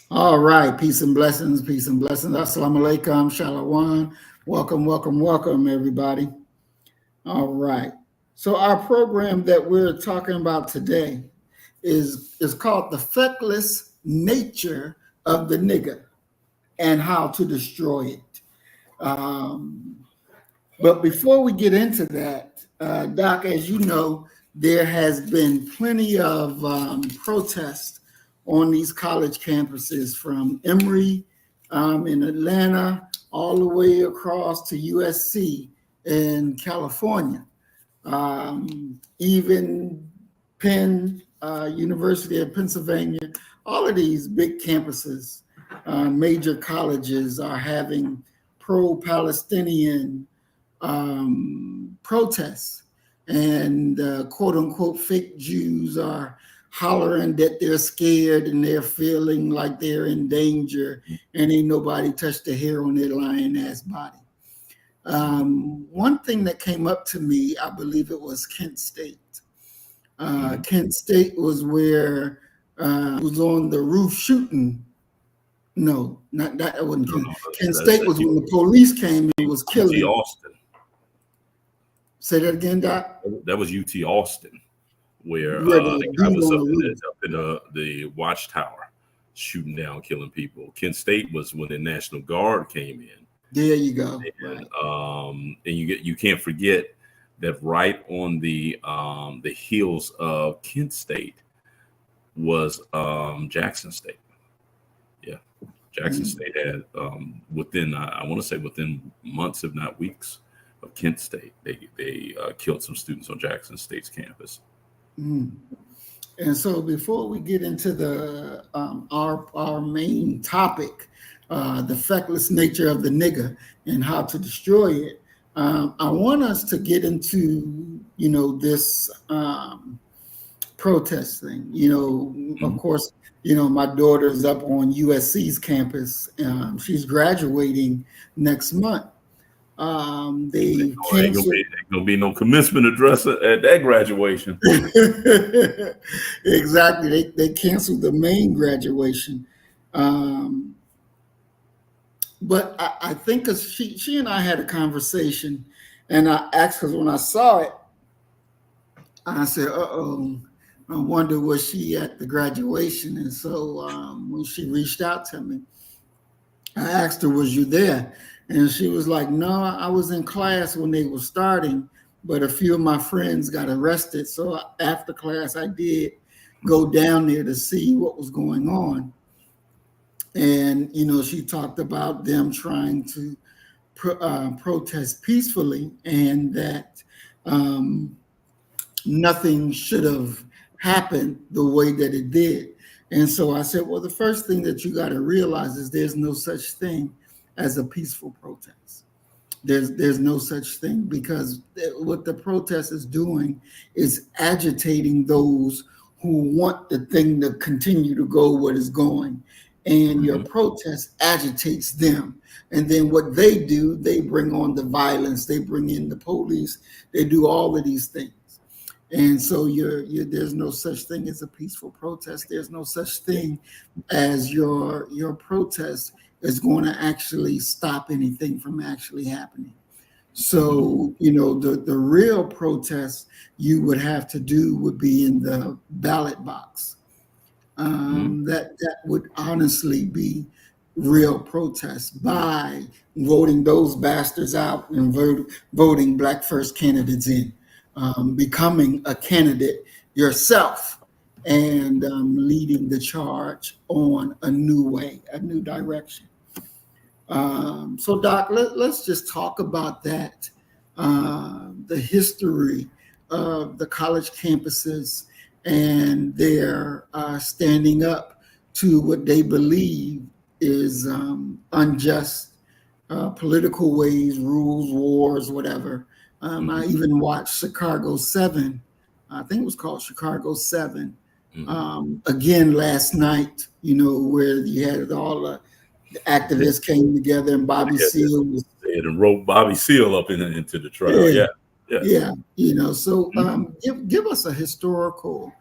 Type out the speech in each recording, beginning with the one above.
All right, peace and blessings, peace and blessings. Assalamu alaikum, shalom. Welcome, everybody. All right. So our program that we're talking about today is called The Feckless Nature of the Nigger and How to Destroy It. But before we get into that, Doc, as you know, there has been plenty of protests on these college campuses from Emory in Atlanta all the way across to USC in California. Even Penn, University of Pennsylvania, all of these big campuses, major colleges are having pro-Palestinian protests, and quote unquote fake Jews are hollering that they're scared and they're feeling like they're in danger and ain't nobody touched the hair on their lying ass body. One thing that came up to me, I believe it was Kent State. Kent State was where it was on the roof shooting. No, not that. It wasn't Kent. Kent State was when the police came and was killing. UT Austin. Say that again, Doc. That was UT Austin, where the guy was up in the watchtower, shooting down, killing people. Kent State was when the National Guard came in. There you go. And, and you can't forget that right on the heels of Kent State was Jackson State. Yeah, Jackson State had within months, if not weeks, of Kent State, they killed some students on Jackson State's campus. And so before we get into the our main topic, the feckless nature of the nigger and how to destroy it, I want us to get into this protest thing. Of course, my daughter's up on USC's campus. She's graduating next month. They ain't gonna be no commencement address at that graduation. Exactly. They canceled the main graduation. But I think because she and I had a conversation, and I asked her when I saw it, I said, I wonder was she at the graduation? And so when she reached out to me, I asked her, was you there? And she was like, no, I was in class when they were starting, but a few of my friends got arrested. So after class, I did go down there to see what was going on. And, she talked about them trying to protest peacefully and that nothing should have happened the way that it did. And so I said, well, the first thing that you got to realize is there's no such thing as a peaceful protest. There's no such thing, because what the protest is doing is agitating those who want the thing to continue to go what is going. And your protest agitates them. And then what they do, they bring on the violence, they bring in the police, they do all of these things. And so there's no such thing as a peaceful protest. There's no such thing as your protest is going to actually stop anything from actually happening. So, the real protest you would have to do would be in the ballot box. That would honestly be real protest, by voting those bastards out and voting Black First candidates in, becoming a candidate yourself, and leading the charge on a new way, a new direction. So, Doc, let's just talk about that, the history of the college campuses and their standing up to what they believe is unjust political ways, rules, wars, whatever. I even watched Chicago 7. I think it was called Chicago 7. Again last night, where you had all the activists came together and Bobby Seale was and wrote Bobby Seale up into the trial. yeah, Yeah. yeah. So give us a historical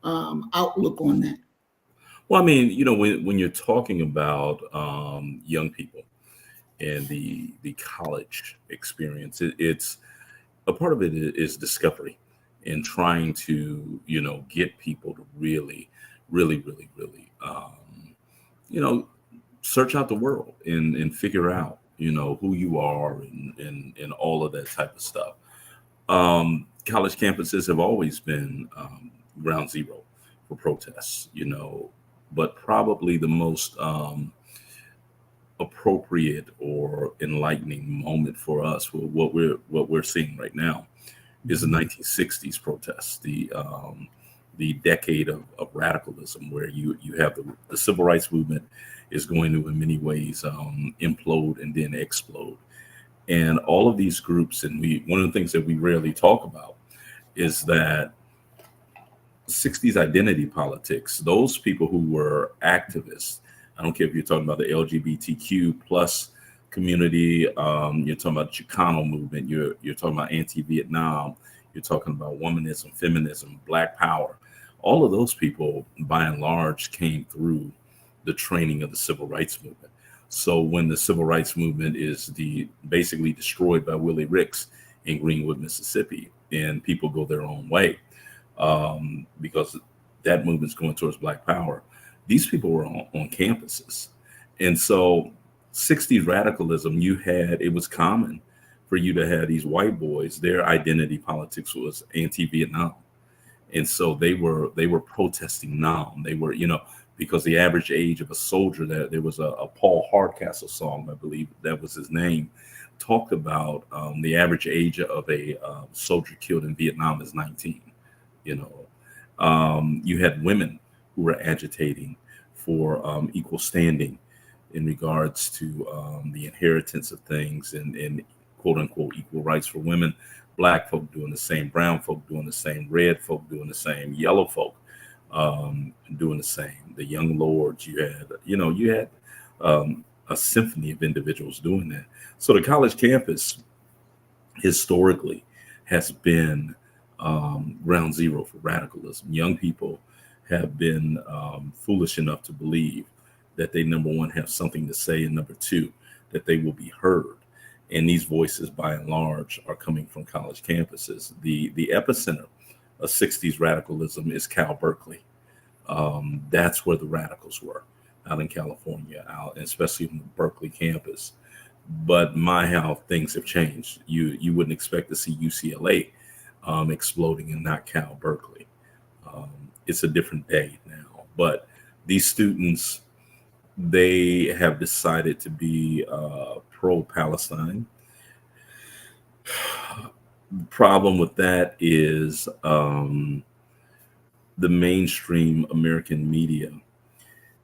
outlook on that. Well, I mean, when you're talking about young people and the college experience, it's a part of it is discovery and trying to get people to really, really, really, really search out the world and figure out who you are and all of that type of stuff. College campuses have always been ground zero for protests, but probably the most appropriate or enlightening moment for us, what we're seeing right now, is the 1960s protests, the decade of radicalism, where you have the civil rights movement is going to, in many ways, implode and then explode. And all of these groups, and one of the things that we rarely talk about is that 60s identity politics, those people who were activists, I don't care if you're talking about the LGBTQ plus community, you're talking about the Chicano movement, you're talking about anti-Vietnam, you're talking about womanism, feminism, Black power. All of those people, by and large, came through the training of the civil rights movement. So when the civil rights movement is basically destroyed by Willie Ricks in Greenwood, Mississippi, and people go their own way, because that movement's going towards Black power, these people were on campuses. And so 60s radicalism, it was common for you to have these white boys, their identity politics was anti-Vietnam. And so they were protesting now. They were, because the average age of a soldier, there was a Paul Hardcastle song, I believe that was his name, talked about the average age of a soldier killed in Vietnam is 19. You had women who were agitating for equal standing in regards to the inheritance of things and quote unquote equal rights for women. Black folk doing the same, brown folk doing the same, red folk doing the same, yellow folk doing the same. The young lords, you had a symphony of individuals doing that. So the college campus historically has been ground zero for radicalism. Young people have been foolish enough to believe that they, number one, have something to say, and number two, that they will be heard. And these voices, by and large, are coming from college campuses. The epicenter of 60s radicalism is Cal Berkeley. That's where the radicals were, out in California, especially on the Berkeley campus. But how things have changed. You wouldn't expect to see UCLA exploding and not Cal Berkeley. It's a different day now. But these students, they have decided to be pro-Palestine. The problem with that is the mainstream American media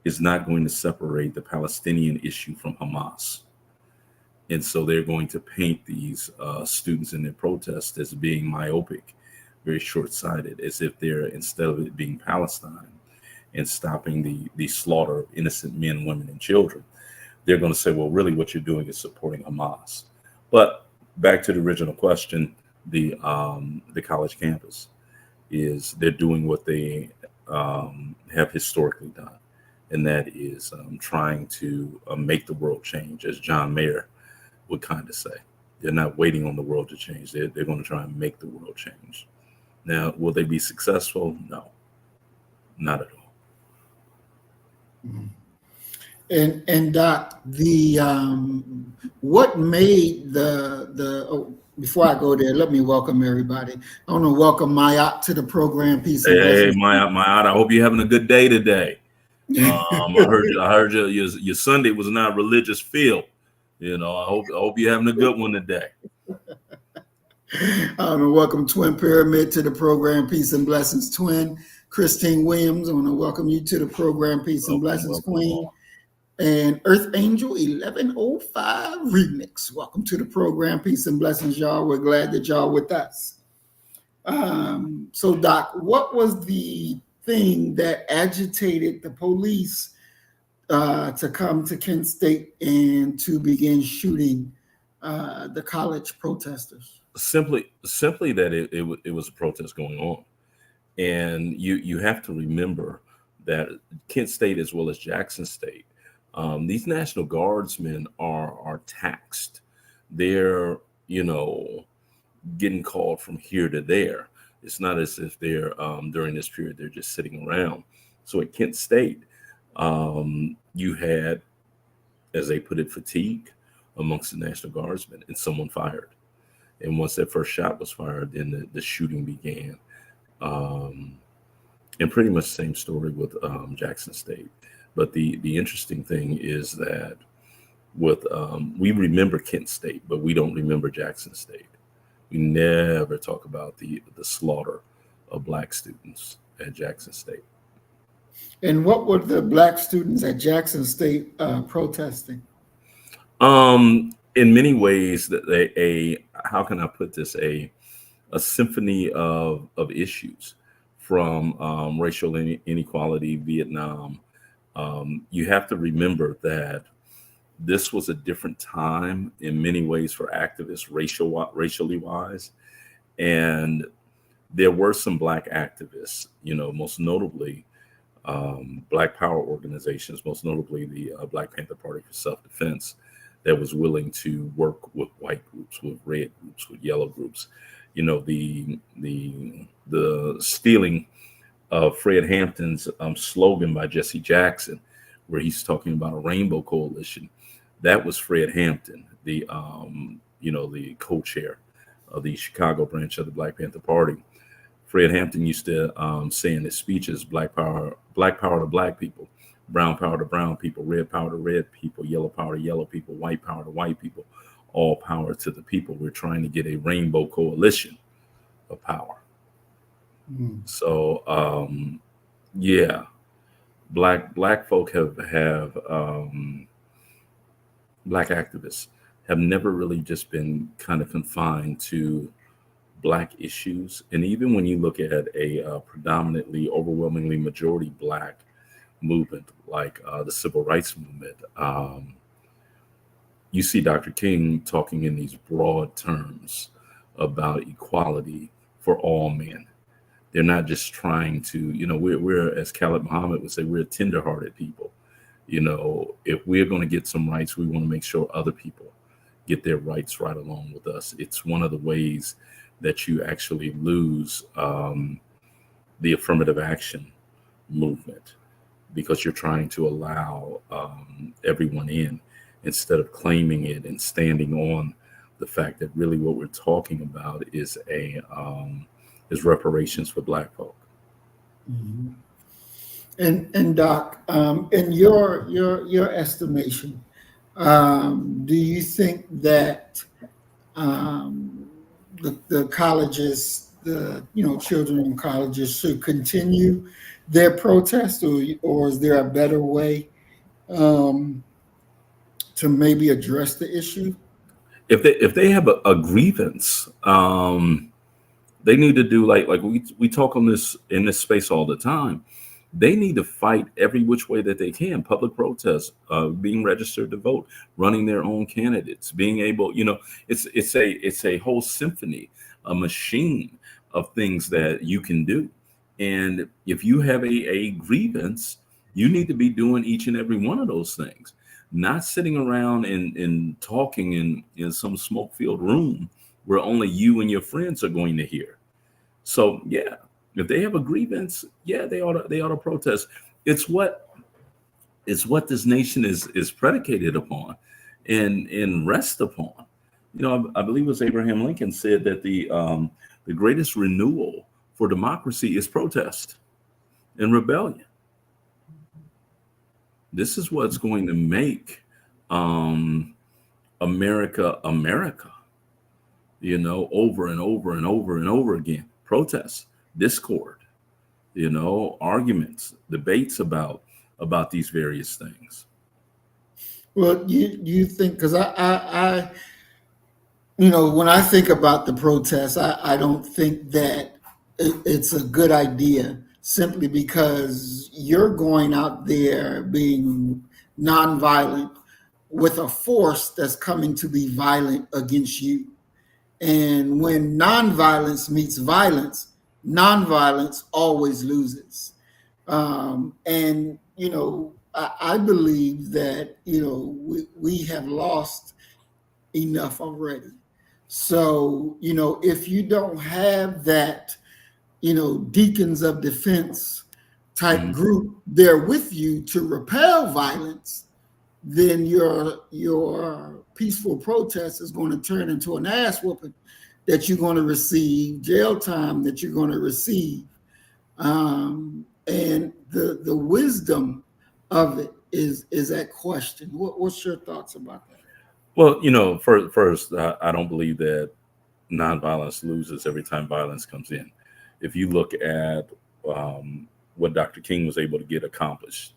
is not going to separate the Palestinian issue from Hamas. And so they're going to paint these students in their protests as being myopic, very short-sighted, as if they're, instead of it being Palestine and stopping the slaughter of innocent men, women, and children, they're going to say, well, really what you're doing is supporting Hamas. But back to the original question, the college campus is, they're doing what they have historically done, and that is trying to make the world change, as John Mayer would kind of say. They're not waiting on the world to change. They're going to try and make the world change. Now, will they be successful? No, not at all. And Doc, what made before I go there, let me welcome everybody. I want to welcome Mayat to the program. Peace and Hey, blessings. Mayat, I hope you're having a good day today. I heard your Sunday was not religious filled. I hope you're having a good one today. Welcome Twin Pyramid to the program. Peace and blessings, Twin. Christine Williams, I want to welcome you to the program. Peace and blessings, Queen. And Earth Angel 1105 Remix. Welcome to the program. Peace and blessings, y'all. We're glad that y'all with us. So, Doc, what was the thing that agitated the police to come to Kent State and to begin shooting the college protesters? Simply that it was a protest going on, and you have to remember that Kent State as well as Jackson State, these National Guardsmen are taxed. They're getting called from here to there. It's not as if they're during this period they're just sitting around. So at Kent State, you had, as they put it, fatigue amongst the National Guardsmen, and someone fired. And once that first shot was fired, then the shooting began. And pretty much the same story with Jackson State. But the interesting thing is that with we remember Kent State, but we don't remember Jackson State. We never talk about the slaughter of Black students at Jackson State. And what were the Black students at Jackson State protesting? In many ways, how can I put this, a symphony of issues, from racial inequality, Vietnam. You have to remember that this was a different time in many ways for activists, racially wise, and there were some Black activists, most notably Black Power organizations, most notably the Black Panther Party for Self-Defense, that was willing to work with white groups, with red groups, with yellow groups. The stealing of Fred Hampton's slogan by Jesse Jackson, where he's talking about a rainbow coalition. That was Fred Hampton, the co-chair of the Chicago branch of the Black Panther Party. Fred Hampton used to say in his speeches, Black power to Black people, brown power to brown people, red power to red people, yellow power to yellow people, white power to white people, all power to the people. We're trying to get a rainbow coalition of power. So, Black folk have Black activists have never really just been kind of confined to Black issues. And even when you look at a predominantly, overwhelmingly majority Black movement like the Civil Rights Movement, you see Dr. King talking in these broad terms about equality for all men. They're not just trying to, we're, as Khalid Muhammad would say, we're tender-hearted people. If we're going to get some rights, we want to make sure other people get their rights right along with us. It's one of the ways that you actually lose the affirmative action movement, because you're trying to allow everyone in instead of claiming it and standing on the fact that really what we're talking about is is reparations for Black folk. Mm-hmm. And Doc, in your estimation, do you think that the colleges, children in colleges should continue their protest, or is there a better way to maybe address the issue? If they have a grievance, they need to do like we talk on this in this space all the time. They need to fight every which way that they can. Public protests, being registered to vote, running their own candidates, being able, it's a whole symphony, a machine of things that you can do. And if you have a grievance, you need to be doing each and every one of those things, not sitting around and talking in some smoke-filled room where only you and your friends are going to hear. So yeah, if they have a grievance, yeah, they ought to protest. It's what this nation is predicated upon and rests upon. I believe it was Abraham Lincoln said that the greatest renewal for democracy is protest and rebellion. This is what's going to make America, America, over and over and over and over again. Protests, discord, arguments, debates about these various things. Well, you think, because I when I think about the protests, I don't think that it's a good idea simply because you're going out there being nonviolent with a force that's coming to be violent against you. And when nonviolence meets violence, nonviolence always loses. And I believe that we have lost enough already. So if you don't have that deacons of defense type group there with you to repel violence, then your peaceful protest is going to turn into an ass whooping that you're going to receive, jail time that you're going to receive. And the wisdom of it is at question. What's your thoughts about that? Well, first, I don't believe that nonviolence loses every time violence comes in. If you look at what Dr. King was able to get accomplished,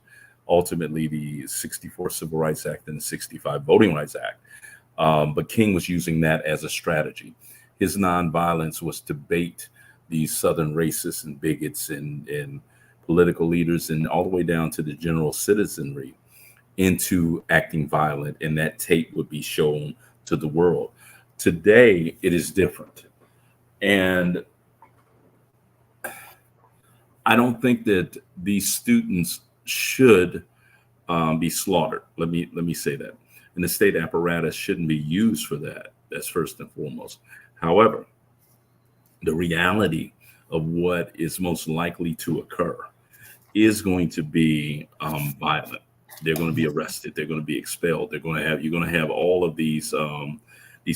ultimately the 64 Civil Rights Act and the 65 Voting Rights Act, but King was using that as a strategy. His nonviolence was to bait these Southern racists and bigots and political leaders and all the way down to the general citizenry into acting violent, and that tape would be shown to the world. Today, it is different. And I don't think that these students should be slaughtered. Let me say that. And the state apparatus shouldn't be used for that. That's first and foremost. However, the reality of what is most likely to occur is going to be violent. They're going to be arrested. They're going to be expelled. You're going to have all of these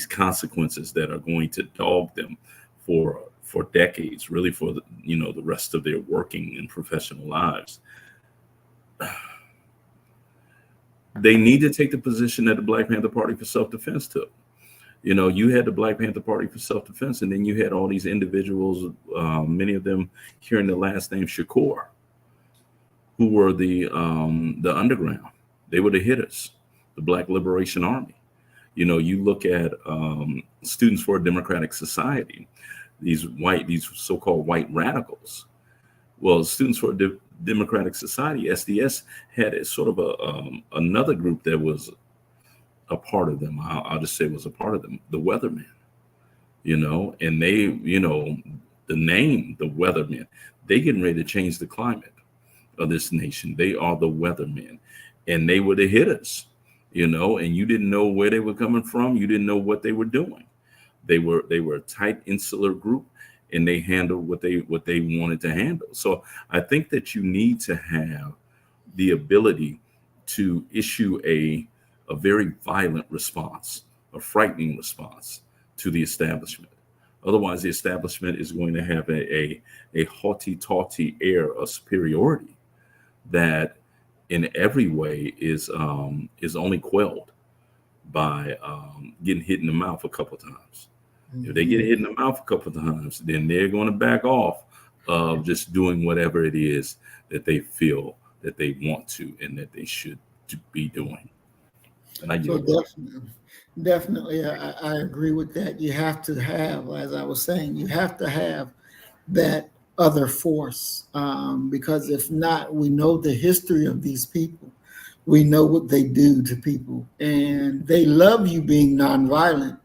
consequences that are going to dog them for decades, really for the rest of their working and professional lives. They need to take the position that the Black Panther Party for Self-Defense took. You had the Black Panther Party for Self-Defense, and then you had all these individuals, many of them hearing the last name Shakur, who were the underground. They were the hitters, the Black Liberation Army. You look at Students for a Democratic Society, these so-called white radicals. Well, Students for a Democratic Society, SDS, had a sort of another group that was a part of them. I'll just say was a part of them, the Weathermen. And they, the name, the Weathermen, they getting ready to change the climate of this nation. They are the Weathermen, and they were the hitters. And you didn't know where they were coming from. You didn't know what they were doing. They were a tight, insular group, and they handled what they wanted to handle. So I think that you need to have the ability to issue a very violent response, a frightening response to the establishment. Otherwise, the establishment is going to have a haughty-taughty air of superiority that in every way is only quelled by getting hit in the mouth a couple of times. If they get hit in the mouth a couple of times, then they're going to back off of just doing whatever it is that they feel that they want to and that they should be doing. And So definitely, I agree with that. You have to have, as I was saying, you have to have that other force, because if not, we know the history of these people. We know what they do to people, and they love you being nonviolent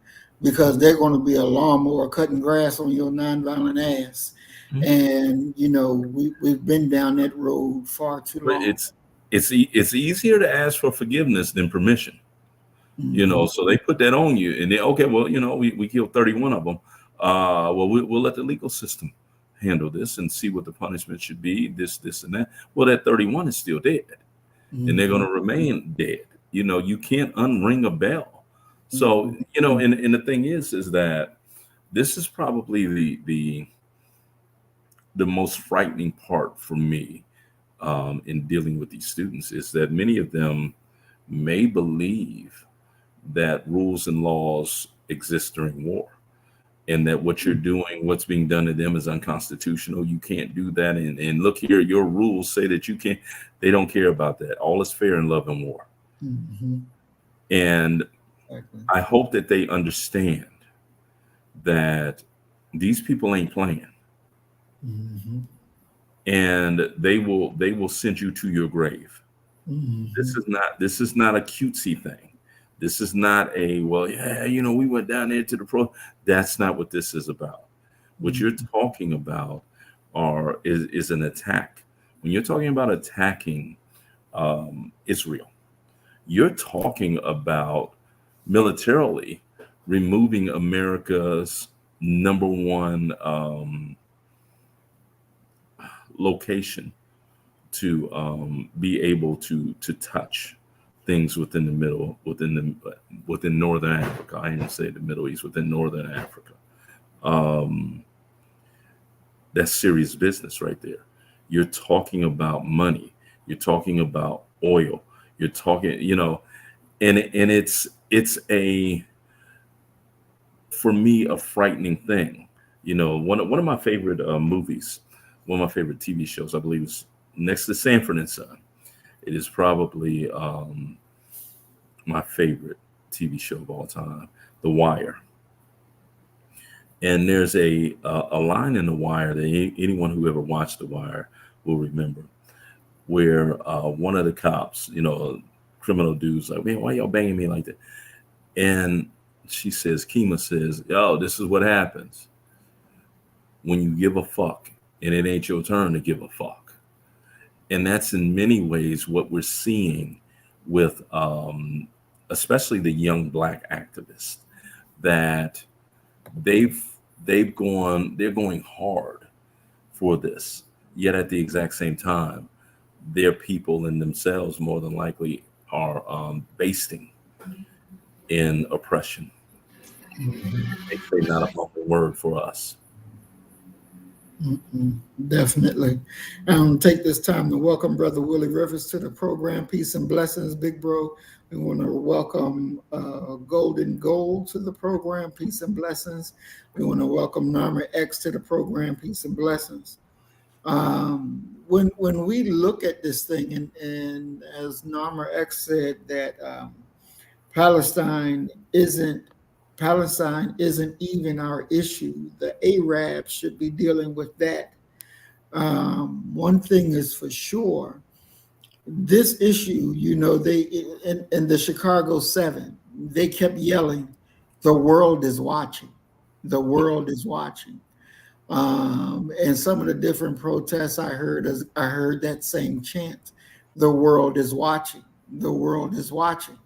because they're going to be a lawnmower cutting grass on your nonviolent ass. And we've been down that road far too long. But it's easier to ask for forgiveness than permission. So they put that on you, and they we killed 31 of them. We'll let the legal system handle this and see what the punishment should be, this and that. Well, that 31 is still dead, and they're going to remain dead. You can't unring a bell. So and the thing is that this is probably the most frightening part for me in dealing with these students, is that many of them may believe that rules and laws exist during war, and that what you're doing, what's being done to them is unconstitutional. You can't do that. And look here, your rules say that you can't. They don't care about that. All is fair in love and war. Mm-hmm. And Exactly. I hope that they understand that these people ain't playing. Mm-hmm. And they will send you to your grave. Mm-hmm. This is not a cutesy thing. This is not a, well, yeah, we went down there to the pro. That's not what this is about. What you're talking about is an attack. When you're talking about attacking Israel, you're talking about militarily removing America's number one location to be able to touch things within the middle, within Northern Africa. I didn't say the Middle East, within Northern Africa. That's serious business right there. You're talking about money. You're talking about oil. You're talking, and it's a, for me, a frightening thing. One of my favorite movies, one of my favorite TV shows, I believe, is next to Sanford and Son. It is probably my favorite TV show of all time, The Wire. And there's a line in The Wire that anyone who ever watched The Wire will remember, where one of the cops, criminal dude's like, man, why y'all banging me like that? And Kima says, yo, this is what happens when you give a fuck and it ain't your turn to give a fuck. And that's in many ways what we're seeing with especially the young Black activists, that they're going hard for this, yet at the exact same time, their people and themselves more than likely are basting in oppression. They say not a mumbling word for us. Definitely. Take this time to welcome Brother Willie Rivers to the program. Peace and blessings, big bro. We want to welcome Golden Gold to the program. Peace and blessings. We want to welcome Narmer X to the program. Peace and blessings. When we look at this thing, and as Narmer X said, that Palestine isn't even our issue. The Arabs should be dealing with that. One thing is for sure, this issue, they in the Chicago 7, they kept yelling, "The world is watching. The world is watching." And some of the different protests I heard that same chant, "The world is watching. The world is watching."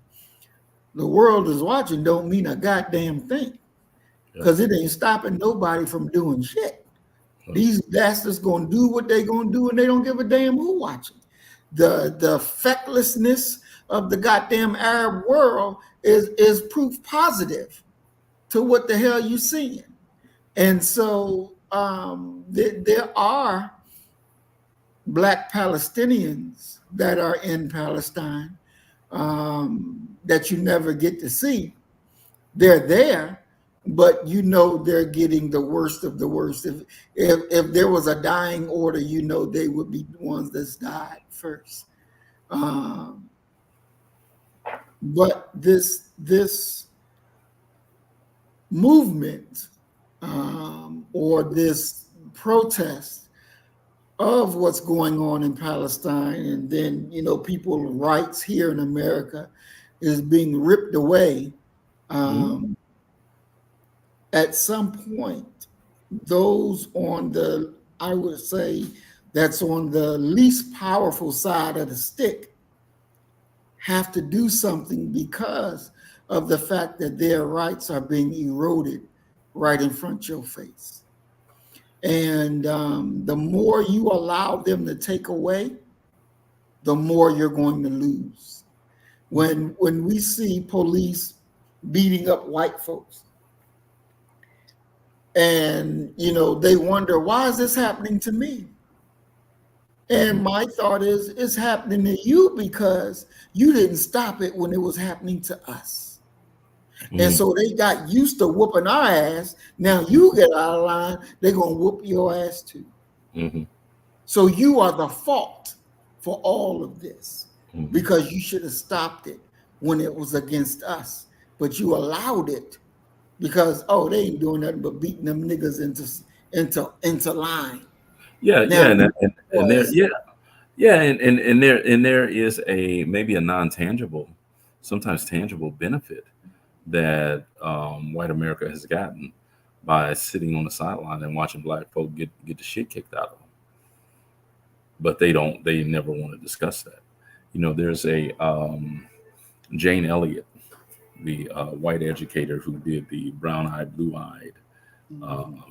The world is watching don't mean a goddamn thing, because it ain't stopping nobody from doing shit. These bastards gonna do what they gonna do, and they don't give a damn who watching. The fecklessness of the goddamn Arab world is proof positive to what the hell you seeing. And so there are Black Palestinians that are in Palestine that you never get to see. They're there, but they're getting the worst of the worst. If there was a dying order, they would be the ones that's died first. But this movement or this protest of what's going on in Palestine, and then people's rights here in America is being ripped away. At some point, those I would say, that's on the least powerful side of the stick, have to do something, because of the fact that their rights are being eroded right in front of your face. And the more you allow them to take away, the more you're going to lose. When we see police beating up white folks, and they wonder, why is this happening to me? And my thought is, it's happening to you because you didn't stop it when it was happening to us. And Mhm. so they got used to whooping our ass. Now you get out of line, they're going to whoop your ass too. Mhm. So you are the fault for all of this Mhm. because you should have stopped it when it was against us. But you allowed it because, oh, they ain't doing nothing but beating them niggas into line. Yeah, Now yeah, you and there, boys, yeah, yeah, and there is a maybe a non-tangible, sometimes tangible benefit that white America has gotten by sitting on the sideline and watching black folk get the shit kicked out of them. But they never want to discuss that. There's a Jane Elliott, the white educator who did the brown-eyed, blue-eyed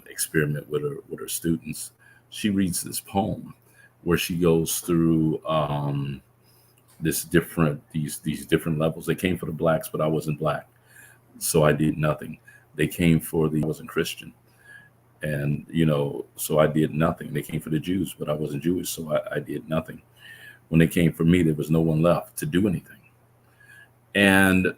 experiment with her students. She reads this poem where she goes through these different levels. They came for the blacks, but I wasn't black, so I did nothing. They came for the I wasn't Christian, and so I did nothing. They came for the Jews, but I wasn't Jewish, so I did nothing. When they came for me, there was no one left to do anything. And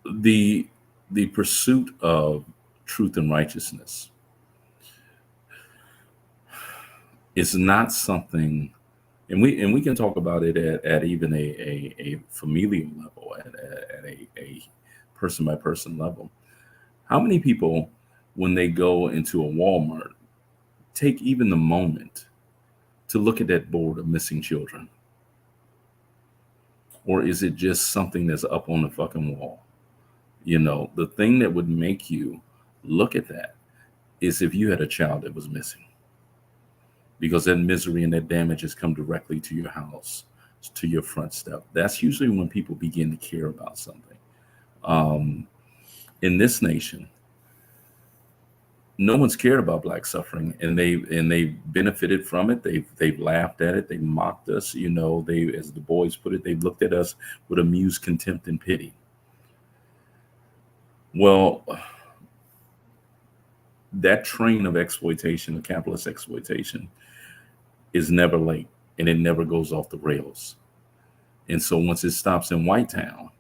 the the pursuit of truth and righteousness is not something, and we can talk about it at even a familial level, at a person by person level. How many people, when they go into a Walmart, take even the moment to look at that board of missing children? Or is it just something that's up on the fucking wall? The thing that would make you look at that is if you had a child that was missing, because that misery and that damage has come directly to your house, to your front step. That's usually when people begin to care about something. Um, in this nation, no one's cared about black suffering, and they benefited from it. They've laughed at it. They mocked us. They, as the boys put it, they looked at us with amused contempt and pity. Well, that train of exploitation, the capitalist exploitation, is never late, and it never goes off the rails. And so once it stops in White Town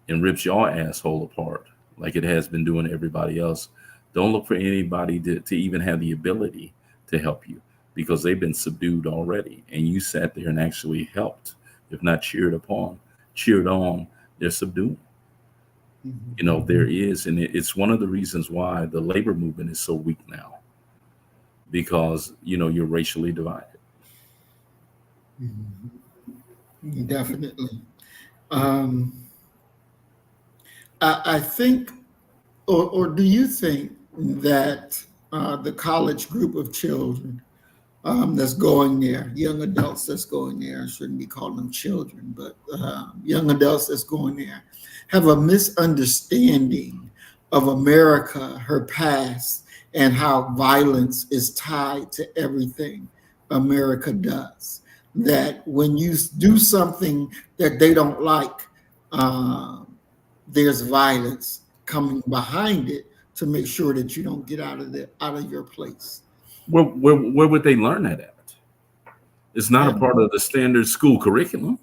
and rips your asshole apart like it has been doing to everybody else, don't look for anybody to even have the ability to help you, because they've been subdued already. And you sat there and actually helped, if not cheered on, they're subdued. There is, and it's one of the reasons why the labor movement is so weak now, because you're racially divided. definitely. Um, I think, or do you think that the college group of children that's going there, young adults that's going there, I shouldn't be calling them children, but young adults that's going there, have a misunderstanding of America, her past, and how violence is tied to everything America does? That when you do something that they don't like, uh, there's violence coming behind it to make sure that you don't get out of your place. Where would they learn that at? It's not a part of the standard school curriculum.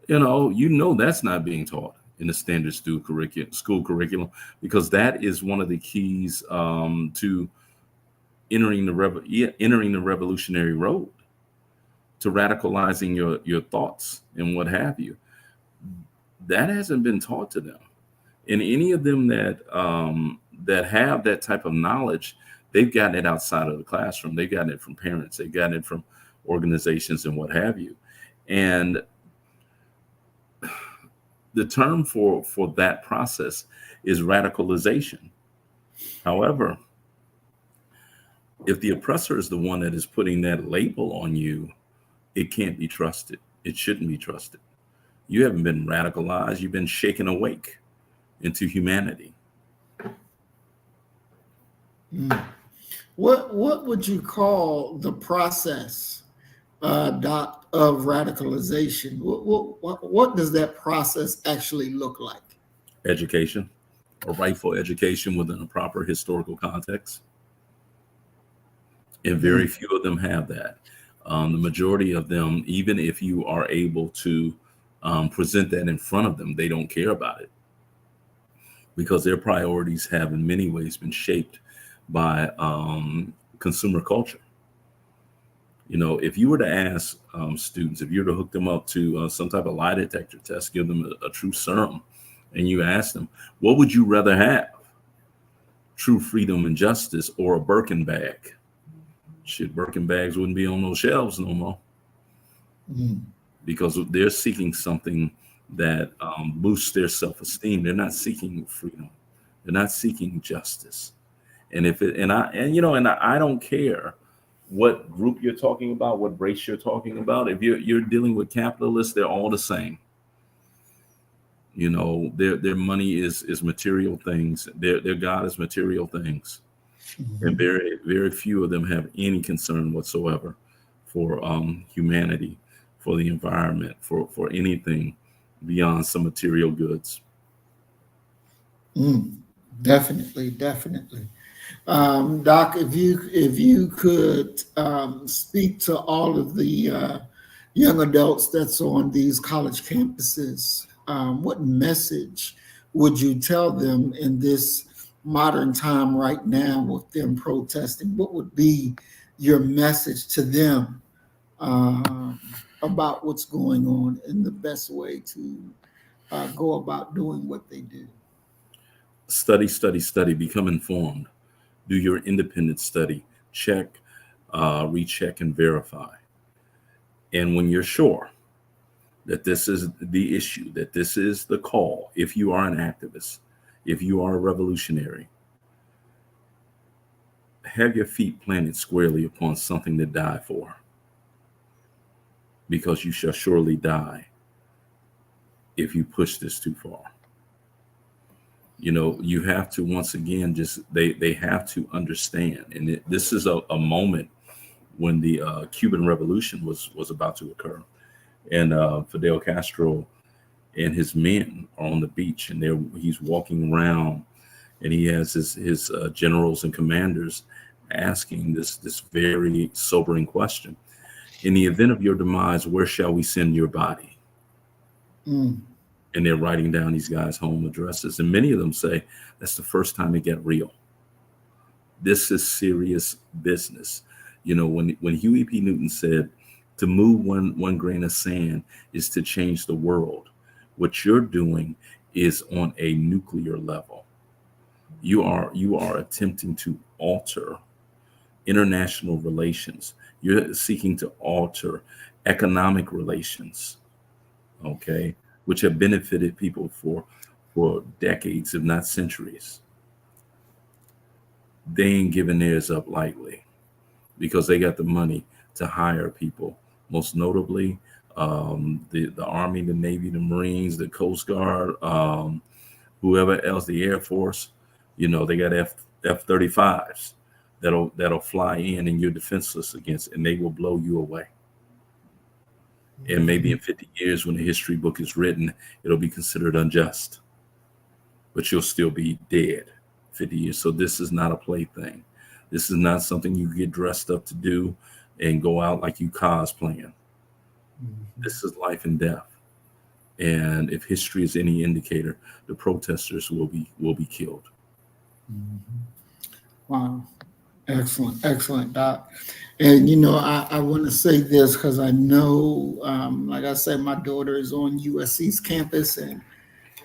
That's not being taught in the standard school curriculum, because that is one of the keys to entering the revolutionary road, to radicalizing your thoughts and what have you. That hasn't been taught to them. And any of them that have that type of knowledge, they've gotten it outside of the classroom. They've gotten it from parents. They've gotten it from organizations and what have you. And the term for that process is radicalization. However, if the oppressor is the one that is putting that label on you, it can't be trusted. It shouldn't be trusted. You haven't been radicalized. You've been shaken awake into humanity. What would you call the process, Doc, of radicalization? What does that process actually look like? Education, a rightful education within a proper historical context. And very few of them have that. The majority of them, even if you are able to present that in front of them, they don't care about it because their priorities have in many ways been shaped by consumer culture. You know, if you were to ask students, if you were to hook them up to some type of lie detector test, give them a true serum, and you ask them, what would you rather have? True freedom and justice or a Birkin bag? Shit, Birkin bags wouldn't be on those shelves no more because they're seeking something that boosts their self-esteem. They're not seeking freedom. They're not seeking justice. And I don't care what group you're talking about, what race you're talking about. If you're dealing with capitalists, they're all the same. You know, their money is material things. Their God is material things. And very, very few of them have any concern whatsoever for humanity, for the environment, for anything beyond some material goods. Definitely. Doc, if you could speak to all of the young adults that's on these college campuses, what message would you tell them in this modern time right now with them protesting? What would be your message to them about what's going on and the best way to go about doing what they do? Study, become informed. Do your independent study, check, recheck, and verify. And when you're sure that this is the issue, that this is the call, if you are an activist, if you are a revolutionary, have your feet planted squarely upon something to die for, because you shall surely die if you push this too far. You know, you have to, once again, they have to understand. And this is a moment when the Cuban Revolution was about to occur. And Fidel Castro and his men are on the beach, and he's walking around, and he has his generals and commanders asking this very sobering question: in the event of your demise, where shall we send your body? And they're writing down these guys' home addresses, and many of them say that's the first time it got real. This is serious business. You know, when Huey P. Newton said to move one grain of sand is to change the world, what you're doing is on a nuclear level. You are attempting to alter international relations. You're seeking to alter economic relations, okay, which have benefited people for decades, if not centuries. They ain't giving theirs up lightly because they got the money to hire people, most notably the Army, the Navy, the Marines, the Coast Guard, whoever else, the Air Force. You know, they got F-35s that'll fly in and you're defenseless against, and they will blow you away. And maybe in 50 years, when the history book is written, it'll be considered unjust, but you'll still be dead 50 years. So this is not a plaything. This is not something you get dressed up to do and go out like you cosplaying. This is life and death. And if history is any indicator, the protesters will be killed. Wow. Excellent, Doc. And, you know, I want to say this because I know, like I said, my daughter is on USC's campus, and,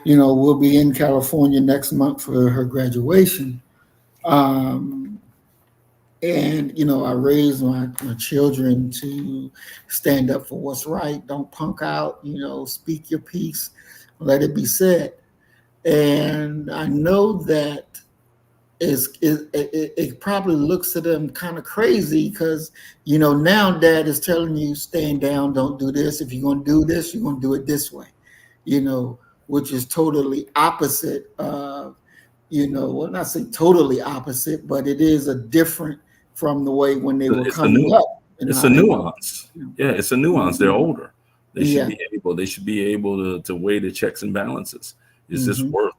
you know, we'll be in California next month for her graduation. And, you know, I raise my children to stand up for what's right. Don't punk out, you know, speak your piece, let it be said. And I know that it probably looks to them kind of crazy because, you know, now dad is telling you stand down, don't do this. If you're going to do this, you're going to do it this way, you know, which is totally opposite of, you know, well, not say totally opposite, but it is a different from the way when they were coming up. It's a nuance. Yeah, it's a nuance. They're older. They should be able to weigh the checks and balances. Is this worth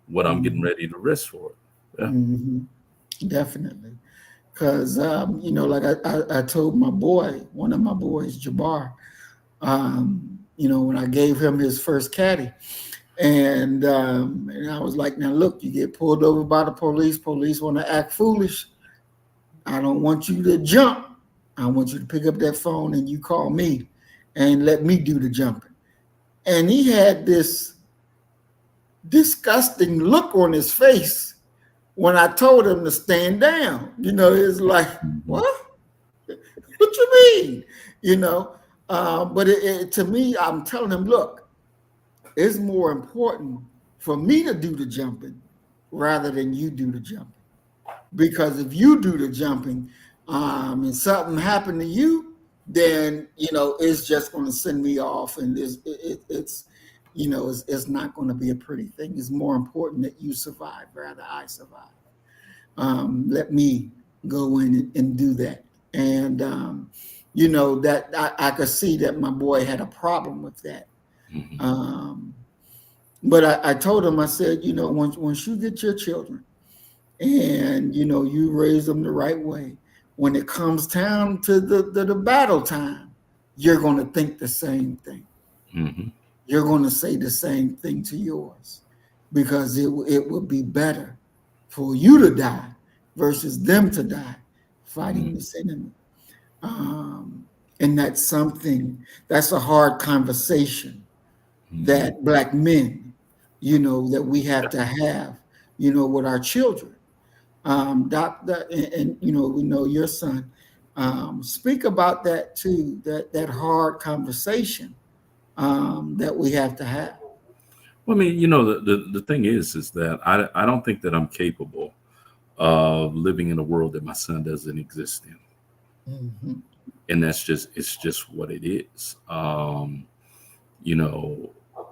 what I'm getting ready to risk for it? Yeah. Definitely. Because, you know, like I told my boy, one of my boys, Jabbar, when I gave him his first caddy. And I was like, now look, you get pulled over by the police. Police want to act foolish. I don't want you to jump. I want you to pick up that phone and you call me and let me do the jumping. And he had this disgusting look on his face when I told him to stand down. It's like, what? What you mean? But to me, I'm telling him, look, it's more important for me to do the jumping rather than you do the jumping. Because if you do the jumping and something happened to you, then it's just going to send me off, and it's not going to be a pretty thing. It's more important that you survive rather I survive. Let me go in and do that. And that I could see that my boy had a problem with that. But I told him, I said, once you get your children and you raise them the right way, when it comes down to the battle time, you're going to think the same thing. You're going to say the same thing to yours, because it would be better for you to die versus them to die fighting this enemy. And that's a hard conversation that Black men, that we have to have, with our children. Doctor, and we know your son. Speak about that too. That hard conversation that we have to have. Well, I mean, the thing is that I don't think that I'm capable of living in a world that my son doesn't exist in, and it's just what it is.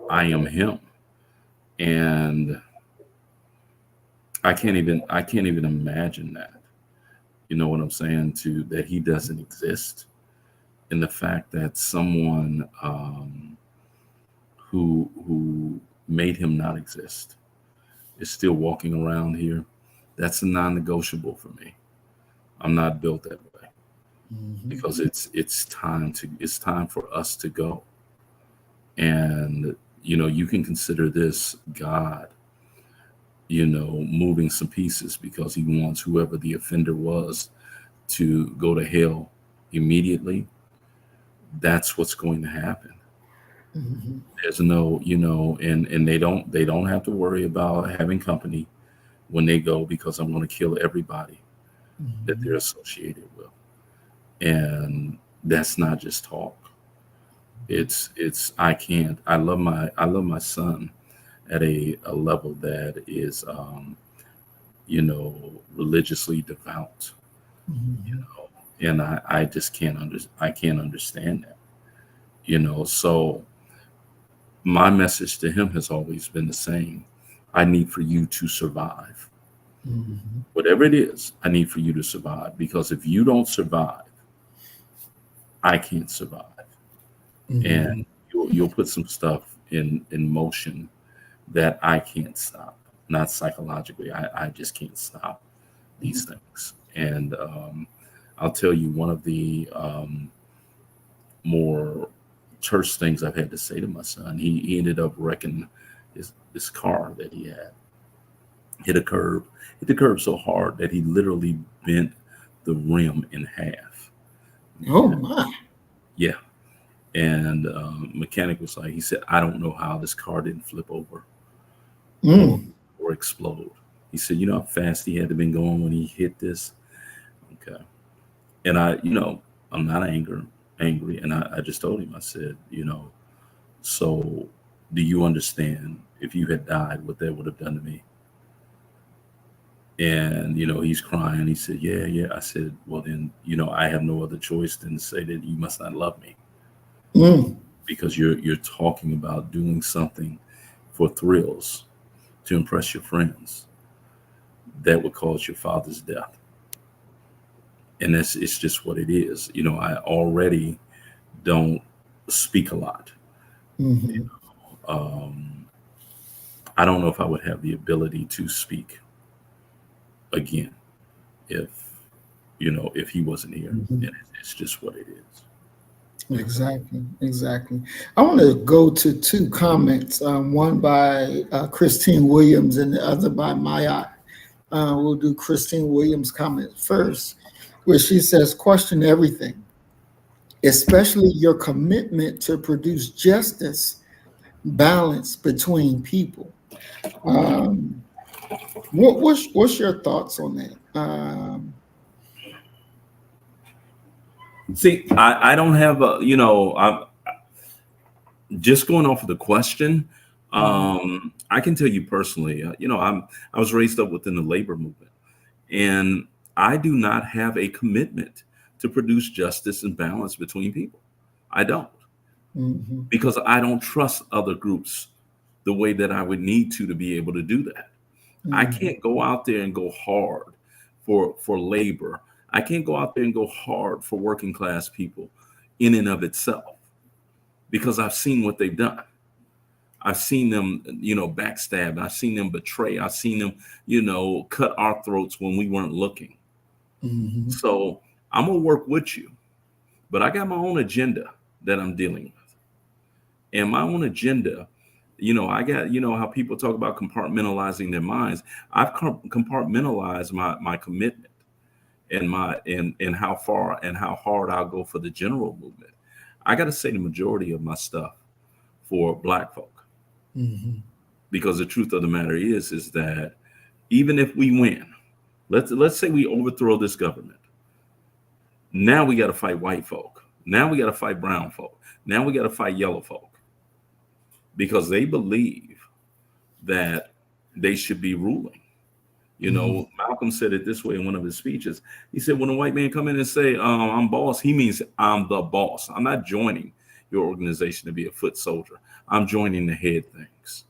I am him, and I can't even imagine that. You know what I'm saying? That he doesn't exist, and the fact that someone who made him not exist is still walking around here. That's a non-negotiable for me. I'm not built that way, because it's time for us to go. And you can consider this God moving some pieces because he wants whoever the offender was to go to hell immediately. That's what's going to happen. There's no, and they don't have to worry about having company when they go, because I'm going to kill everybody that they're associated with. And that's not just talk. I love my son at a level that is religiously devout, and I just can't understand that. So my message to him has always been the same. I need for you to survive. Whatever it is, I need for you to survive, because if you don't survive, I can't survive. And you'll put some stuff in motion that I can't stop. Not psychologically. I just can't stop these things. And I'll tell you, one of the more terse things I've had to say to my son, he ended up wrecking this car that he had. Hit the curb so hard that he literally bent the rim in half. Oh my. Yeah. And mechanic was like, he said, I don't know how this car didn't flip over or explode. He said, you know how fast he had to been going when he hit this? Okay. And I'm not angry. And I just told him, I said, so do you understand if you had died, what that would have done to me? And, he's crying. He said, yeah. I said, well, then, I have no other choice than to say that you must not love me. Because you're talking about doing something for thrills to impress your friends that would cause your father's death. And it's just what it is. I already don't speak a lot. I don't know if I would have the ability to speak again if he wasn't here. And it's just what it is. Exactly, exactly. I want to go to two comments, one by Christine Williams and the other by Maya. We'll do Christine Williams' comment first, where she says, question everything, especially your commitment to produce justice, balance between people. Um, what's your thoughts on that? See, I don't have a, I'm just going off of the question. I can tell you personally, I was raised up within the labor movement, and I do not have a commitment to produce justice and balance between people. I don't, Mhm, because I don't trust other groups the way that I would need to be able to do that. I mhm, can't go out there and go hard for labor. I can't go out there and go hard for working class people in and of itself, because I've seen what they've done. I've seen them, backstab. I've seen them betray. I've seen them, cut our throats when we weren't looking. mhm, So I'm gonna work with you, but I got my own agenda that I'm dealing with. And my own agenda, I got, how people talk about compartmentalizing their minds. I've compartmentalized my commitment and and how far and how hard I'll go for the general movement. I got to say the majority of my stuff for Black folk, mhm, because the truth of the matter is that even if we win, let's say we overthrow this government. Now we got to fight white folk. Now we got to fight brown folk. Now we got to fight yellow folk, because they believe that they should be ruling. mhm, Malcolm said it this way in one of his speeches. He said, when a white man come in and say, I'm boss, he means I'm the boss. I'm not joining your organization to be a foot soldier. I'm joining to head things.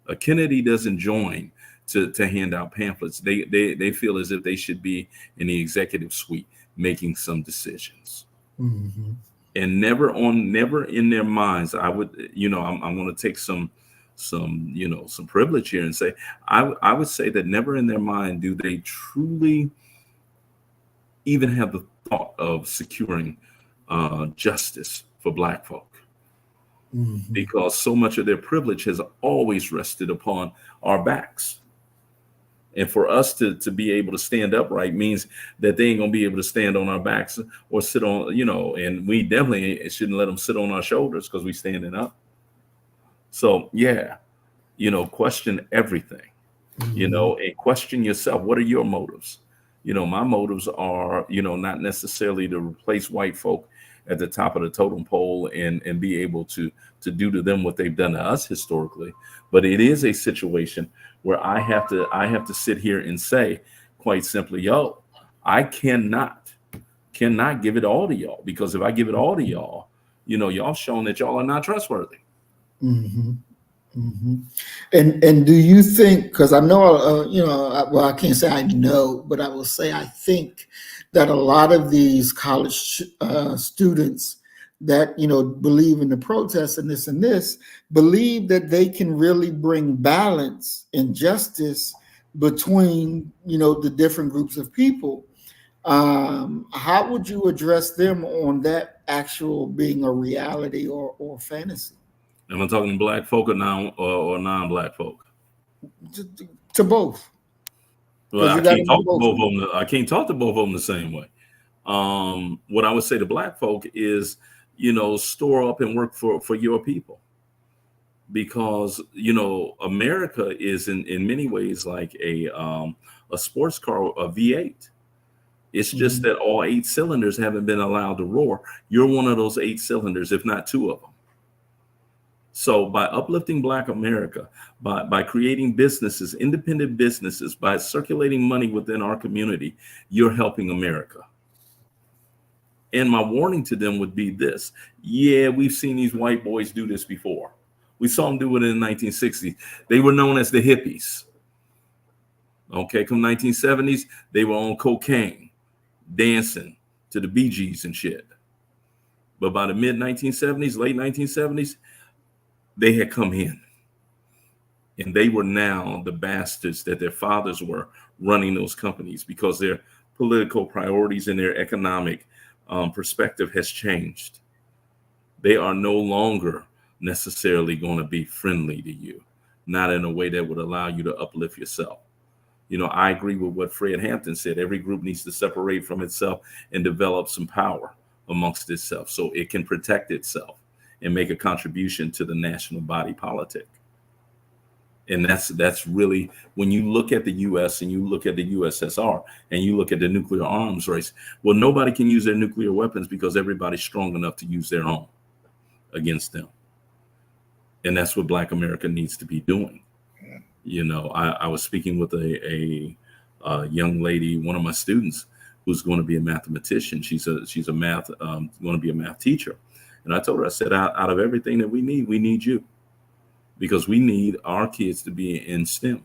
A Kennedy doesn't join to hand out pamphlets. They feel as if they should be in the executive suite making some decisions. mhm, And never in their minds, I would, I'm going to take some privilege here and say, I would say that never in their mind do they truly even have the thought of securing justice for Black folk, mhm. because so much of their privilege has always rested upon our backs. And for us to be able to stand upright means that they ain't gonna be able to stand on our backs or sit on, and we definitely shouldn't let them sit on our shoulders because we standing up. So yeah, question everything, Mhm. and question yourself. What are your motives? My motives are, not necessarily to replace white folk at the top of the totem pole and be able to do to them what they've done to us historically. But it is a situation where I have to sit here and say, quite simply, yo, I cannot give it all to y'all, because if I give it all to y'all, y'all shown that y'all are not trustworthy. Mhm. Mhm. And do you think? Because I know, well, I can't say I know, but I will say I think that a lot of these college students that believe in the protests and this believe that they can really bring balance and justice between the different groups of people. How would you address them on that actual being a reality or fantasy? Am I talking Black folk or non-Black folk? To both, Well, because I it got to can't be talk to both. both of them. I can't talk to both of them the same way. What I would say to Black folk is, store up and work for your people, because America is in many ways like a sports car, a V8. It's just Mhm. that all eight cylinders haven't been allowed to roar. You're one of those eight cylinders, if not two of them. So by uplifting Black America, by creating businesses, independent businesses, by circulating money within our community, you're helping America. And my warning to them would be this: yeah, we've seen these white boys do this before. We saw them do it in the 1960s. They were known as the hippies. Okay, come 1970s, they were on cocaine, dancing to the Bee Gees and shit. But by the mid 1970s, late 1970s, they had come in, and they were now the bastards that their fathers were, running those companies, because their political priorities and their economic perspective has changed. They are no longer necessarily going to be friendly to you, not in a way that would allow you to uplift yourself. I agree with what Fred Hampton said. Every group needs to separate from itself and develop some power amongst itself so it can protect itself and make a contribution to the national body politic. And that's really, when you look at the US and you look at the USSR and you look at the nuclear arms race, well, nobody can use their nuclear weapons because everybody's strong enough to use their own against them. And that's what Black America needs to be doing. I was speaking with a young lady, one of my students, who's going to be a mathematician. She's a math going to be a math teacher. And I told her, I said, out of everything that we need you, because we need our kids to be in STEM.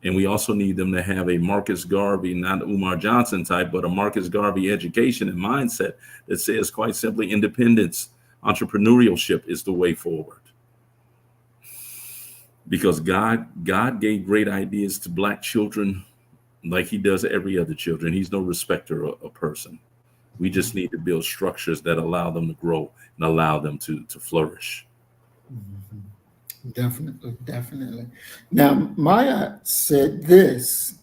And we also need them to have a Marcus Garvey, not Umar Johnson type, but a Marcus Garvey education and mindset that says, quite simply, independence, entrepreneurship is the way forward. Because God gave great ideas to Black children like he does every other children. He's no respecter of a person. We just need to build structures that allow them to grow and allow them to flourish. Mm-hmm. Definitely. Now, Maya said this,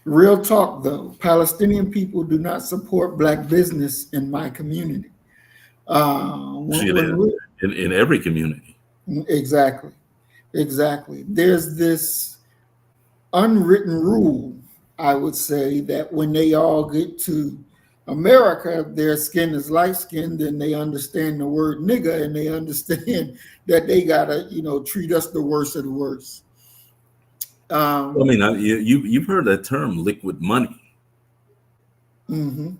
real talk though, Palestinian people do not support Black business in my community. In every community. Exactly. There's this unwritten rule, I would say, that when they all get to America, their skin is light skinned, and they understand the word nigga, and they understand that they gotta, treat us the worst of the worst. You've heard that term, liquid money. Mm-hmm.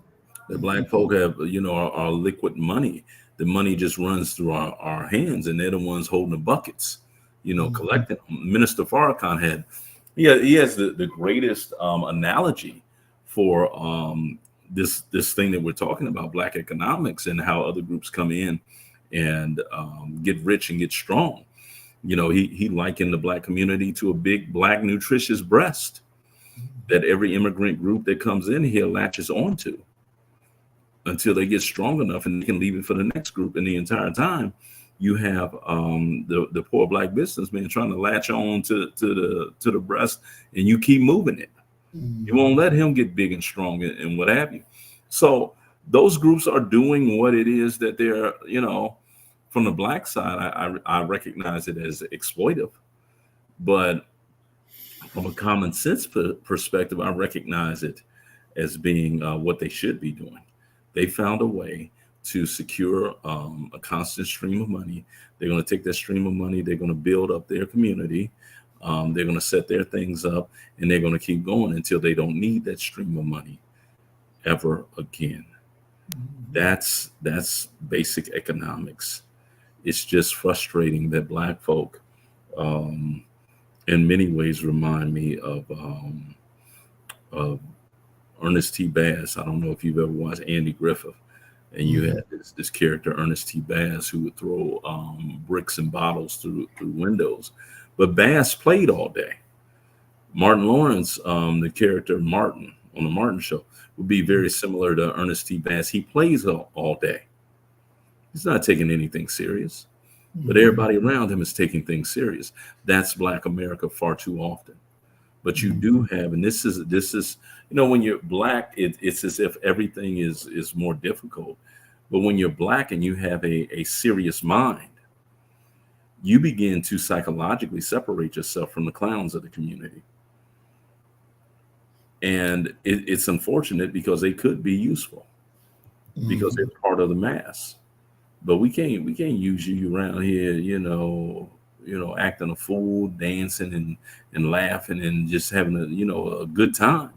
The Black folk have, our liquid money. The money just runs through our hands, and they're the ones holding the buckets, Mm-hmm. collecting. Minister Farrakhan he has the greatest analogy for this thing that we're talking about, Black economics, and how other groups come in and get rich and get strong. He likened the Black community to a big Black nutritious breast that every immigrant group that comes in here latches onto until they get strong enough and they can leave it for the next group. And the entire time you have the poor Black businessman trying to latch on to the breast, and you keep moving it. Mm-hmm. You won't let him get big and strong and what have you. So those groups are doing what it is that they're, from the Black side, I recognize it as exploitive. But from a common sense perspective, I recognize it as being what they should be doing. They found a way to secure a constant stream of money. They're going to take that stream of money. They're going to build up their community. They're going to set their things up, and they're going to keep going until they don't need that stream of money ever again. That's basic economics. It's just frustrating that Black folk, in many ways, remind me of Ernest T. Bass. I don't know if you've ever watched Andy Griffith, and you had this character, Ernest T. Bass, who would throw bricks and bottles through windows. But Bass played all day. Martin Lawrence, the character Martin on the Martin Show, would be very similar to Ernest T. Bass. He plays all day. He's not taking anything serious, but everybody around him is taking things serious. That's Black America far too often. But you do have, and this is, when you're Black, it's as if everything is more difficult. But when you're Black and you have a serious mind, you begin to psychologically separate yourself from the clowns of the community. And it's unfortunate because they could be useful because they're part of the mass. But we can't use you around here, acting a fool, dancing and laughing and just having a good time.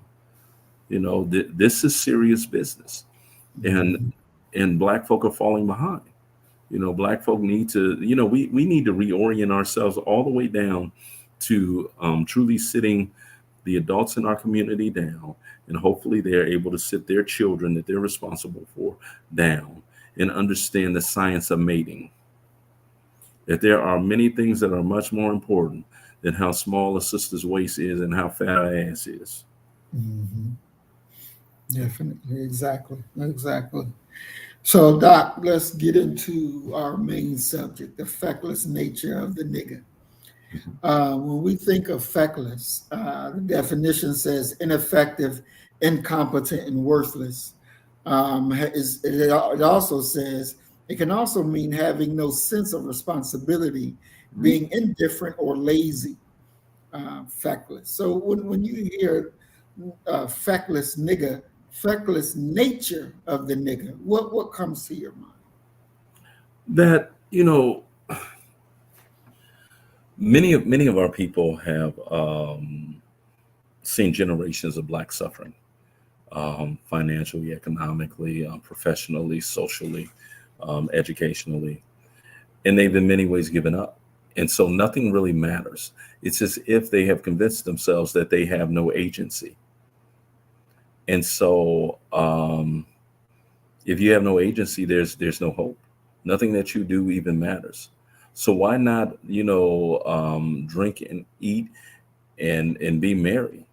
This is serious business, and Black folk are falling behind. Black folk need to, we need to reorient ourselves all the way down to truly sitting the adults in our community down, and hopefully they're able to sit their children that they're responsible for down and understand the science of mating. That there are many things that are much more important than how small a sister's waist is and how fat her ass is. Mm-hmm. Definitely. Exactly. So, Doc, let's get into our main subject, the feckless nature of the nigger. When we think of feckless, the definition says ineffective, incompetent, and worthless. It also says it can also mean having no sense of responsibility, being indifferent or lazy. Feckless. So when you hear feckless nigger, feckless nature of the nigger, what comes to your mind? That, many of our people have seen generations of Black suffering, financially, economically, professionally, socially, educationally, and they've in many ways given up. And so nothing really matters. It's as if they have convinced themselves that they have no agency. And so if you have no agency, there's no hope. Nothing that you do even matters. So why not, drink and eat and be merry?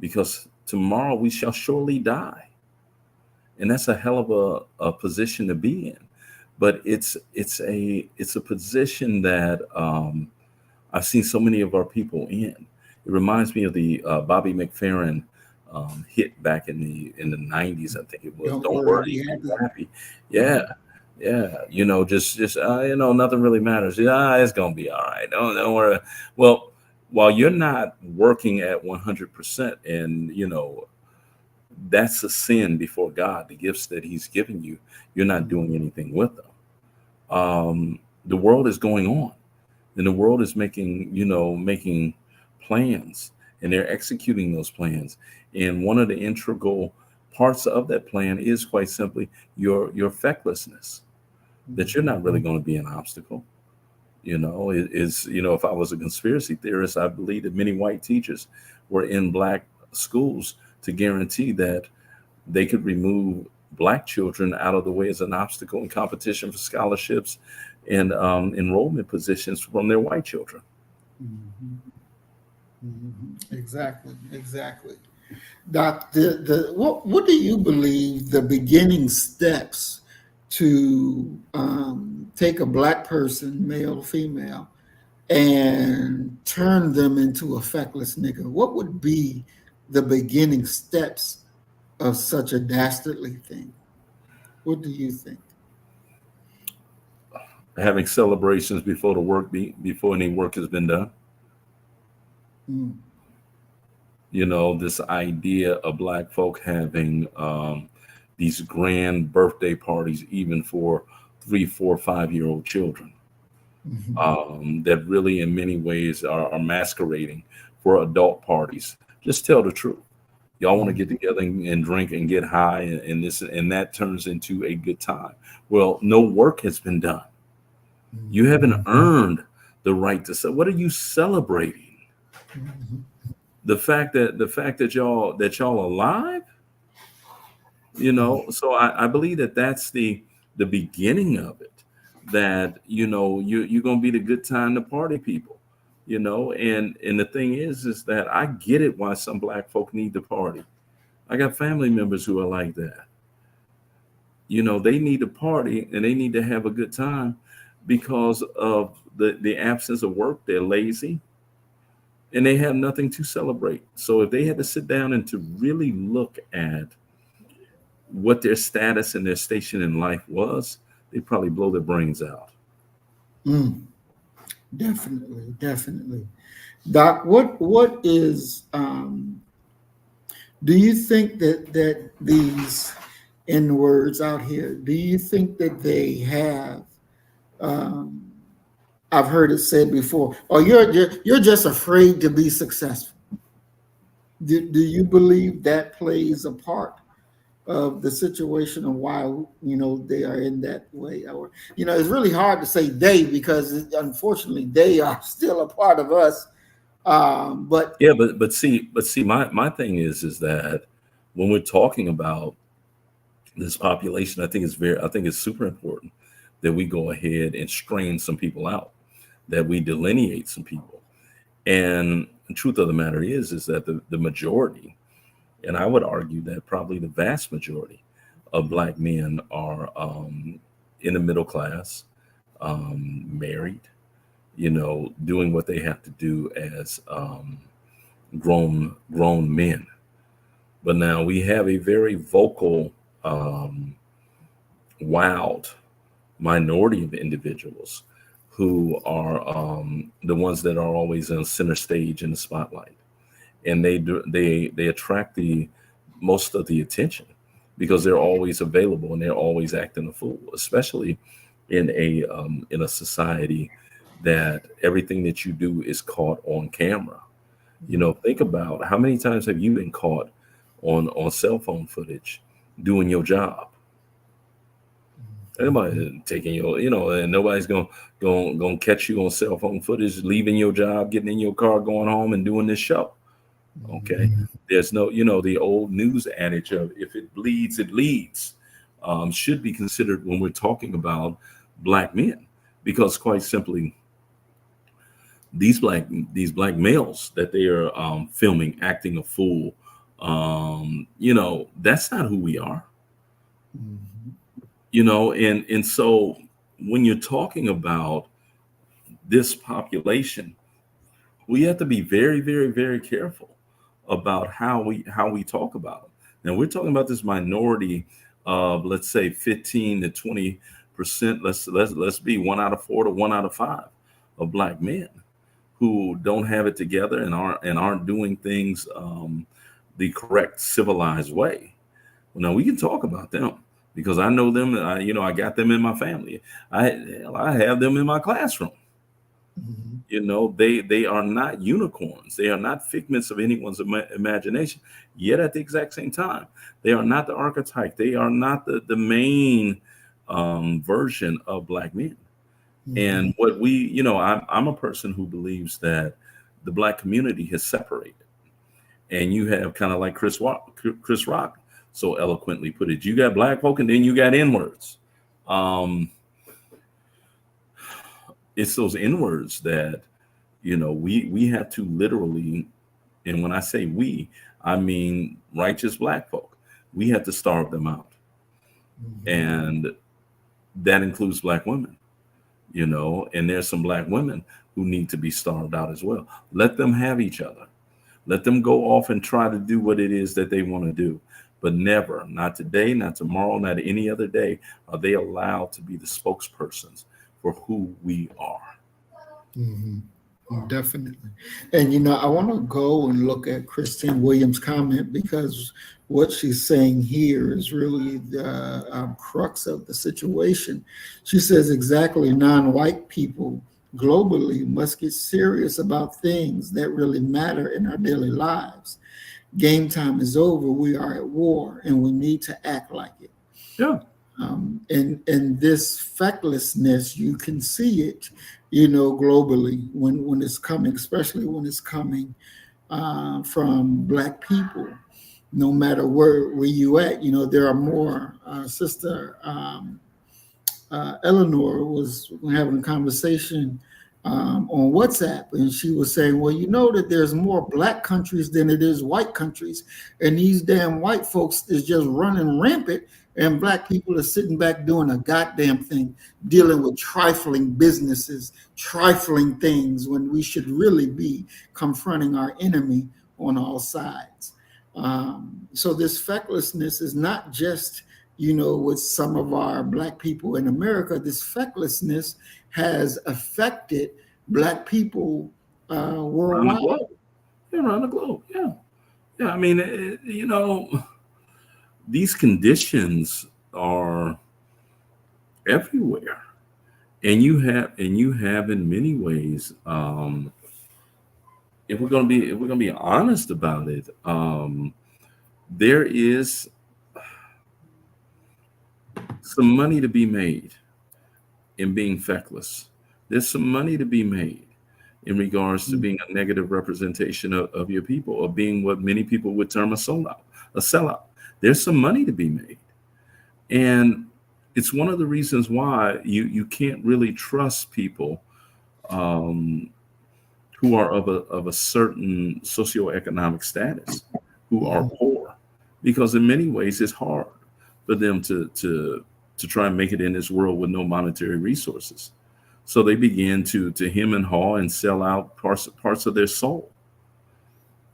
Because tomorrow we shall surely die. And that's a hell of a position to be in. But it's a position that I've seen so many of our people in. It reminds me of the Bobby McFerrin hit back in the 90s. I think it was. Don't Don't worry, worry, be be happy. happy. Yeah, yeah. Just nothing really matters. Yeah, it's gonna be all right. Don't worry. Well, while you're not working at 100%, and that's a sin before God. The gifts that He's given you, you're not doing anything with them. The world is going on, and the world is making plans, and they're executing those plans. And one of the integral parts of that plan is quite simply your fecklessness, that you're not really going to be an obstacle. If I was a conspiracy theorist, I believe that many white teachers were in Black schools to guarantee that they could remove Black children out of the way as an obstacle in competition for scholarships and enrollment positions from their white children. Mhm. Exactly. Doc, what do you believe the beginning steps to take a Black person, male, female, and turn them into a feckless nigger? What would be the beginning steps of such a dastardly thing? What do you think? Having celebrations before before any work has been done. Mm. This idea of Black folk having these grand birthday parties, even for 3, 4, 5-year-old children, Mhm. that really, in many ways, are masquerading for adult parties. Just tell the truth. Y'all want to get together and drink and get high, and this and that turns into a good time. Well, no work has been done. You haven't earned the right to say. What are you celebrating? Mhm. The fact that y'all alive. So I believe that that's the beginning of it. That you're gonna be the good time to party people. And the thing is that I get it why some Black folk need to party. I got family members who are like that. They need to party and they need to have a good time because of the absence of work. They're lazy and they have nothing to celebrate. So if they had to sit down and to really look at what their status and their station in life was, they'd probably blow their brains out. Mm. Definitely. Doc, what is do you think that these N words out here, do you think that they have um I've heard it said before, or you're just afraid to be successful. Do you believe that plays a part of the situation and why they are in that way? Or it's really hard to say they because unfortunately they are still a part of us. But Yeah, but see, my thing is that when we're talking about this population, I think it's super important that we go ahead and strain some people out, that we delineate some people. And the truth of the matter is that the majority, and I would argue that probably the vast majority of black men are in the middle class, married, doing what they have to do as grown men. But now we have a very vocal, wild minority of individuals who are the ones that are always on center stage in the spotlight, and they attract the most of the attention because they're always available and they're always acting a fool, especially in a society that everything that you do is caught on camera. Think about how many times have you been caught on cell phone footage doing your job. Anybody taking and nobody's gonna catch you on cell phone footage, leaving your job, getting in your car, going home and doing this show. Okay. There's no, the old news adage of if it bleeds, it leads, should be considered when we're talking about black men, because quite simply, these black males that they are filming, acting a fool, that's not who we are. And so when you're talking about this population, we have to be very, very, very careful about how we talk about them. Now we're talking about this minority of, let's say, 15 to 20%. Let's be 1 out of 4 to 1 out of 5 of black men who don't have it together and aren't doing things the correct civilized way. Well, now we can talk about them because I know them. I got them in my family. I have them in my classroom. They are not unicorns. They are not figments of anyone's imagination. Yet at the exact same time, they are not the archetype. They are not the main version of black men. And what I'm a person who believes that the black community has separated. And you have kind of like Chris Rock so eloquently put it. You got black folk and then you got N-words. It's those N-words that, we have to literally, and when I say we, I mean righteous black folk. We have to starve them out. And that includes black women, and there's some black women who need to be starved out as well. Let them have each other. Let them go off and try to do what it is that they want to do. But never, not today, not tomorrow, not any other day, are they allowed to be the spokespersons for who we are. Definitely. And, I want to go and look at Christine Williams' comment, because what she's saying here is really the crux of the situation. She says exactly, non-white people globally must get serious about things that really matter in our daily lives. Game time is over. We are at war, and we need to act like it. Yeah. And this fecklessness, you can see it, globally when it's coming, especially when it's coming from black people. No matter where you at, there are more. Sister Eleanor was having a conversation on WhatsApp, and she was saying, well, that there's more black countries than it is white countries, and these damn white folks is just running rampant, and black people are sitting back doing a goddamn thing, dealing with trifling businesses, trifling things, when we should really be confronting our enemy on all sides. So this fecklessness is not just, with some of our black people in America. This fecklessness has affected black people worldwide. Around the globe. Yeah. I mean, these conditions are everywhere, and you have in many ways. If we're gonna be honest about it, there is some money to be made in being feckless. There's some money to be made in regards to being a negative representation of your people, of being what many people would term a sellout. There's some money to be made. And it's one of the reasons why you can't really trust people who are of a certain socioeconomic status, who are poor, because in many ways it's hard for them to try and make it in this world with no monetary resources. So they began to hem and haw and sell out parts of their soul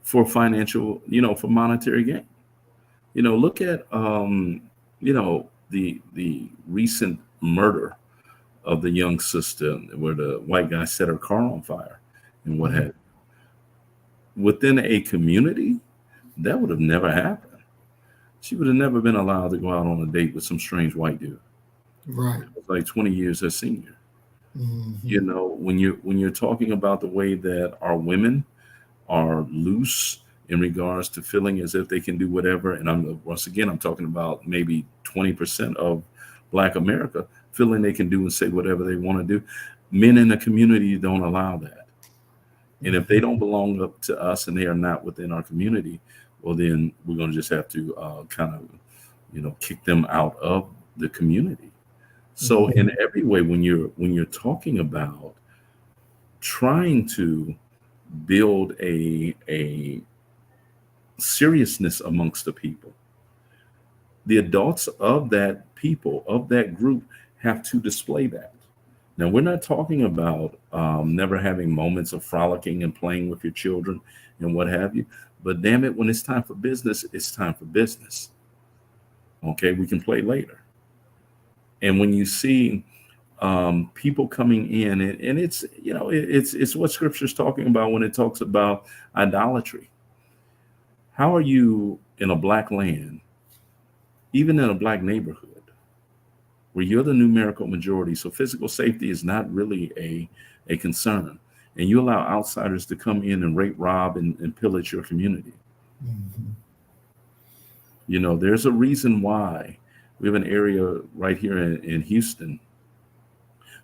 for financial, for monetary gain. Look at the recent murder of the young sister where the white guy set her car on fire and what had within a community that would have never happened. She would have never been allowed to go out on a date with some strange white dude. Right. Like 20 years her senior. Mm-hmm. When you're talking about the way that our women are loose in regards to feeling as if they can do whatever, and I'm talking about maybe 20% of Black America feeling they can do and say whatever they want to do. Men in the community don't allow that. And if they don't belong up to us and they are not within our community, well, then we're going to just have to kind of, kick them out of the community. So in every way, when you're talking about trying to build a seriousness amongst the people, the adults of that group have to display that. Now, we're not talking about never having moments of frolicking and playing with your children and what have you. But damn it, when it's time for business, it's time for business. Okay, we can play later. And when you see people coming in, and it's what Scripture's talking about when it talks about idolatry. How are you in a Black land, even in a Black neighborhood, where you're the numerical majority, so physical safety is not really a concern, and you allow outsiders to come in and rape, rob, and pillage your community? There's a reason why we have an area right here in Houston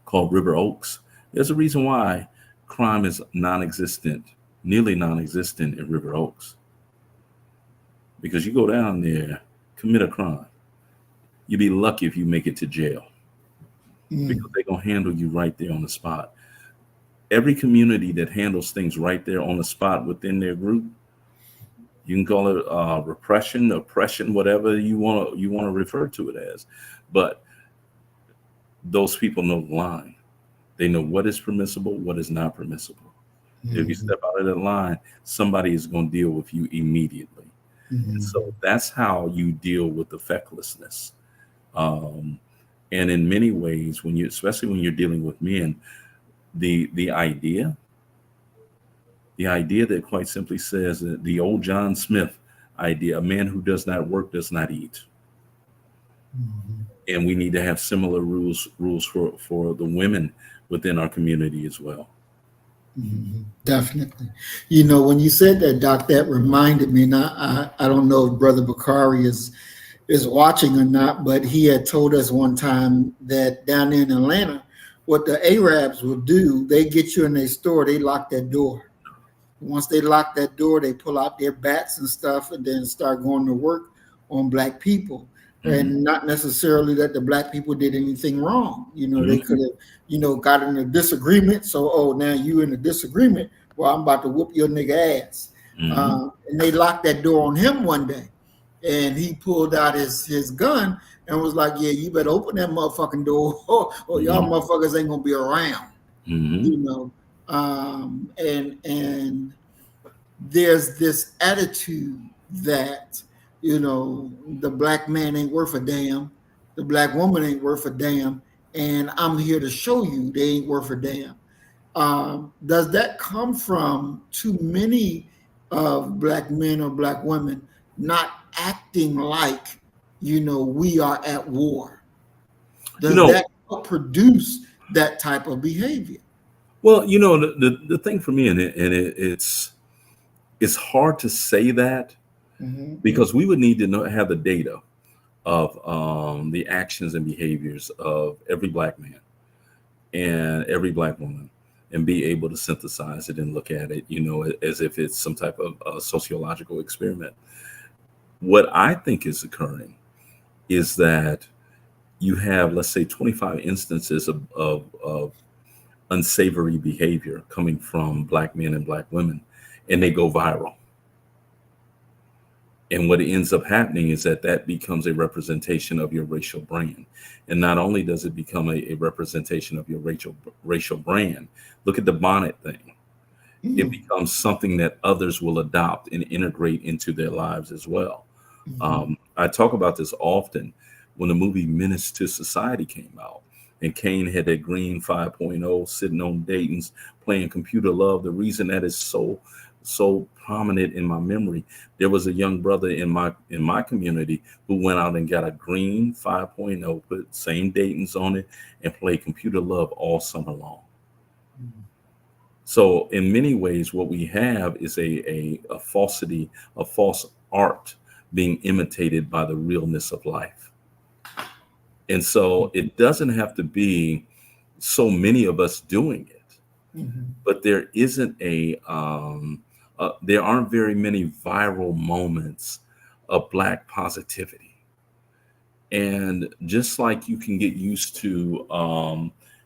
called River Oaks. There's a reason why crime is nearly non-existent in River Oaks. Because you go down there, commit a crime, you'd be lucky if you make it to jail, because they're going to handle you right there on the spot. Every community that handles things right there on the spot within their group, you can call it repression, oppression, whatever you want to refer to it as. But those people know the line. They know what is permissible, what is not permissible. If you step out of that line, somebody is going to deal with you immediately. And so that's how you deal with the fecklessness. And in many ways, especially when you're dealing with men, the idea that quite simply says that the old John Smith idea, a man who does not work does not eat. And we need to have similar rules for the women within our community as well. Definitely. When you said that, Doc, that reminded me, and I don't know if Brother Bakari is watching or not, but he had told us one time that down in Atlanta, what the Arabs will do, they get you in their store, they lock that door. Once they lock that door, they pull out their bats and stuff and then start going to work on Black people. And not necessarily that the Black people did anything wrong. They could have, got in a disagreement. So, now you in a disagreement. Well, I'm about to whoop your nigga ass. And they locked that door on him one day. And he pulled out his gun and was like, yeah, you better open that motherfucking door or y'all motherfuckers ain't going to be around. And there's this attitude that, the Black man ain't worth a damn, the Black woman ain't worth a damn, and I'm here to show you they ain't worth a damn. Does that come from too many of Black men or Black women not acting like, we are at war? Does that produce that type of behavior? Well, the thing for me, and it's hard to say that, because we would need to have the data of the actions and behaviors of every Black man and every Black woman, and be able to synthesize it and look at it, as if it's some type of sociological experiment. What I think is occurring is that you have, let's say, 25 instances of unsavory behavior coming from Black men and Black women, and they go viral. And what ends up happening is that that becomes a representation of your racial brand. And not only does it become a representation of your racial brand, look at the bonnet thing. It Mm, becomes something that others will adopt and integrate into their lives as well. mhm, I talk about this often. When the movie Menace to Society came out, and Kane had that green 5.0 sitting on Dayton's playing Computer Love. The reason that is so prominent in my memory, there was a young brother in my community who went out and got a green 5.0, put same Dayton's on it, and played Computer Love all summer long. mhm, So in many ways, what we have is a falsity, a false art being imitated by the realness of life. And so it doesn't have to be so many of us doing it, mhm, but there aren't very many viral moments of Black positivity. And just like you can get used to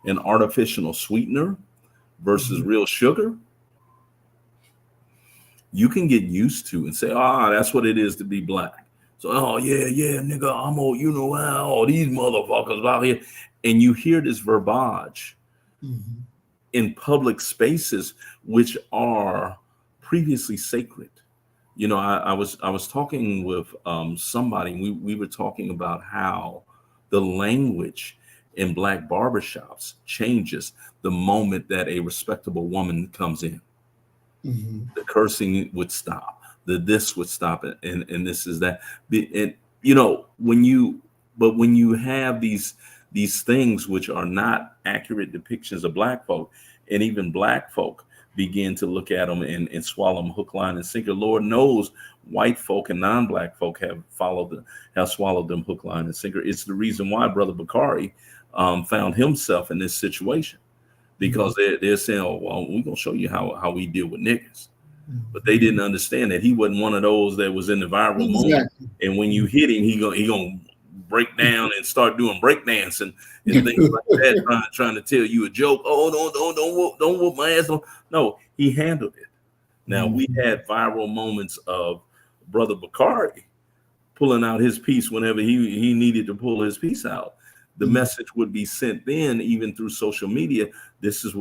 an artificial sweetener versus mhm. real sugar, you can get used to and say, that's what it is to be Black. So, oh yeah, yeah, nigga, I'm all, all these motherfuckers out here. And you hear this verbiage Mhm. in public spaces which are previously sacred. I was talking with somebody. We were talking about how the language in Black barbershops changes the moment that a respectable woman comes in. Mhm. The cursing would stop. The this would stop it, and this is that. And when you have these things which are not accurate depictions of Black folk, and even Black folk begin to look at them and swallow them hook, line, and sinker. Lord knows white folk and non-Black folk have swallowed them hook, line, and sinker. It's the reason why Brother Bakari found himself in this situation, Mhm. because they're saying, oh, well, we're gonna show you how we deal with niggas. But they Mhm. didn't understand that he wasn't one of those that was in the viral moment. Exactly. And when you hit him, he gonna break down and start doing breakdance and things like that, trying to tell you a joke. Oh, don't whoop my ass. No, he handled it. Now we Mhm. had viral moments of Brother Bakari pulling out his piece whenever he needed to pull his piece out. The Mhm. message would be sent then, even through social media. This is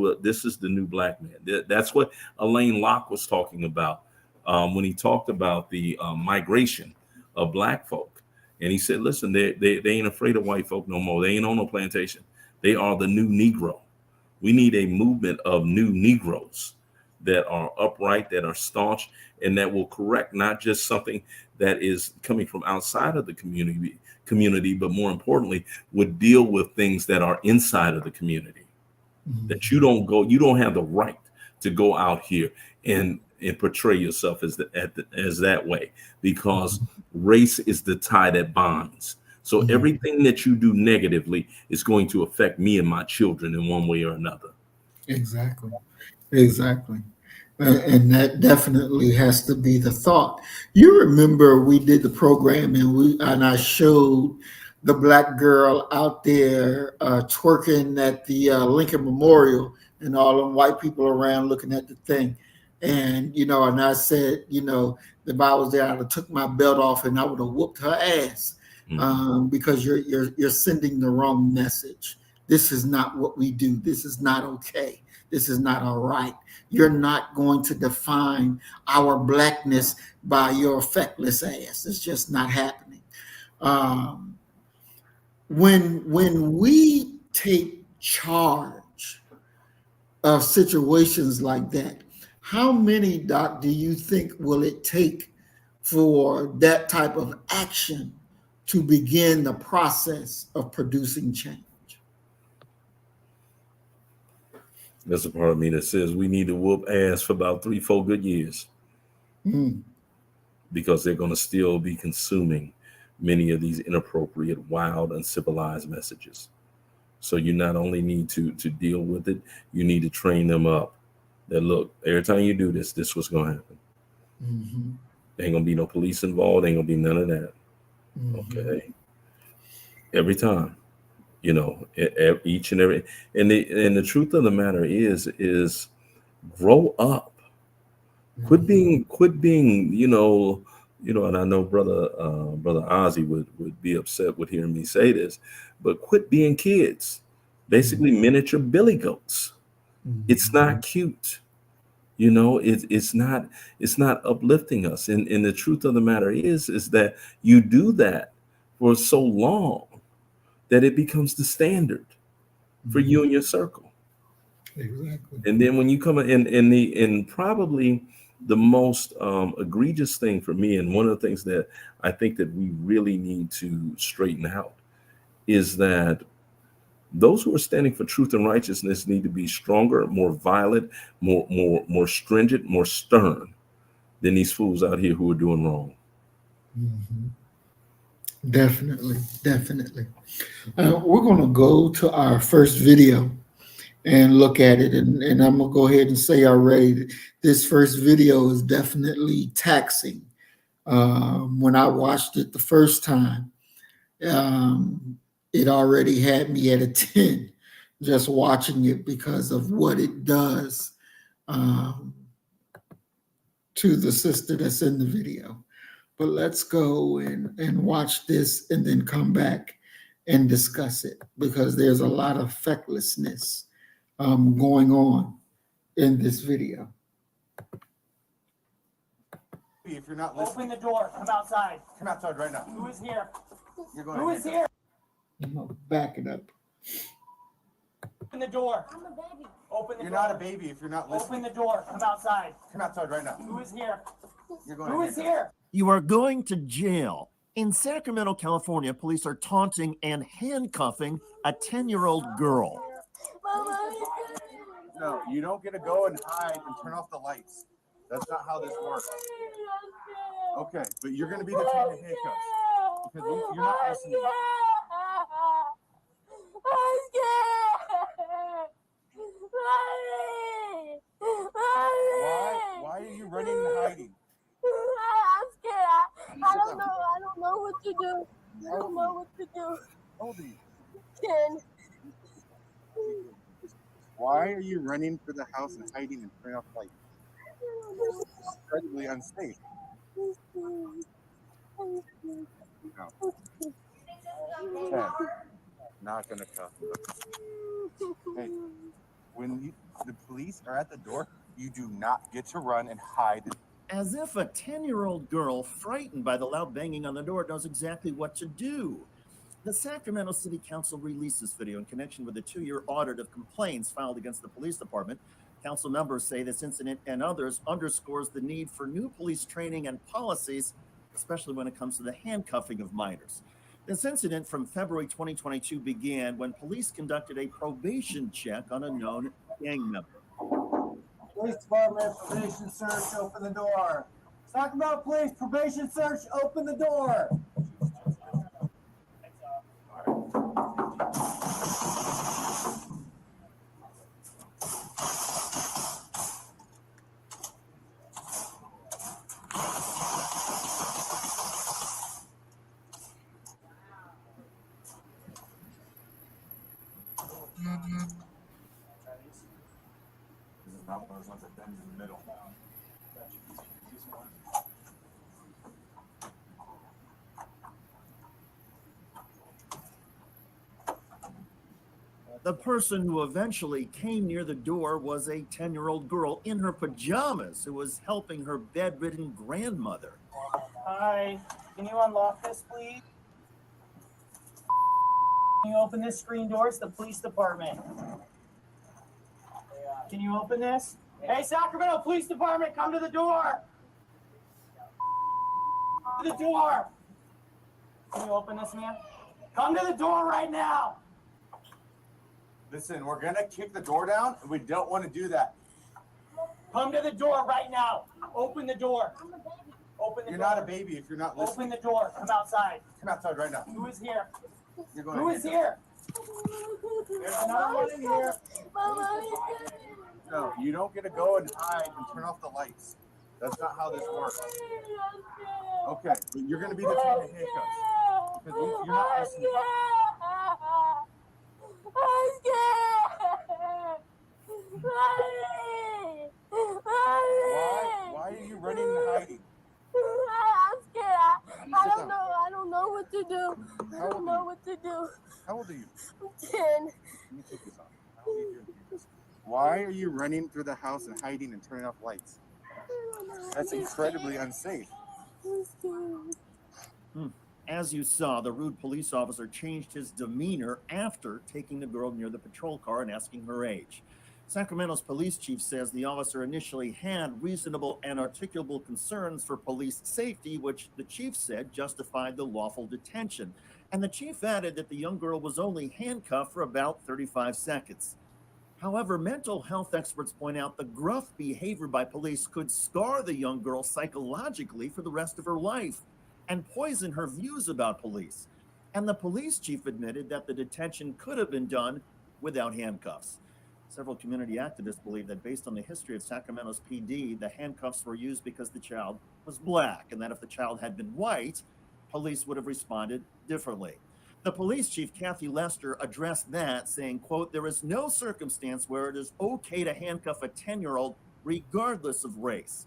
the new Black man. That's what Alain Locke was talking about when he talked about the migration of Black folk. And he said, listen, they ain't afraid of white folk no more. They ain't on no plantation. They are the new Negro. We need a movement of new Negroes that are upright, that are staunch, and that will correct not just something that is coming from outside of the community, but more importantly, would deal with things that are inside of the community. That Mhm. you don't have the right to go out here and portray yourself as that way, because race is the tie that bonds. So Mhm. everything that you do negatively is going to affect me and my children in one way or another. Exactly. Exactly. And that definitely has to be the thought. You remember we did the program and I showed the Black girl out there twerking at the Lincoln Memorial and all them white people around looking at the thing. And and I said, if I was there, I'd have took my belt off and I would have whooped her ass, Mhm. because you're sending the wrong message. This is not what we do. This is not okay. This is not all right. You're not going to define our Blackness by your feckless ass. It's just not happening. Um, when we take charge of situations like that, how many, doc, do you think will it take for that type of action to begin the process of producing change? There's a part of me that says we need to whoop ass for about 3, 4 good years, Mm, because they're going to still be consuming many of these inappropriate, wild, uncivilized messages. So you not only need to deal with it, you need to train them up. That look, every time you do this, this is what's going to happen. mhm, There ain't gonna be no police involved. Ain't gonna be none of that. mhm, Okay, every time, each and every. And the truth of the matter is grow up. Quit mhm, being And I know brother Ozzy would be upset with hearing me say this, but quit being kids, basically miniature billy goats. It's not cute. It's not uplifting us. And the truth of the matter is that you do that for so long that it becomes the standard for you and your circle. Exactly. And then when you come in probably the most egregious thing for me, and one of the things that I think that we really need to straighten out, is that those who are standing for truth and righteousness need to be stronger, more violent, more stringent, more stern than these fools out here who are doing wrong. Definitely, definitely. We're going to go to our first video and look at it. And I'm going to go ahead and say already that this first video is definitely taxing. When I watched it the first time, it already had me at a 10 just watching it because of what it does um, to the sister that's in the video. But let's go and watch this and then come back and discuss it, because there's a lot of fecklessness going on in this video. If you're not listening, open the door. Come outside. come outside right now. Who is here? You're going. Who is here? I'm gonna back it up. Open the door. I'm a baby. Open the You're door. not a baby if you're not listening. Open the door. Come outside. Come outside right now. Who is here? You're going. Who is here? You are going to jail. In Sacramento, California, police are taunting and handcuffing a 10-year-old girl. Mama, No, you don't get to go and hide and turn off the lights. That's not how this works. Okay, but you're going to be detained in handcuffs because you're not listening. I'm scared. Why are you running and hiding? I'm scared. I don't know. I don't know what to do. I don't know what to do. How old are you? 10. Why are you running for the house and hiding and turning off the lights? It's incredibly unsafe. No. 10. Not gonna cuff you. Hey, when the police are at the door, you do not get to run and hide. As if a 10-year-old girl, frightened by the loud banging on the door, knows exactly what to do. The Sacramento City Council released this video in connection with a 2-year audit of complaints filed against the police department. Council members say this incident and others underscores the need for new police training and policies, especially when it comes to the handcuffing of minors. This incident from February 2022 began when police conducted a probation check on a known gang member. Police department, probation search, open the door. Talk about police, probation search, open the door. This is not one of those ones that bends in the middle. The person who eventually came near the door was a 10-year-old girl in her pajamas who was helping her bedridden grandmother. Hi, can you unlock this, please? Can you open this screen door? It's the police department. Can you open this? Hey, Sacramento Police Department, come to the door. To the door. Can you open this, man? Come to the door right now. Listen, we're gonna kick the door down, and we don't want to do that. Come to the door right now. Open the door. I'm a baby. Open the You're door. not a baby if you're not listening. Open the door. Come outside. Come outside right now. Who is here? You're going. Who is here? There's another one in here. Mama, No, you don't get to go and hide and turn off the lights. That's not how this works. Okay, but you're gonna be detained in handcuffs because you're not listening. I'm scared. Why are you running and hiding? I'm do. I don't know what to do. How old are you? I'm 10. Let me take this off. I don't need you to do this. Why are you running through the house and hiding and turning off lights? That's incredibly unsafe. I'm scared. As you saw, the rude police officer changed his demeanor after taking the girl near the patrol car and asking her age. Sacramento's police chief says the officer initially had reasonable and articulable concerns for police safety, which the chief said justified the lawful detention. And the chief added that the young girl was only handcuffed for about 35 seconds. However, mental health experts point out the gruff behavior by police could scar the young girl psychologically for the rest of her life and poison her views about police. And the police chief admitted that the detention could have been done without handcuffs. Several community activists believe that based on the history of Sacramento's PD, the handcuffs were used because the child was black, and that if the child had been white, police would have responded differently. The police chief, Kathy Lester, addressed that, saying, quote, "There is no circumstance where it is okay to handcuff a 10-year-old regardless of race."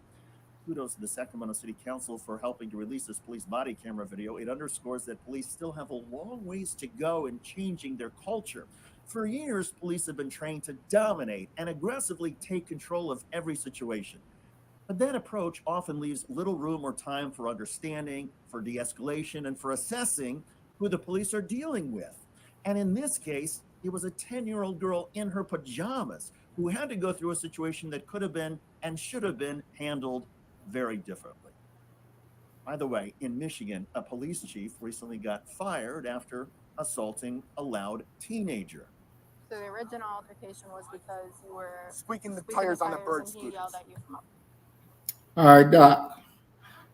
Kudos to the Sacramento City Council for helping to release this police body camera video. It underscores that police still have a long ways to go in changing their culture. For years, police have been trained to dominate and aggressively take control of every situation. But that approach often leaves little room or time for understanding, for de-escalation, and for assessing who the police are dealing with. And in this case, it was a 10-year-old girl in her pajamas who had to go through a situation that could have been and should have been handled very differently. By the way, in Michigan, a police chief recently got fired after assaulting a loud teenager. So the original altercation was because you were Squeaking the tires on the bird and he yelled at you. All right, Doc.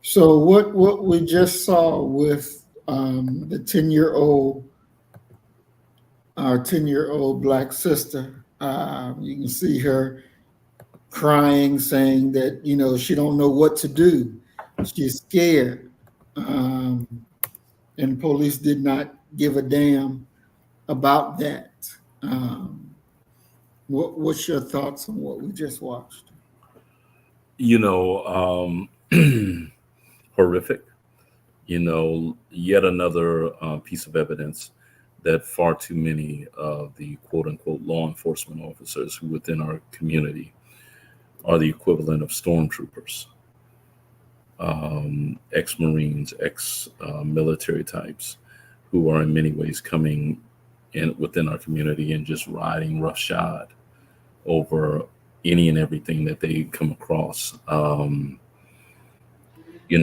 So what we just saw with the 10-year-old, our 10-year-old black sister, you can see her crying, saying that, you know, she don't know what to do. She's scared. And police did not give a damn about that. What's your thoughts on what we just watched? You know, horrific. You know, yet another piece of evidence that far too many of the quote unquote law enforcement officers who within our community are the equivalent of stormtroopers, ex-Marines, ex-military types who are in many ways coming in within our community and just riding roughshod over any and everything that they come across. You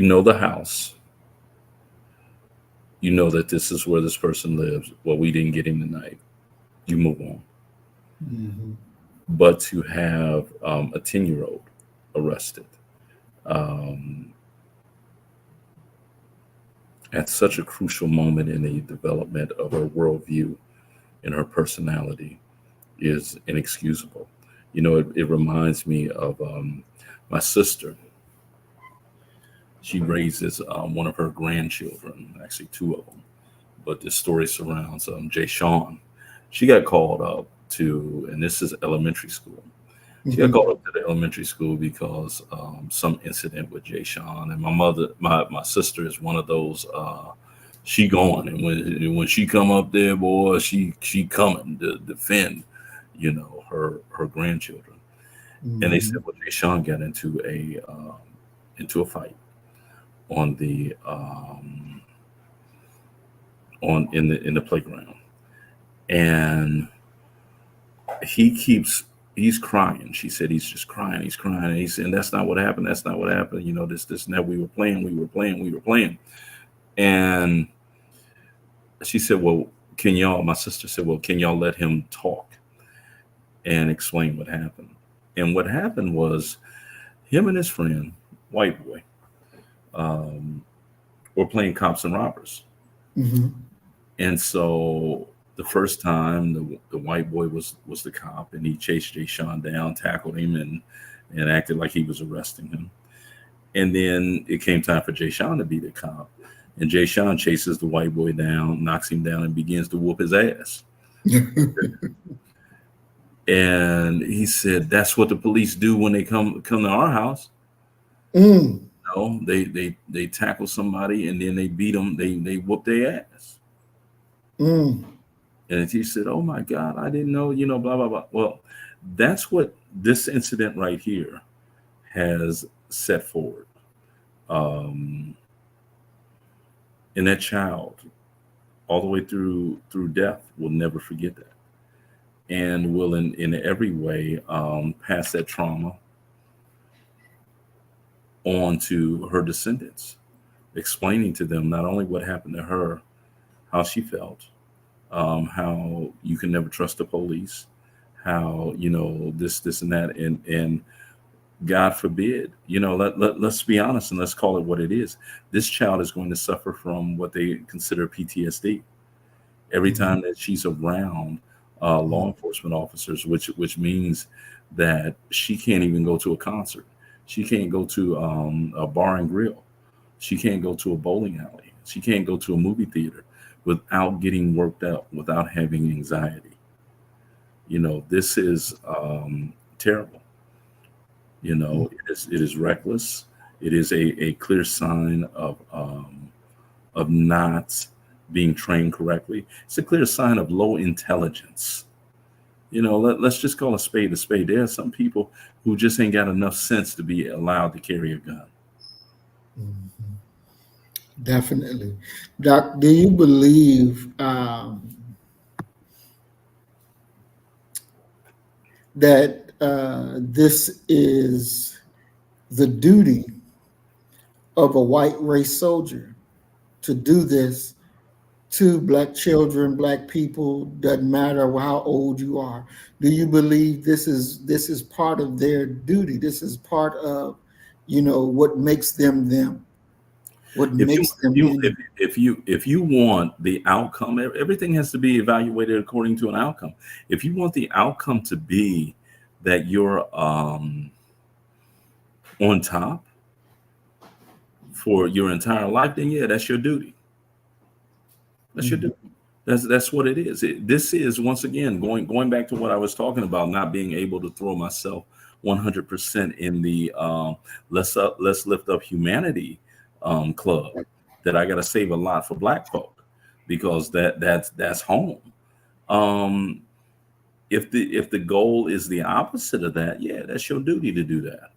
know the house. You know that this is where this person lives. Well, we didn't get him tonight. You move on. Mm-hmm. But to have a 10-year-old arrested at such a crucial moment in the development of her worldview and her personality is inexcusable. You know, it reminds me of my sister. She raises one of her grandchildren, actually two of them, but this story surrounds Jay Sean. She got called up to, and this is elementary school. She got called up to the elementary school because some incident with Jay Sean. And my sister is one of those. She going, and when she come up there, boy, she coming to defend, you know, her grandchildren. Mm-hmm. And they said, well, Jay Sean got into a fight on the in the playground, and he's crying. She said he's just crying. He's crying. And he said, and that's not what happened. That's not what happened. You know, this and that. We were playing. And she said, well, my sister said, well, can y'all let him talk and explain what happened? And what happened was him and his friend, white boy, were playing cops and robbers. Mm-hmm. And so the first time the white boy was the cop, and he chased Jay Sean down, tackled him, and acted like he was arresting him. And then it came time for Jay Sean to be the cop. And Jay Sean chases the white boy down, knocks him down, and begins to whoop his ass. And he said, that's what the police do when they come to our house. Mm. know, they tackle somebody and then they beat them. They whoop their ass. Mm. And the teacher said, "Oh my God, I didn't know." You know, blah blah blah. Well, that's what this incident right here has set forward. And that child, all the way through death, will never forget that, and will in every way pass that trauma on to her descendants, explaining to them not only what happened to her, how she felt, how you can never trust the police, how, you know, this and that, and God forbid, you know, let's be honest and let's call it what it is. This child is going to suffer from what they consider PTSD every time that she's around law enforcement officers, which means that she can't even go to a concert. She can't go to a bar and grill. She can't go to a bowling alley. She can't go to a movie theater without getting worked up, without having anxiety. You know, this is terrible. You know, it is reckless. It is a clear sign of not being trained correctly. It's a clear sign of low intelligence. You know, let's just call a spade a spade. There are some people who just ain't got enough sense to be allowed to carry a gun. Definitely. Doc, do you believe that this is the duty of a white race soldier to do this to Black children, Black people, doesn't matter how old you are? Do you believe this is part of their duty? This is part of, you know, what makes them them, what makes them human? If you want the outcome, everything has to be evaluated according to an outcome. If you want the outcome to be that you're on top for your entire life, then yeah, that's your duty. That's your duty. That's what it is. This is, once again, going back to what I was talking about, not being able to throw myself 100% in the let's lift up humanity club, that I got to save a lot for Black folk, because that's home. If the goal is the opposite of that, yeah, that's your duty to do that.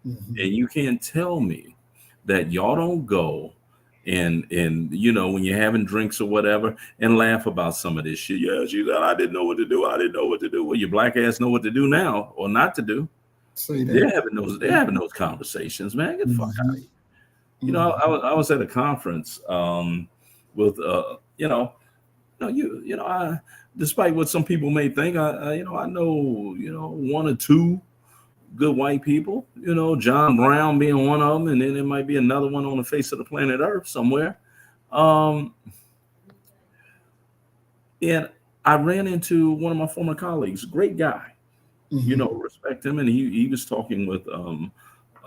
And you can't tell me that y'all don't go and you know, when you're having drinks or whatever, and laugh about some of this shit. Yeah, she said, I didn't know what to do. I didn't know what to do. Well, your Black ass know what to do now, or not to do. Say that. They're having those conversations, man. Get the fuck out of here. You know, I was at a conference with despite what some people may think, I know, you know, one or two good white people, you know, John Brown being one of them, and then there might be another one on the face of the planet Earth somewhere. And I ran into one of my former colleagues, great guy, you know, respect him. And he was talking with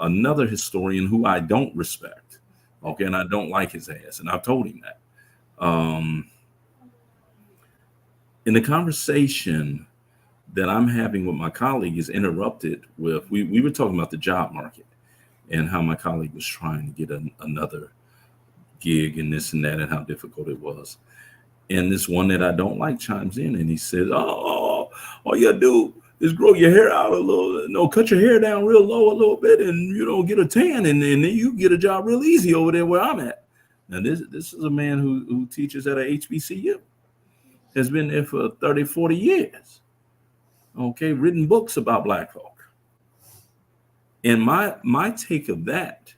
another historian who I don't respect. Okay. And I don't like his ass. And I've told him that. In the conversation that I'm having with my colleague is interrupted with, we were talking about the job market and how my colleague was trying to get another gig and this and that, and how difficult it was. And this one that I don't like chimes in and he says, all you gotta do is grow your hair out a little, cut your hair down real low a little bit, and, you know, get a tan, and then you get a job real easy over there where I'm at. Now, this is a man who teaches at a HBCU, has been there for 30, 40 years. Okay, written books about Black folk. And my take of that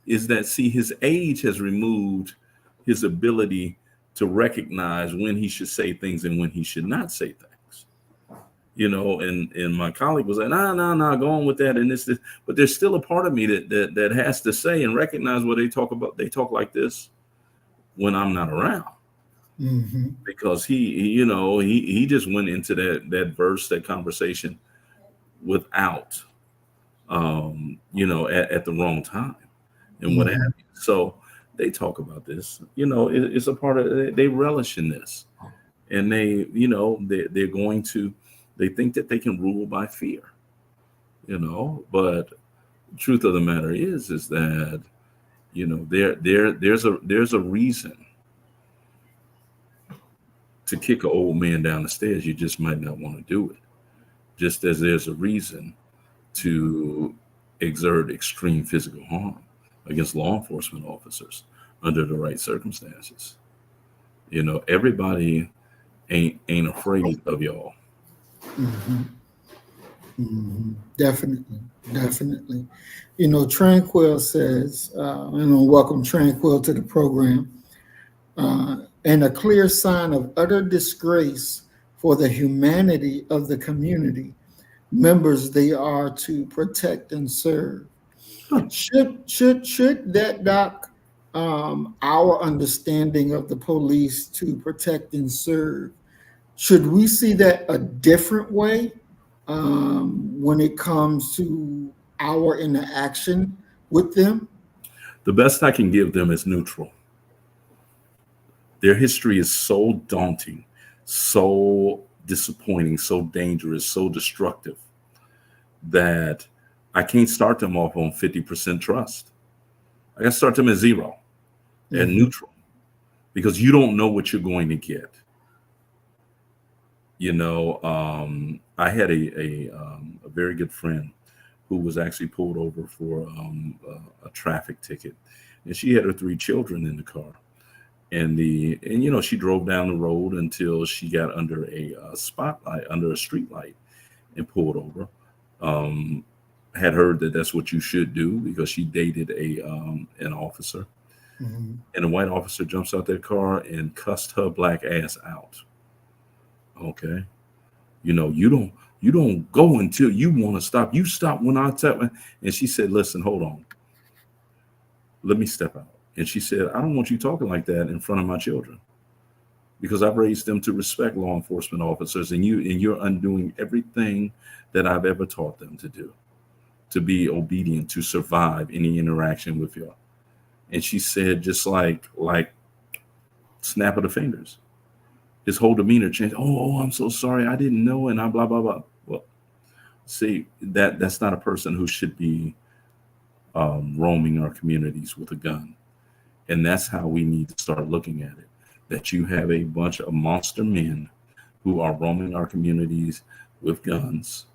is that, see, his age has removed his ability to recognize when he should say things and when he should not say things. You know, and my colleague was like, nah, go on with that and this. But there's still a part of me that has to say and recognize what they talk about. They talk like this when I'm not around. Because he just went into that verse, that conversation without at the wrong time and what have you. So they talk about this, it's a part of, they relish in this, and they think that they can rule by fear, but the truth of the matter is that You know, there's a reason to kick an old man down the stairs. You just might not want to do it. Just as there's a reason to exert extreme physical harm against law enforcement officers under the right circumstances. You know, everybody ain't afraid of y'all. Mm-hmm. Mm-hmm. Definitely. You know, Tranquil says, and welcome Tranquil to the program. And a clear sign of utter disgrace for the humanity of the community members they are to protect and serve. Should that, Doc, our understanding of the police to protect and serve, should we see that a different way when it comes to our interaction with them? The best I can give them is neutral. Their history is so daunting, so disappointing, so dangerous, so destructive that I can't start them off on 50% trust. I got to start them at 0 and neutral, because you don't know what you're going to get. You know, I had a very good friend who was actually pulled over for a traffic ticket, and she had her 3 children in the car. And you know, she drove down the road until she got under a spotlight, under a street light, and pulled over. Had heard that that's what you should do because she dated an officer, and a white officer jumps out their car and cussed her black ass out. Okay, you know, you don't go until you want to stop. You stop when I tell. And she said, "Listen, hold on, let me step out." And she said, "I don't want you talking like that in front of my children, because I've raised them to respect law enforcement officers, and you're undoing everything that I've ever taught them to do, to be obedient, to survive any interaction with you." And she said, just like snap of the fingers, his whole demeanor changed. Oh, I'm so sorry, I didn't know, and I blah blah blah. Well, see, that's not a person who should be roaming our communities with a gun. And that's how we need to start looking at it. That you have a bunch of monster men who are roaming our communities with guns,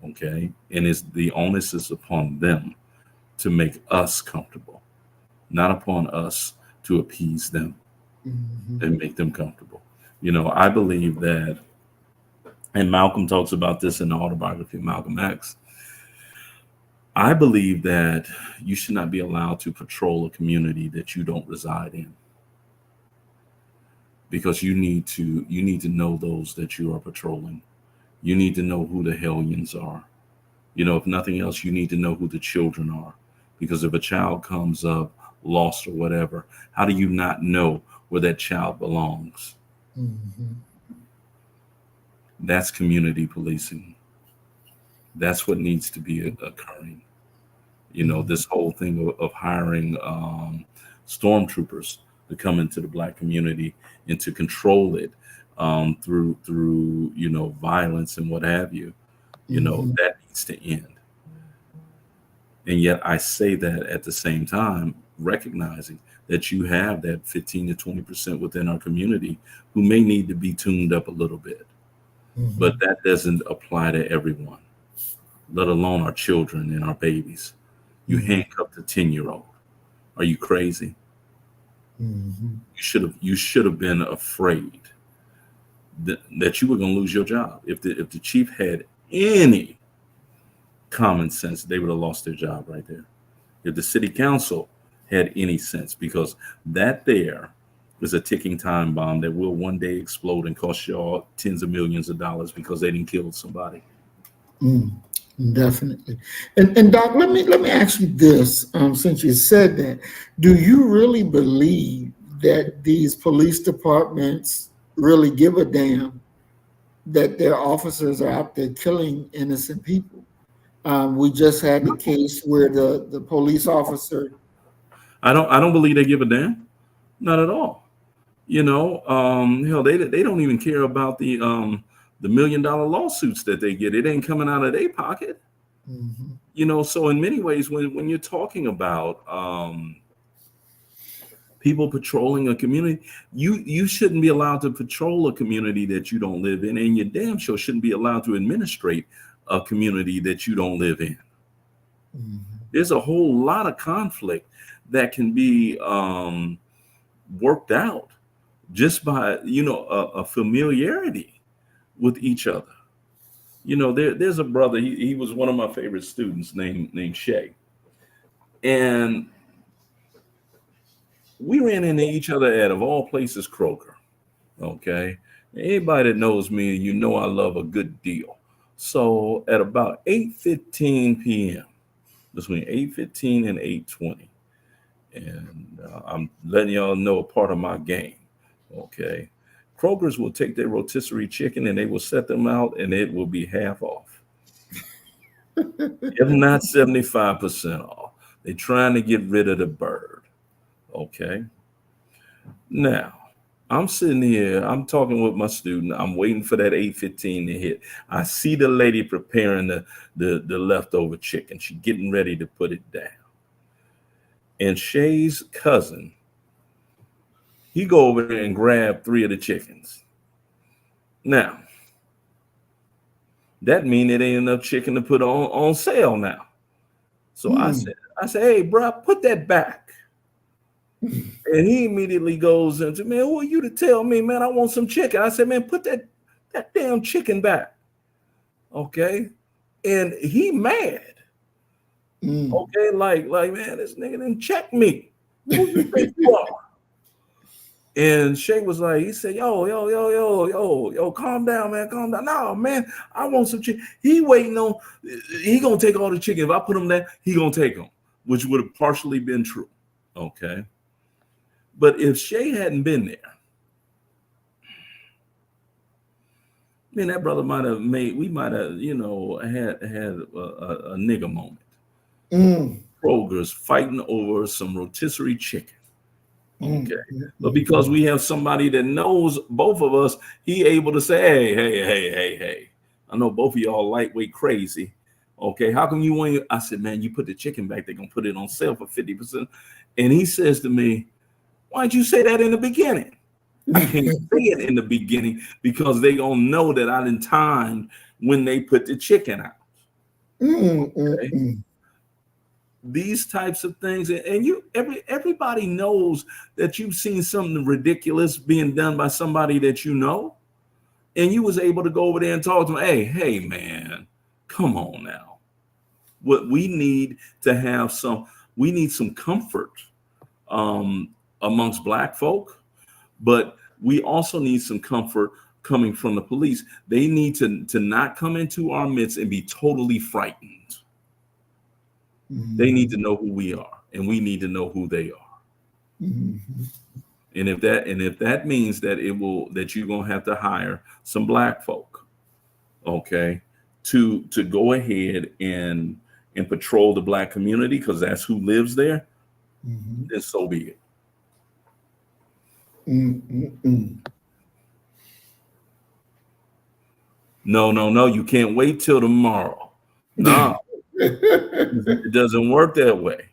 okay? And the onus is upon them to make us comfortable, not upon us to appease them and make them comfortable. You know, I believe that, and Malcolm talks about this in the autobiography of Malcolm X, I believe that you should not be allowed to patrol a community that you don't reside in, because you need to know those that you are patrolling. You need to know who the hellions are. You know, if nothing else, you need to know who the children are, because if a child comes up lost or whatever, how do you not know where that child belongs? That's community policing. That's what needs to be occurring. You know, this whole thing of hiring stormtroopers to come into the Black community and to control it through you know, violence and what have you. You know, that needs to end. And yet I say that at the same time, recognizing that you have that 15 to 20% within our community who may need to be tuned up a little bit. But that doesn't apply to everyone, let alone our children and our babies. You handcuffed a 10-year-old. Are you crazy? You should have been afraid that you were going to lose your job. If the chief had any common sense, they would have lost their job right there. If the city council had any sense, because that there is a ticking time bomb that will one day explode and cost y'all tens of millions of dollars because they didn't kill somebody. Definitely. And Doc, let me ask you this, since you said that, do you really believe that these police departments really give a damn that their officers are out there killing innocent people? We just had the case where the police officer. I don't believe they give a damn. Not at all. You know, hell, they don't even care about the $1 million lawsuits that they get. It ain't coming out of their pocket. You know, so in many ways, when you're talking about people patrolling a community. You shouldn't be allowed to patrol a community that you don't live in, and you damn sure shouldn't be allowed to administrate a community that you don't live in. Mhm. There's a whole lot of conflict that can be worked out just by a familiarity with each other. There's a brother. He was one of my favorite students named Shay, and we ran into each other at, of all places, Kroger. Okay, anybody that knows me, I love a good deal. So at about 8:15 p.m., between 8:15 and 8:20, and I'm letting y'all know a part of my game. Okay, Kroger's will take their rotisserie chicken and they will set them out, and it will be half off, if not 75% off. They're trying to get rid of the bird. Okay. Now, I'm sitting here, I'm talking with my student. I'm waiting for that 8:15 to hit. I see the lady preparing the leftover chicken. She's getting ready to put it down. And Shay's cousin, he go over there and grab 3 of the chickens. Now, that means it ain't enough chicken to put on sale now. So I said, hey, bro, put that back. And he immediately goes into, man, who are you to tell me, man, I want some chicken? I said, man, put that damn chicken back. Okay. And he mad. Okay, like, man, this nigga didn't check me. Who you think you are? And Shay was like, he said, yo, calm down, man, calm down. No, man, I want some chicken. He waiting on, he gonna take all the chicken. If I put him there, he gonna take them, which would have partially been true. Okay. But if Shay hadn't been there, then that brother might have we might have, had a nigga moment. Kroger's fighting over some rotisserie chicken. Okay. But because we have somebody that knows both of us, he able to say, hey, I know both of y'all lightweight crazy. Okay, how come you want? I said, man, you put the chicken back, they're gonna put it on sale for 50%. And he says to me, why'd you say that in the beginning? I can't say it in the beginning because they gonna know that I didn't time when they put the chicken out. Okay? These types of things, and everybody knows that you've seen something ridiculous being done by somebody that you know, and you was able to go over there and talk to them. Hey, man, come on now. What we need to have we need some comfort amongst Black folk, but we also need some comfort coming from the police. They need to not come into our midst and be totally frightened. They need to know who we are, and we need to know who they are. And if that means that that you're gonna have to hire some Black folk, okay, to go ahead and patrol the Black community because that's who lives there, then so be it. No, you can't wait till tomorrow. No. It doesn't work that way.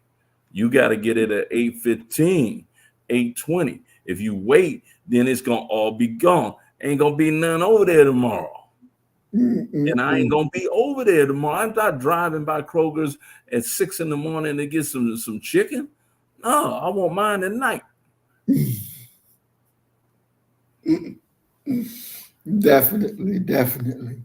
You got to get it at 8:15, 8:20. If you wait, then it's gonna all be gone. Ain't gonna be none over there tomorrow. And I ain't gonna be over there tomorrow. I'm not driving by Kroger's at 6 in the morning to get some chicken. No, I want mine at night. Definitely.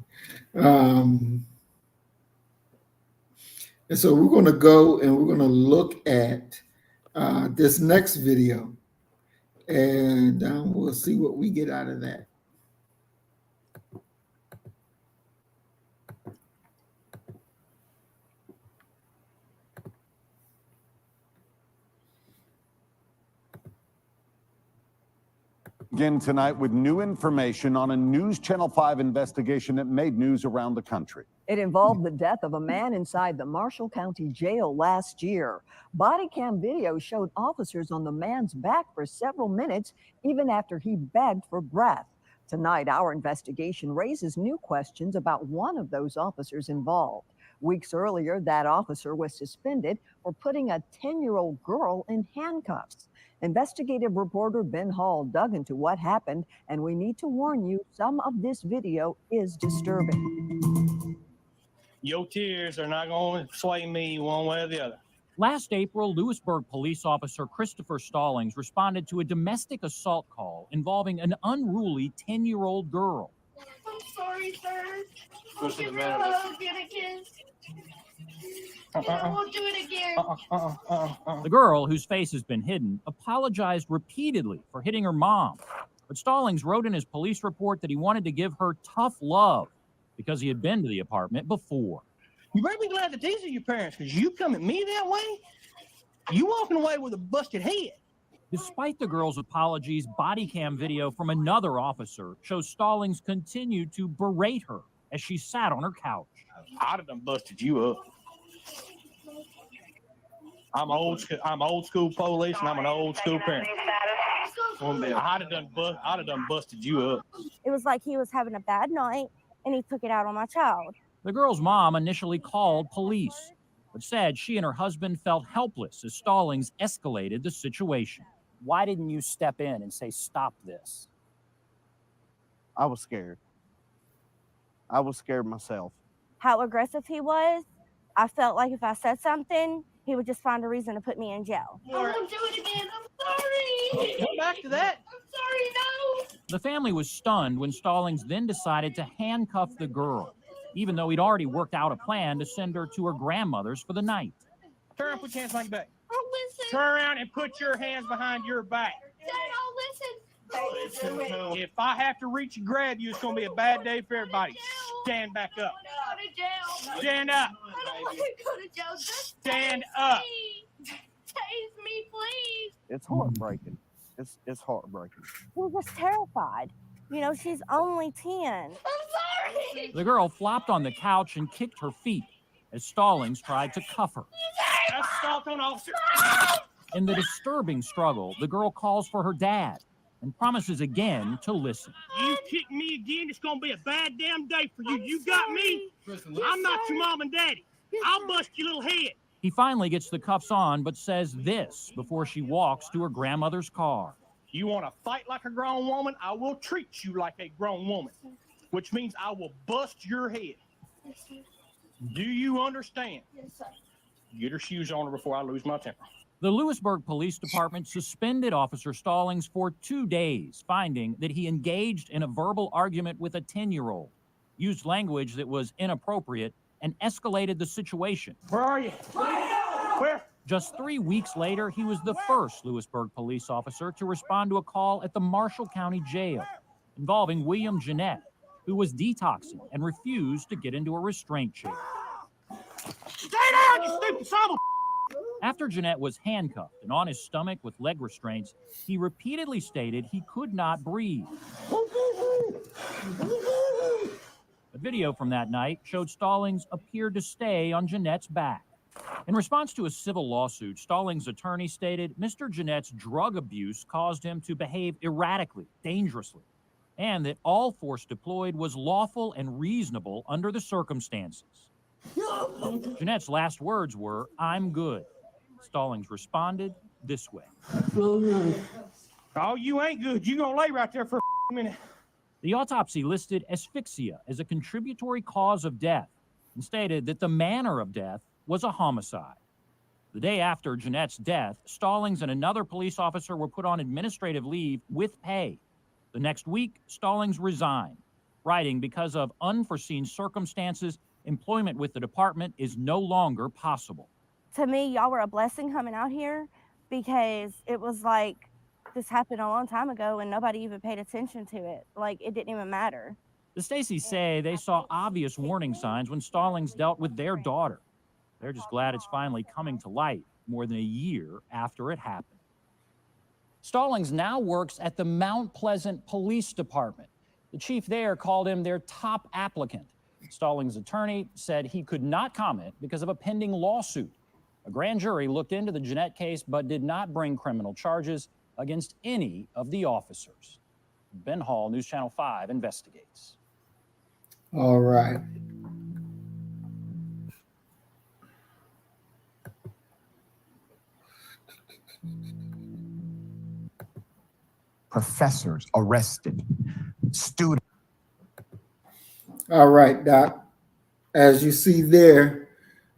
And so we're going to go and we're going to look at this next video, and we'll see what we get out of that. Again tonight with new information on a News Channel 5 investigation that made news around the country. It involved the death of a man inside the Marshall County Jail last year. Body cam video showed officers on the man's back for several minutes, even after he begged for breath. Tonight, our investigation raises new questions about one of those officers involved. Weeks earlier, that officer was suspended for putting a 10-year-old girl in handcuffs. Investigative reporter Ben Hall dug into what happened, and we need to warn you, some of this video is disturbing. Your tears are not going to sway me one way or the other. Last April, Lewisburg police officer Christopher Stallings responded to a domestic assault call involving an unruly 10-year-old girl. I'm sorry, sir. What's the Give me matter? a hug and a kiss. I won't do it again. The girl, whose face has been hidden, apologized repeatedly for hitting her mom. But Stallings wrote in his police report that he wanted to give her tough love because he had been to the apartment before. You better be glad that these are your parents, because you come at me that way, you walking away with a busted head. Despite the girl's apologies, body cam video from another officer shows Stallings continued to berate her as she sat on her couch. I'd have done busted you up. I'm old school police, and I'm an old school parent. I'd have done busted you up. It was like he was having a bad night, and he took it out on my child. The girl's mom initially called police, but said she and her husband felt helpless as Stallings escalated the situation. Why didn't you step in and say, stop this? I was scared. I was scared myself. How aggressive he was, I felt like if I said something, he would just find a reason to put me in jail. I won't do it again. I'm sorry. Come back to that. I'm sorry, no. The family was stunned when Stallings then decided to handcuff the girl, even though he'd already worked out a plan to send her to her grandmother's for the night. Turn around, put your hands behind your back. I'll listen. Turn around and put your hands behind your back. Dad, I'll listen. If I have to reach and grab you, it's going to be a bad day for everybody. Stand back up. I don't want to go to jail. Stand up. I don't want to go to jail. Just Stand tase up. me. Tase me, please. It's heartbreaking. It's heartbreaking. He was terrified. You know, she's only 10. I'm sorry. The girl flopped on the couch and kicked her feet as Stallings tried to cuff her. That's assault on officer. In the disturbing struggle, the girl calls for her dad and promises again to listen. You kick me again, it's going to be a bad damn day for you. You got me. I'm not your mom and daddy. I'll bust your little head. He finally gets the cuffs on, but says this before she walks to her grandmother's car. You want to fight like a grown woman? I will treat you like a grown woman, which means I will bust your head. Do you understand? Yes, sir. Get her shoes on her before I lose my temper. The Lewisburg Police Department suspended Officer Stallings for 2 days, finding that he engaged in a verbal argument with a 10-year-old, used language that was inappropriate, and escalated the situation. Where are you? Where? Just 3 weeks later, he was the first Lewisburg police officer to respond to a call at the Marshall County Jail involving William Jeanette, who was detoxing and refused to get into a restraint chair. Stay down, you stupid son of a... After Jeanette was handcuffed and on his stomach with leg restraints, he repeatedly stated he could not breathe. A video from that night showed Stallings appeared to stay on Jeanette's back. In response to a civil lawsuit, Stallings' attorney stated Mr. Jeanette's drug abuse caused him to behave erratically, dangerously, and that all force deployed was lawful and reasonable under the circumstances. Jeanette's last words were, "I'm good." Stallings responded this way. Oh, you ain't good. You gonna lay right there for a minute. The autopsy listed asphyxia as a contributory cause of death and stated that the manner of death was a homicide. The day after Jeanette's death, Stallings and another police officer were put on administrative leave with pay. The next week, Stallings resigned, writing, "Because of unforeseen circumstances, employment with the department is no longer possible." To me, y'all were a blessing coming out here because it was like this happened a long time ago and nobody even paid attention to it. Like, it didn't even matter. The Stacys say they saw obvious warning signs when Stallings dealt with their daughter. They're just glad it's finally coming to light more than a year after it happened. Stallings now works at the Mount Pleasant Police Department. The chief there called him their top applicant. Stallings' attorney said he could not comment because of a pending lawsuit. A grand jury looked into the Jeanette case but did not bring criminal charges against any of the officers. Ben Hall, News Channel 5, investigates. All right. professors arrested, students. All right, Doc. As you see there,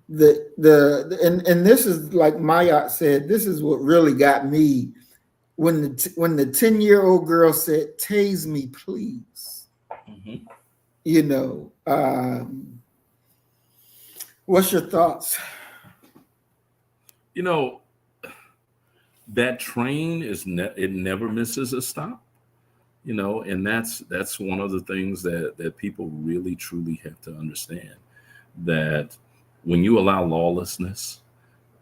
and this is like Mayat said, this is what really got me when the 10-year-old girl said, "Tase me, please." Mm-hmm. You know, what's your thoughts? You know, that train it never misses a stop. You know, and that's one of the things that people really truly have to understand, that when you allow lawlessness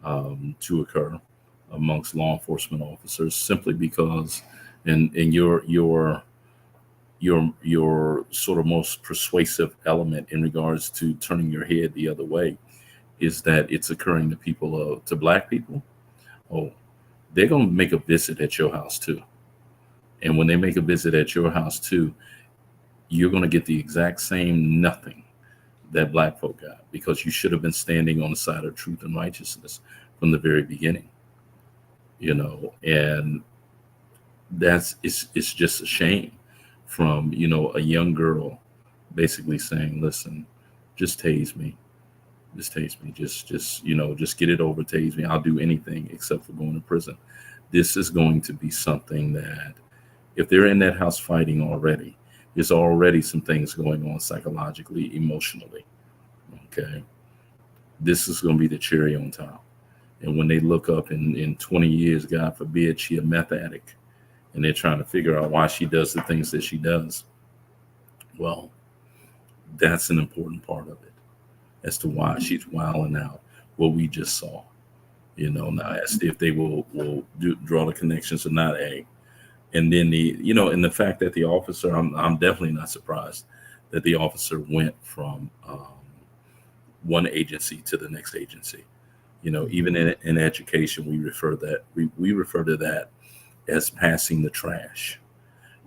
to occur amongst law enforcement officers, simply because and your sort of most persuasive element in regards to turning your head the other way is that it's occurring to people, to Black people. Oh, they're going to make a visit at your house too. And when they make a visit at your house too, you're going to get the exact same nothing that Black folk got, because you should have been standing on the side of truth and righteousness from the very beginning. You know, and it's just a shame from, you know, a young girl basically saying, listen, just tase me. Just tase me. Just, you know, just get it over, tase me. I'll do anything except for going to prison. This is going to be something that, if they're in that house fighting already, there's already some things going on psychologically, emotionally. Okay. This is going to be the cherry on top. And when they look up in 20 years, God forbid, she a meth addict, and they're trying to figure out why she does the things that she does. Well, that's an important part of it as to why she's wilding out, what we just saw. You know, now as if they will draw the connections or not, and then and the fact that the officer, I'm definitely not surprised that the officer went from one agency to the next agency. You know, even in education, we refer to that as passing the trash.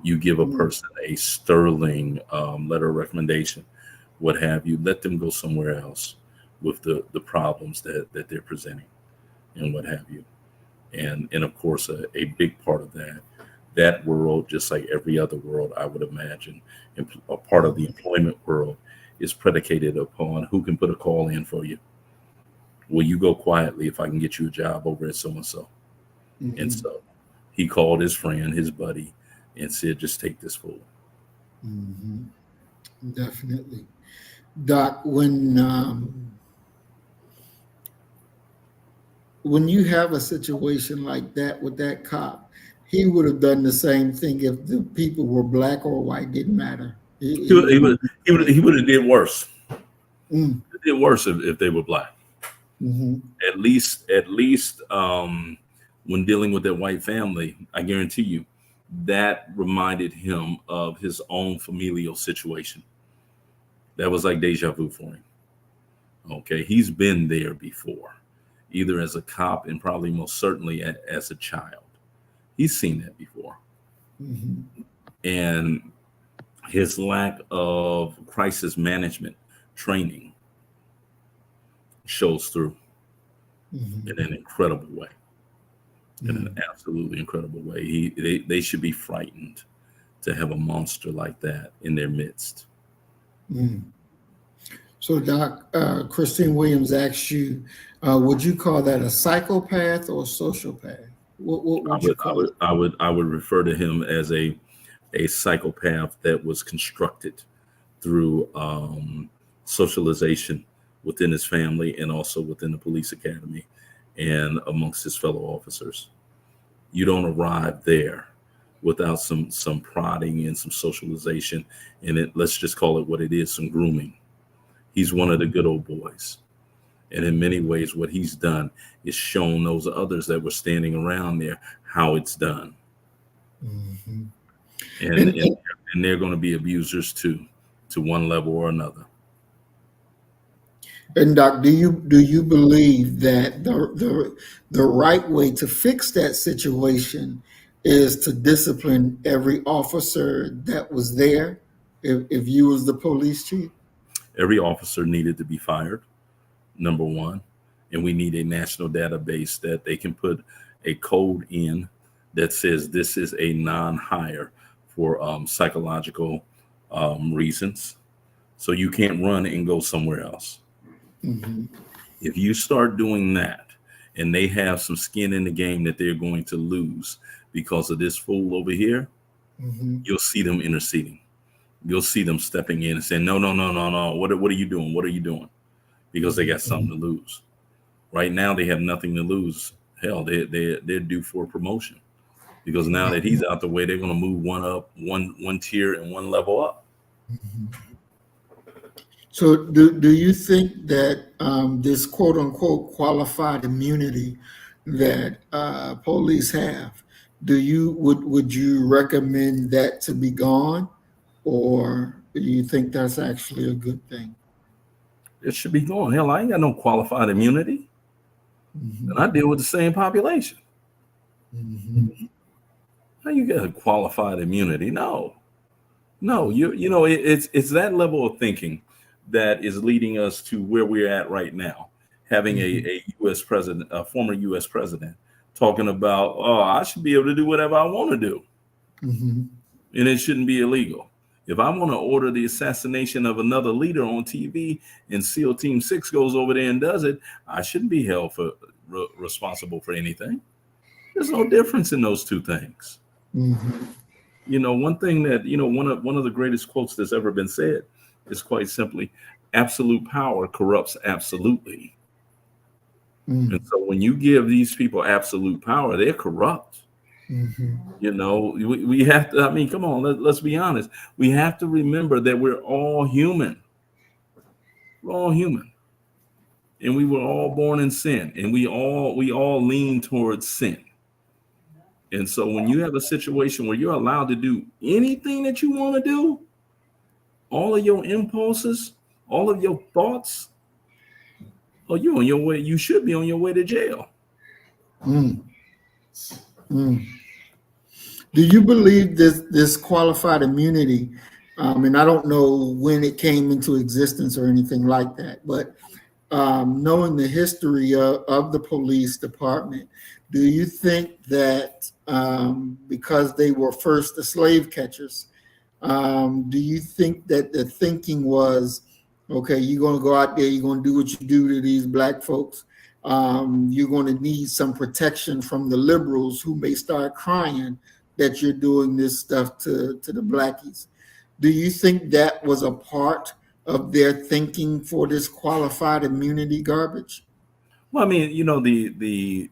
You give a person a sterling letter of recommendation, what have you, let them go somewhere else with the problems that they're presenting and what have you. And of course, a big part of that world, just like every other world, I would imagine, a part of the employment world is predicated upon who can put a call in for you. Will you go quietly if I can get you a job over at so-and-so? Mm-hmm. And so he called his friend, his buddy, and said, just take this fool. Mm-hmm. Definitely. Doc, when you have a situation like that with that cop, he would have done the same thing if the people were Black or white, didn't matter. He would have did worse. Mm. It did worse if they were Black. Mm-hmm. At least when dealing with that white family, I guarantee you that reminded him of his own familial situation. That was like deja vu for him. Okay, he's been there before, either as a cop and probably most certainly as a child. He's seen that before. Mm-hmm. And his lack of crisis management training shows through in an incredible way. In an absolutely incredible way. They should be frightened to have a monster like that in their midst. Mm. So, Doc, Christine Williams asked you, would you call that a psychopath or a sociopath? What would you call it? I would refer to him as a psychopath that was constructed through socialization within his family and also within the police academy and amongst his fellow officers. You don't arrive there without some prodding and some socialization, and let's just call it what it is, some grooming. He's one of the good old boys. And in many ways, what he's done is shown those others that were standing around there how it's done. Mm-hmm. And they're going to be abusers too, to one level or another. And Doc, do you believe that the right way to fix that situation is to discipline every officer that was there? If you was the police chief, every officer needed to be fired, number one, and we need a national database that they can put a code in that says this is a non-hire for psychological reasons. So you can't run and go somewhere else. If you start doing that and they have some skin in the game that they're going to lose because of this fool over here, you'll see them interceding. You'll see them stepping in and saying, no. What are you doing? What are you doing? Because they got something to lose. Right now, they have nothing to lose. Hell, they're due for a promotion because now that he's out the way, they're going to move one tier and one level up. So do you think that this quote unquote qualified immunity that police have, would you recommend that to be gone, or do you think that's actually a good thing? It should be gone. Hell, I ain't got no qualified immunity. And I deal with the same population. How you get a qualified immunity? No, you know, it's that level of thinking that is leading us to where we're at right now, having a U.S. president, a former U.S. president, talking about, oh, I should be able to do whatever I want to do, and it shouldn't be illegal. If I want to order the assassination of another leader on TV and SEAL Team 6 goes over there and does it, I shouldn't be held for responsible for anything. There's no difference in those two things. You know, one thing that, you know, one of the greatest quotes that's ever been said is quite simply, absolute power corrupts absolutely. And so when you give these people absolute power, they're corrupt. You know, we have to, I mean, come on, let's be honest. We have to remember that we're all human. We're all human. And we were all born in sin, and we all lean towards sin. And so when you have a situation where you're allowed to do anything that you want to do, all of your impulses, all of your thoughts, oh, you're on your way. You should be on your way to jail. Do you believe this qualified immunity? And I don't know when it came into existence or anything like that, but knowing the history of the police department, do you think that because they were first the slave catchers, do you think that the thinking was, okay, you're going to go out there, you're going to do what you do to these black folks, you're going to need some protection from the liberals who may start crying that you're doing this stuff to the blackies? Do you think that was a part of their thinking for this qualified immunity garbage? Well, I mean, you know, the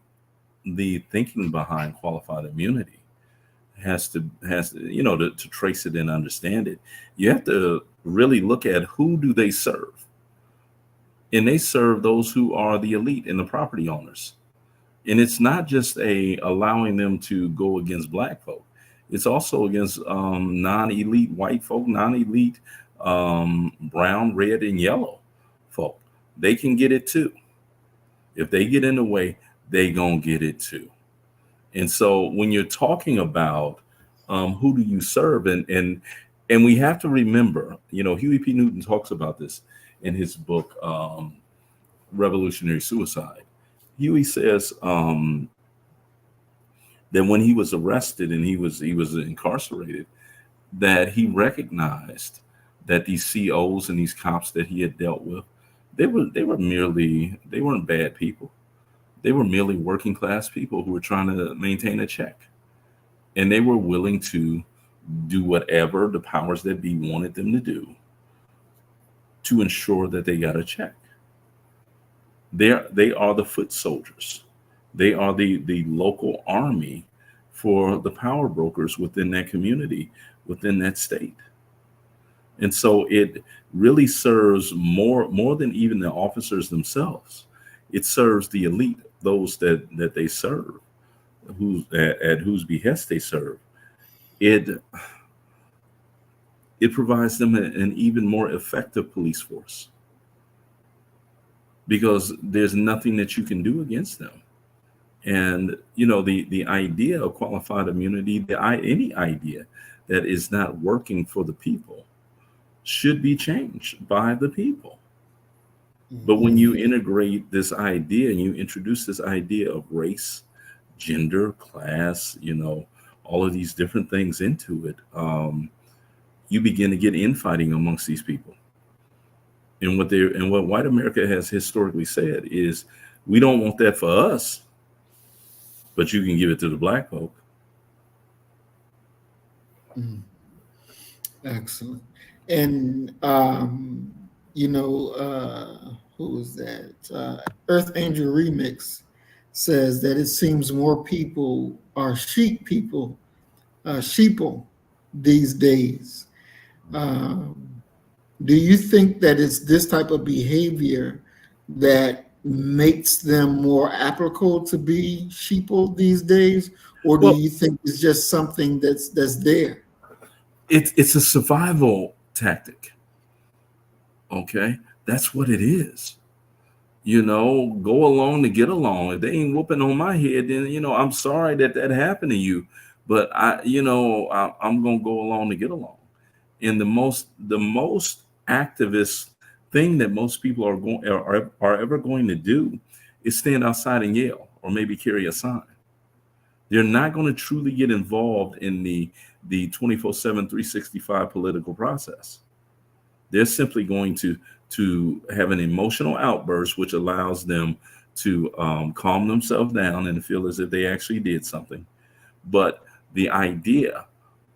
thinking behind qualified immunity has to you know, to trace it and understand it, you have to really look at who do they serve. And they serve those who are the elite and the property owners. And it's not just allowing them to go against black folk. It's also against non-elite white folk, non-elite brown, red, and yellow folk. They can get it too. If they get in the way, they gonna get it too. And so when you're talking about who do you serve, and we have to remember, you know, Huey P. Newton talks about this in his book, Revolutionary Suicide. Huey says that when he was arrested and he was incarcerated, that he recognized that these COs and these cops that he had dealt with, they weren't bad people. They were merely working class people who were trying to maintain a check. And they were willing to do whatever the powers that be wanted them to do to ensure that they got a check. They are the foot soldiers. They are the local army for the power brokers within that community, within that state. And so it really serves more than even the officers themselves. It serves the elite, those that they serve, at whose behest they serve. It provides them an even more effective police force, because there's nothing that you can do against them. And you know, the idea of qualified immunity, any idea that is not working for the people should be changed by the people. But when you integrate this idea and you introduce this idea of race, gender, class, all of these different things into it, you begin to get infighting amongst these people. And what white America has historically said is, we don't want that for us, but you can give it to the black folk. Excellent. And who was that? Earth Angel Remix says that it seems more people are sheeple these days. Do you think that it's this type of behavior that makes them more applicable to be sheeple these days, or do you think it's just something that's there? It's a survival tactic. Okay, that's what it is. Go along to get along. If they ain't whooping on my head, then I'm sorry that happened to you, but I'm gonna go along to get along. And the most activist thing that most people are ever going to do is stand outside and yell, or maybe carry a sign. They're not going to truly get involved in the 24/7, 365 political process. They're simply going to have an emotional outburst, which allows them to calm themselves down and feel as if they actually did something. But the idea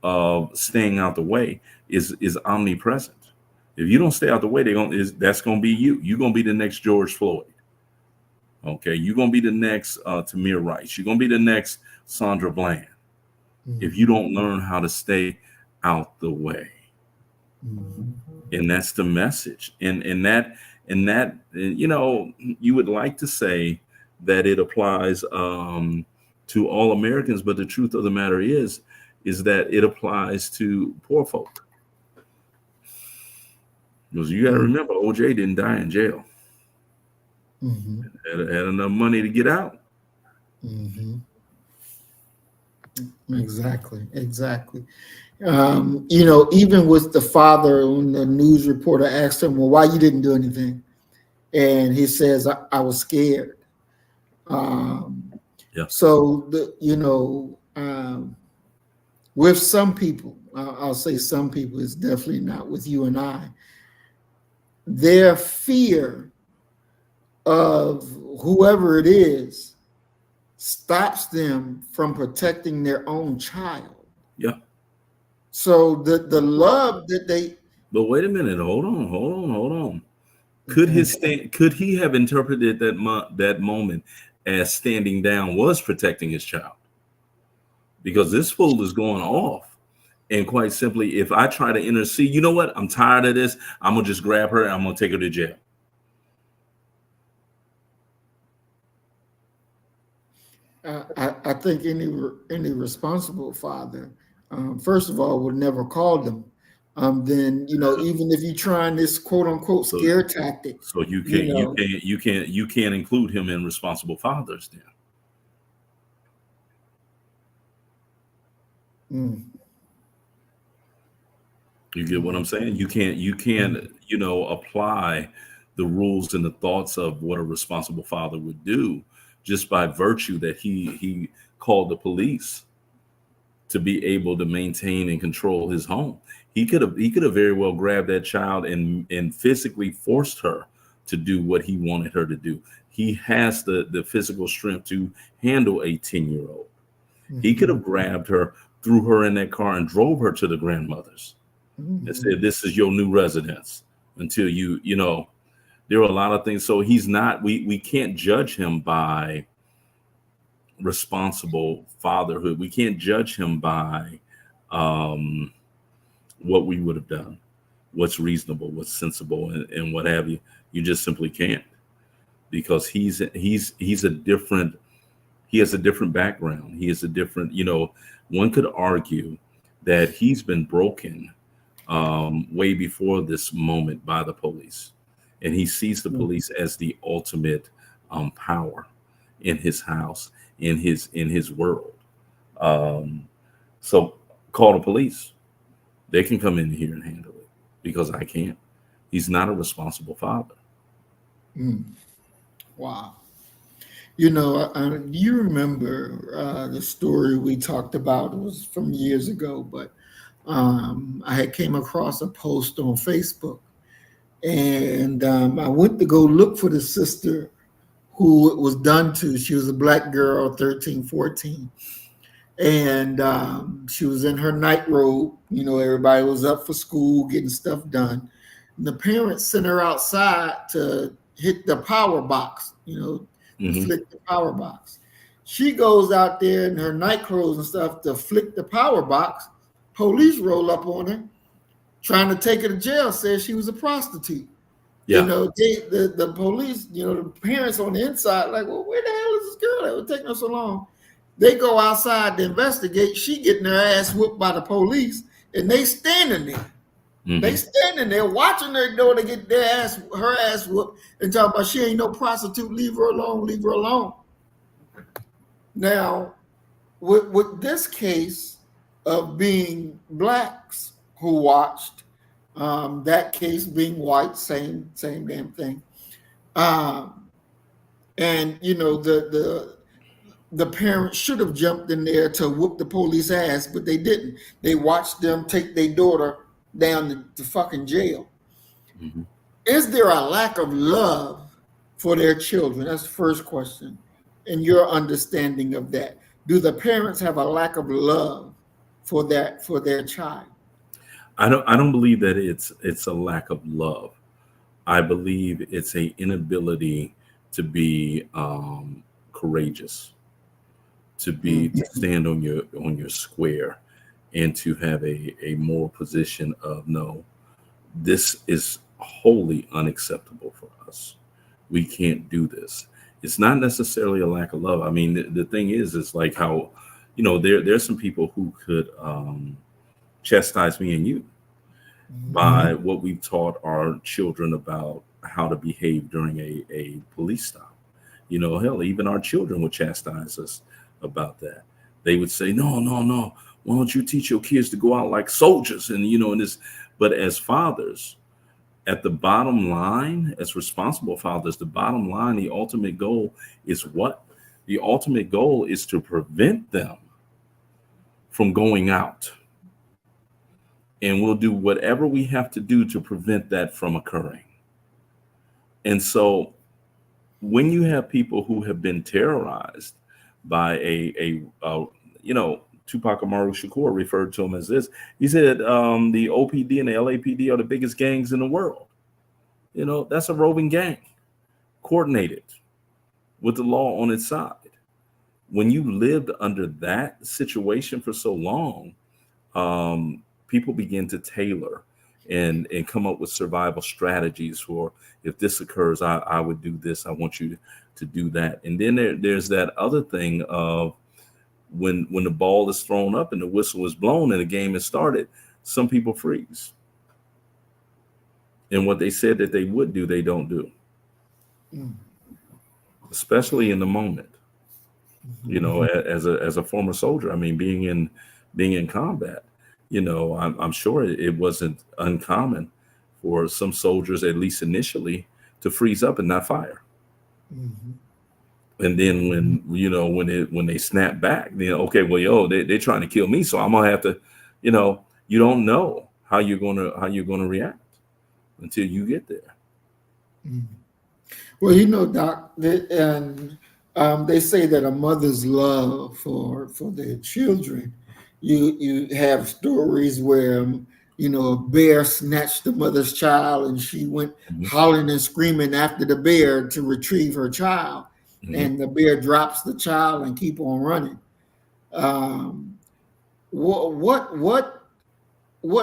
of staying out the way is omnipresent. If you don't stay out the way, that's going to be you. You're going to be the next George Floyd. Okay, you're going to be the next Tamir Rice. You're going to be the next Sandra Bland. If you don't learn how to stay out the way. And that's the message. And that you would like to say that it applies to all Americans, but the truth of the matter is that it applies to poor folk. Because you got to remember, OJ didn't die in jail. Had enough money to get out. Exactly. Even with the father, when the news reporter asked him, well, why you didn't do anything? And he says, I was scared. So, with some people, I'll say some people, it's definitely not with you and I, their fear of whoever it is stops them from protecting their own child. Yeah. So the love that they. But wait a minute. Hold on. Could he have interpreted that moment as standing down was protecting his child? Because this fool is going off. And quite simply, if I try to intercede, you know what? I'm tired of this. I'm going to just grab her and I'm going to take her to jail. I think any responsible father, first of all, would never call them. Then even if you're trying this quote unquote scare tactic, so you can't include him in responsible fathers then. You get what I'm saying? You can't apply the rules and the thoughts of what a responsible father would do just by virtue that he called the police to be able to maintain and control his home. He could have very well grabbed that child and physically forced her to do what he wanted her to do. He has the physical strength to handle a 10-year-old. He could have grabbed her, threw her in that car, and drove her to the grandmother's and said, this is your new residence until there are a lot of things. So he's not, we can't judge him by responsible fatherhood. We can't judge him by what we would have done, what's reasonable, what's sensible, and what have you. You just simply can't, because he has a different background. He is a different, one could argue that he's been broken way before this moment by the police. And he sees the police as the ultimate power in his house, in his world. So call the police. They can come in here and handle it, because I can't. He's not a responsible father. Wow. You know, you remember the story we talked about? It was from years ago, but I had came across a post on Facebook, and I went to go look for the sister who it was done to. She was a black girl, 13, 14. And she was in her nightrobe. You know, everybody was up for school, getting stuff done. And the parents sent her outside to hit the power box, you know, to flick the power box. She goes out there in her night clothes and stuff to flick the power box. Police roll up on her, trying to take her to jail, says she was a prostitute. Yeah. You know, the police, you know, the parents on the inside, like, well, where the hell is this girl that was taking her so long? They go outside to investigate. She getting her ass whooped by the police, and they standing there. They standing there watching her daughter get her ass whooped, and talking about she ain't no prostitute. Leave her alone. Leave her alone. Now, with this case of being blacks who watched, that case being white, same damn thing, and you know the parents should have jumped in there to whoop the police ass, but they didn't. They watched them take their daughter down to fucking jail. Is there a lack of love for their children? That's the first question. And your understanding of that. Do the parents have a lack of love for their child? I don't believe that it's a lack of love. I believe it's an inability to be courageous, to stand on your square, and to have a moral position of, no, this is wholly unacceptable for us. We can't do this. It's not necessarily a lack of love. I mean, the thing is like how, you know, there's some people who could chastise me and you by what we've taught our children about how to behave during a police stop. You know, hell, even our children would chastise us about that. They would say, no, why don't you teach your kids to go out like soldiers? And, you know, and this, but as fathers, at the bottom line, as responsible fathers, the bottom line, the ultimate goal is what? The ultimate goal is to prevent them from going out. And we'll do whatever we have to do to prevent that from occurring. And so when you have people who have been terrorized by you know, Tupac Amaru Shakur referred to him as this. He said the OPD and the LAPD are the biggest gangs in the world. You know, that's a roving gang, coordinated with the law on its side. When you lived under that situation for so long, people begin to tailor and come up with survival strategies for, if this occurs, I would do this. I want you to do that. And then there's that other thing of when the ball is thrown up and the whistle is blown and the game is started, some people freeze. And what they said that they would do, they don't do. Especially in the moment. You know, as a former soldier, I mean, being in combat, you know, I'm sure it wasn't uncommon for some soldiers, at least initially, to freeze up and not fire. And then when they snap back, you know, okay, well, they're trying to kill me, so I'm gonna have to, you know, you don't know how you're gonna react until you get there. Well, you know, Doc, they say that a mother's love for their children. You have stories where, you know, a bear snatched the mother's child and she went hollering and screaming after the bear to retrieve her child. And the bear drops the child and keep on running. What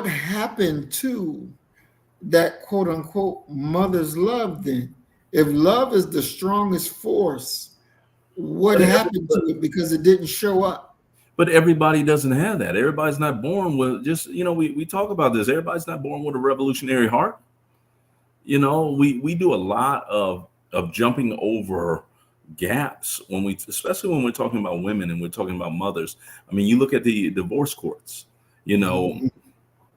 happened to that quote unquote mother's love then? If love is the strongest force, what happened to it because it didn't show up? But everybody doesn't have that. Everybody's not born with just, you know, we talk about this. Everybody's not born with a revolutionary heart. You know, we do a lot of jumping over gaps especially when we're talking about women and we're talking about mothers. I mean, you look at the divorce courts, you know,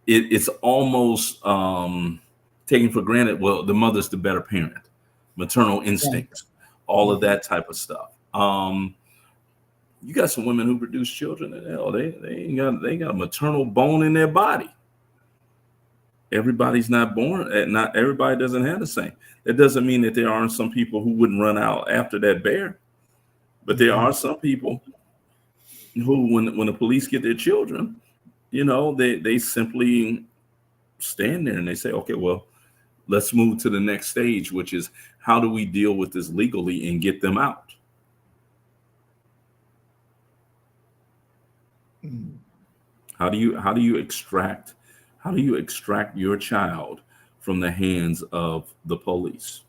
it's almost taken for granted. Well, the mother's the better parent, maternal instincts, all of that type of stuff. You got some women who produce children, and hell, they ain't got a maternal bone in their body. Everybody's not born, not everybody doesn't have the same. That doesn't mean that there aren't some people who wouldn't run out after that bear, but there are some people who, when the police get their children, they simply stand there and they say, okay, well, let's move to the next stage, which is how do we deal with this legally and get them out? How do you extract your child from the hands of the police?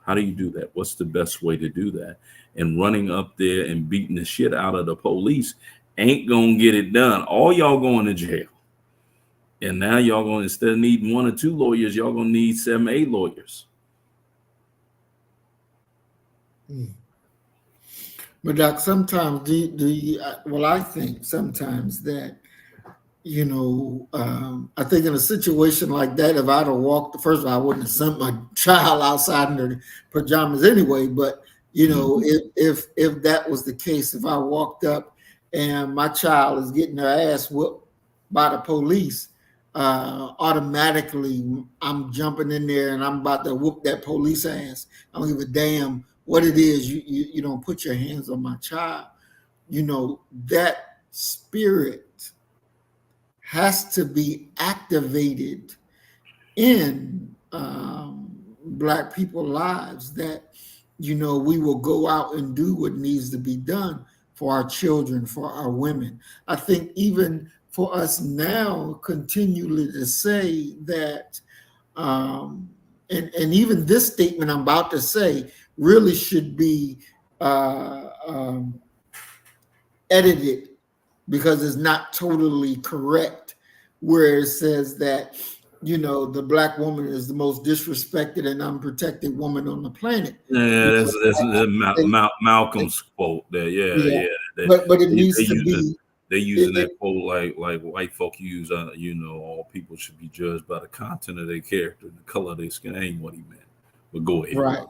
How do you do that? What's the best way to do that? And running up there and beating the shit out of the police ain't gonna get it done. All y'all going to jail. And now y'all going, instead of needing 1 or 2 lawyers, y'all gonna need 7, 8 lawyers. But Doc, sometimes I think sometimes that, I think in a situation like that, if I'd have walked, first of all, I wouldn't have sent my child outside in their pajamas anyway. But if that was the case, if I walked up and my child is getting their ass whooped by the police, automatically I'm jumping in there and I'm about to whoop that police ass. I don't give a damn what it is. You don't put your hands on my child. That spirit has to be activated in Black people's lives, that we will go out and do what needs to be done for our children, for our women. I think even for us now, continually to say that, and even this statement I'm about to say really should be edited, because it's not totally correct, where it says that, the Black woman is the most disrespected and unprotected woman on the planet. Yeah, that's Malcolm's quote there. Yeah. But it needs to be. They're using that quote like white folk use, all people should be judged by the content of their character, the color of their skin. That ain't what he meant. But go ahead. Right.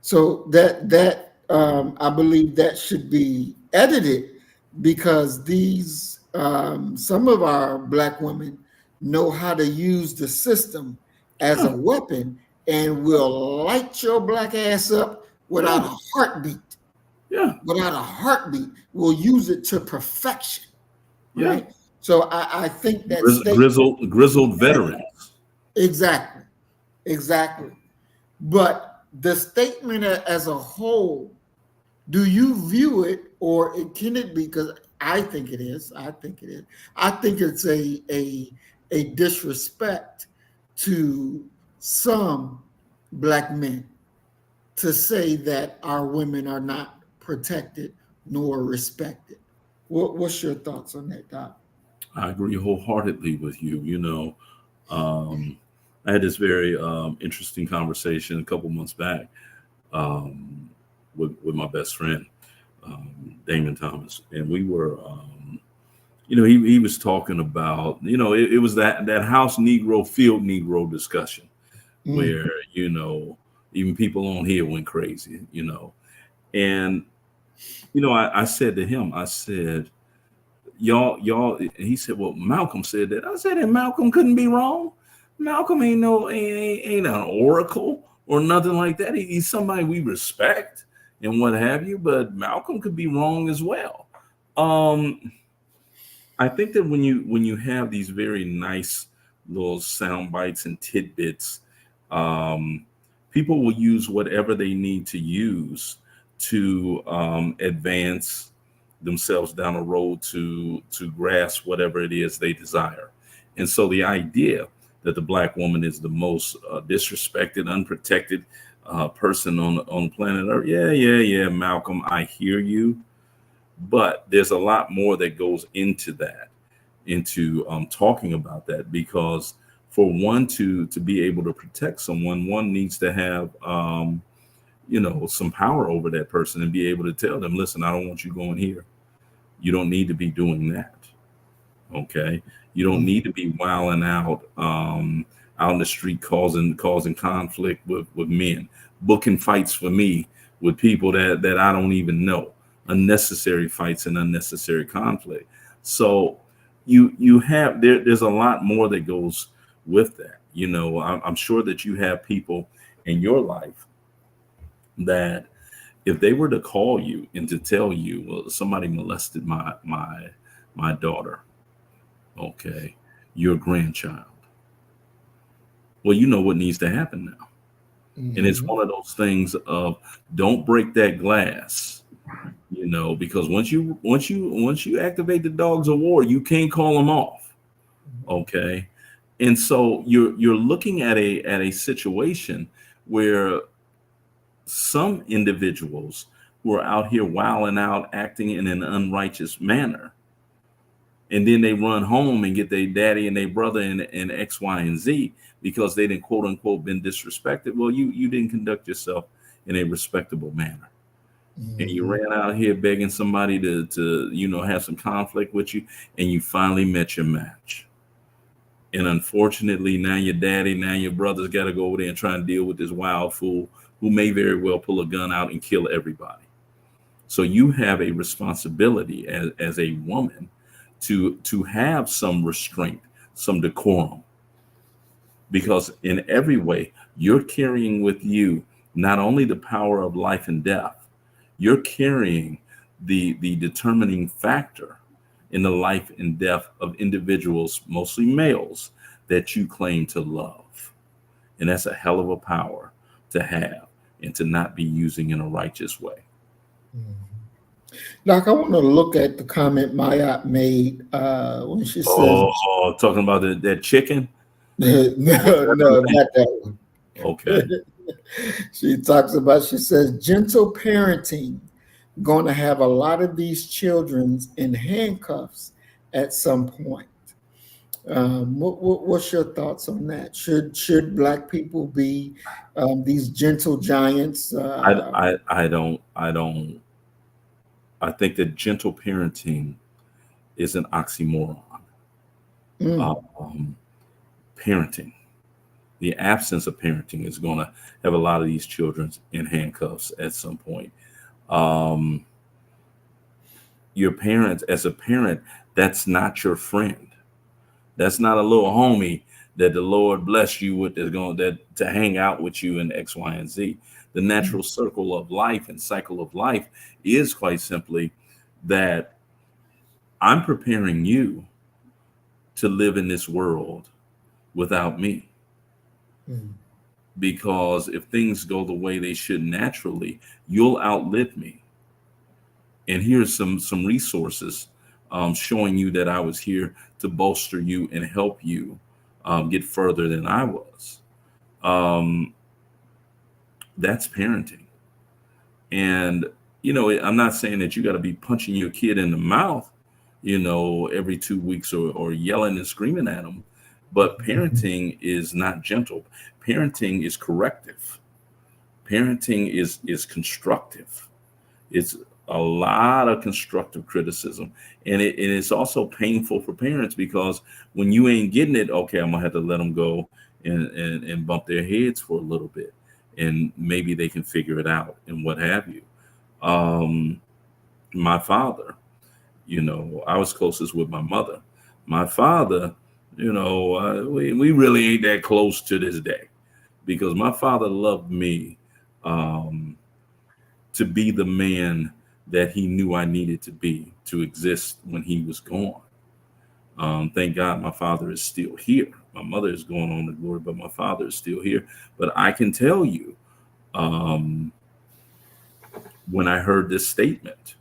So that I believe that should be edited, because these some of our Black women know how to use the system as a weapon and will light your Black ass up without a heartbeat. Yeah. Without a heartbeat, will use it to perfection. Right. Yeah. So I think that grizzled veterans. Exactly. But the statement as a whole, do you view it, or can it be? Because I think it is. I think it's a disrespect to some Black men to say that our women are not protected nor respected. What's your thoughts on that, Doc? I agree wholeheartedly with you. I had this very interesting conversation a couple months back with my best friend, Damon Thomas, and we were, he was talking about, it was that house Negro, field Negro discussion, where even people on here went crazy, and I said to him, I said, y'all, and he said, well, Malcolm said that. I said, and Malcolm couldn't be wrong. Malcolm ain't an oracle or nothing like that. He's somebody we respect and what have you, but Malcolm could be wrong as well. I think that when you have these very nice little sound bites and tidbits, people will use whatever they need to use to advance themselves down a road to grasp whatever it is they desire. And so the idea that the Black woman is the most disrespected, unprotected person on planet Earth. Yeah, Malcolm, I hear you. But there's a lot more that goes into that, into talking about that, because for one to be able to protect someone, one needs to have some power over that person and be able to tell them, listen, I don't want you going here. You don't need to be doing that. Okay. You don't need to be wilding out in the street causing conflict with men, booking fights for me with people that I don't even know, unnecessary fights and unnecessary conflict. So you have there's a lot more that goes with that. You know, I'm sure that you have people in your life that if they were to call you and to tell you, well, somebody molested my daughter, okay, your grandchild, well, you know what needs to happen now. And it's one of those things of don't break that glass, you know, because once you activate the dogs of war, you can't call them off. Okay. And so you're looking at a situation where some individuals who are out here wilding out, acting in an unrighteous manner, and then they run home and get their daddy and their brother in X, Y, and Z because they didn't quote unquote been disrespected. Well, you didn't conduct yourself in a respectable manner. And you ran out here begging somebody to you know have some conflict with you, and you finally met your match. And unfortunately, now your daddy, now your brother's got to go over there and try and deal with this wild fool who may very well pull a gun out and kill everybody. So you have a responsibility as a woman to have some restraint, some decorum, because in every way you're carrying with you not only the power of life and death, you're carrying the determining factor in the life and death of individuals, mostly males, that you claim to love. And that's a hell of a power to have and to not be using in a righteous way. Doc, I want to look at the comment Maya made when she says, "Oh, talking about that chicken." no, not that one. Okay. She says, gentle parenting going to have a lot of these children in handcuffs at some point. What's your thoughts on that? Should Black people be these gentle giants? I don't. I think that gentle parenting is an oxymoron. Parenting, the absence of parenting, is going to have a lot of these children in handcuffs at some point. Your parents, as a parent, that's not your friend. That's not a little homie that the Lord bless you with that's going to hang out with you in X, Y, and Z. The natural circle of life and cycle of life is quite simply that I'm preparing you to live in this world without me. Because if things go the way they should naturally, you'll outlive me. And here's some resources showing you that I was here to bolster you and help you get further than I was. That's parenting. And, you know, I'm not saying that you got to be punching your kid in the mouth, you know, every 2 weeks or yelling and screaming at them. But parenting is not gentle. Parenting is corrective. Parenting is constructive. It's a lot of constructive criticism. And it's also painful for parents because when you ain't getting it, okay, I'm going to have to let them go and bump their heads for a little bit. And maybe they can figure it out and what have you. My father, you know, I was closest with my mother. My father, you know, we really ain't that close to this day because my father loved me to be the man that he knew I needed to be to exist when he was gone. Thank God my father is still here. My mother is going on to glory, but my father is still here. But I can tell you, when I heard this statement,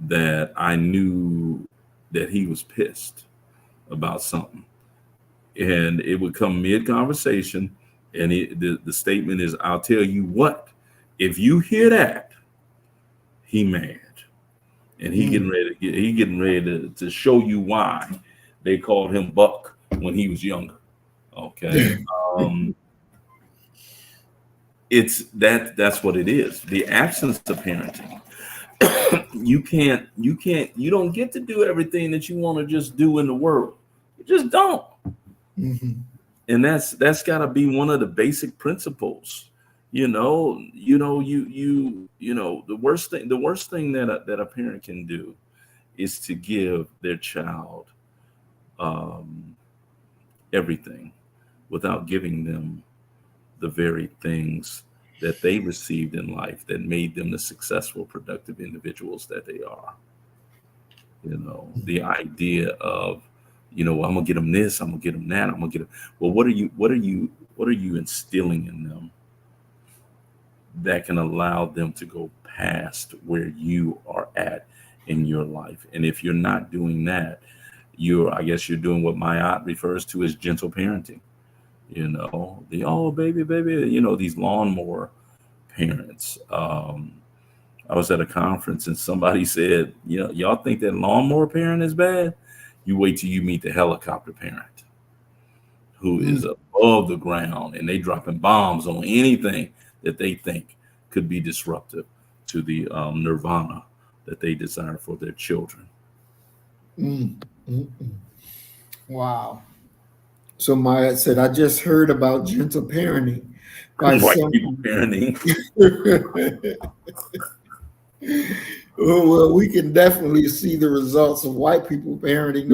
that I knew that he was pissed about something. And it would come mid-conversation, and the statement is, I'll tell you what, if you hear that, he mad. And he getting ready to show you why they called him Buck when he was younger. Okay. That's what it is. The absence of parenting. You don't get to do everything that you want to just do in the world. You just don't. And that's got to be one of the basic principles, You know, the worst thing that a parent can do is to give their child everything without giving them the very things that they received in life that made them the successful, productive individuals that they are. The idea of, I'm gonna get them this, I'm gonna get them that, I'm gonna get them. Well, what are you instilling in them that can allow them to go past where you are at in your life? And if you're not doing that, I guess you're doing what my aunt refers to as gentle parenting. Baby, these lawnmower parents. I was at a conference and somebody said, y'all think that lawnmower parent is bad? You wait till you meet the helicopter parent who is above the ground and they dropping bombs on anything that they think could be disruptive to the nirvana that they desire for their children. Wow. So Maya said, I just heard about gentle parenting by White people parenting. Well, we can definitely see the results of white people parenting.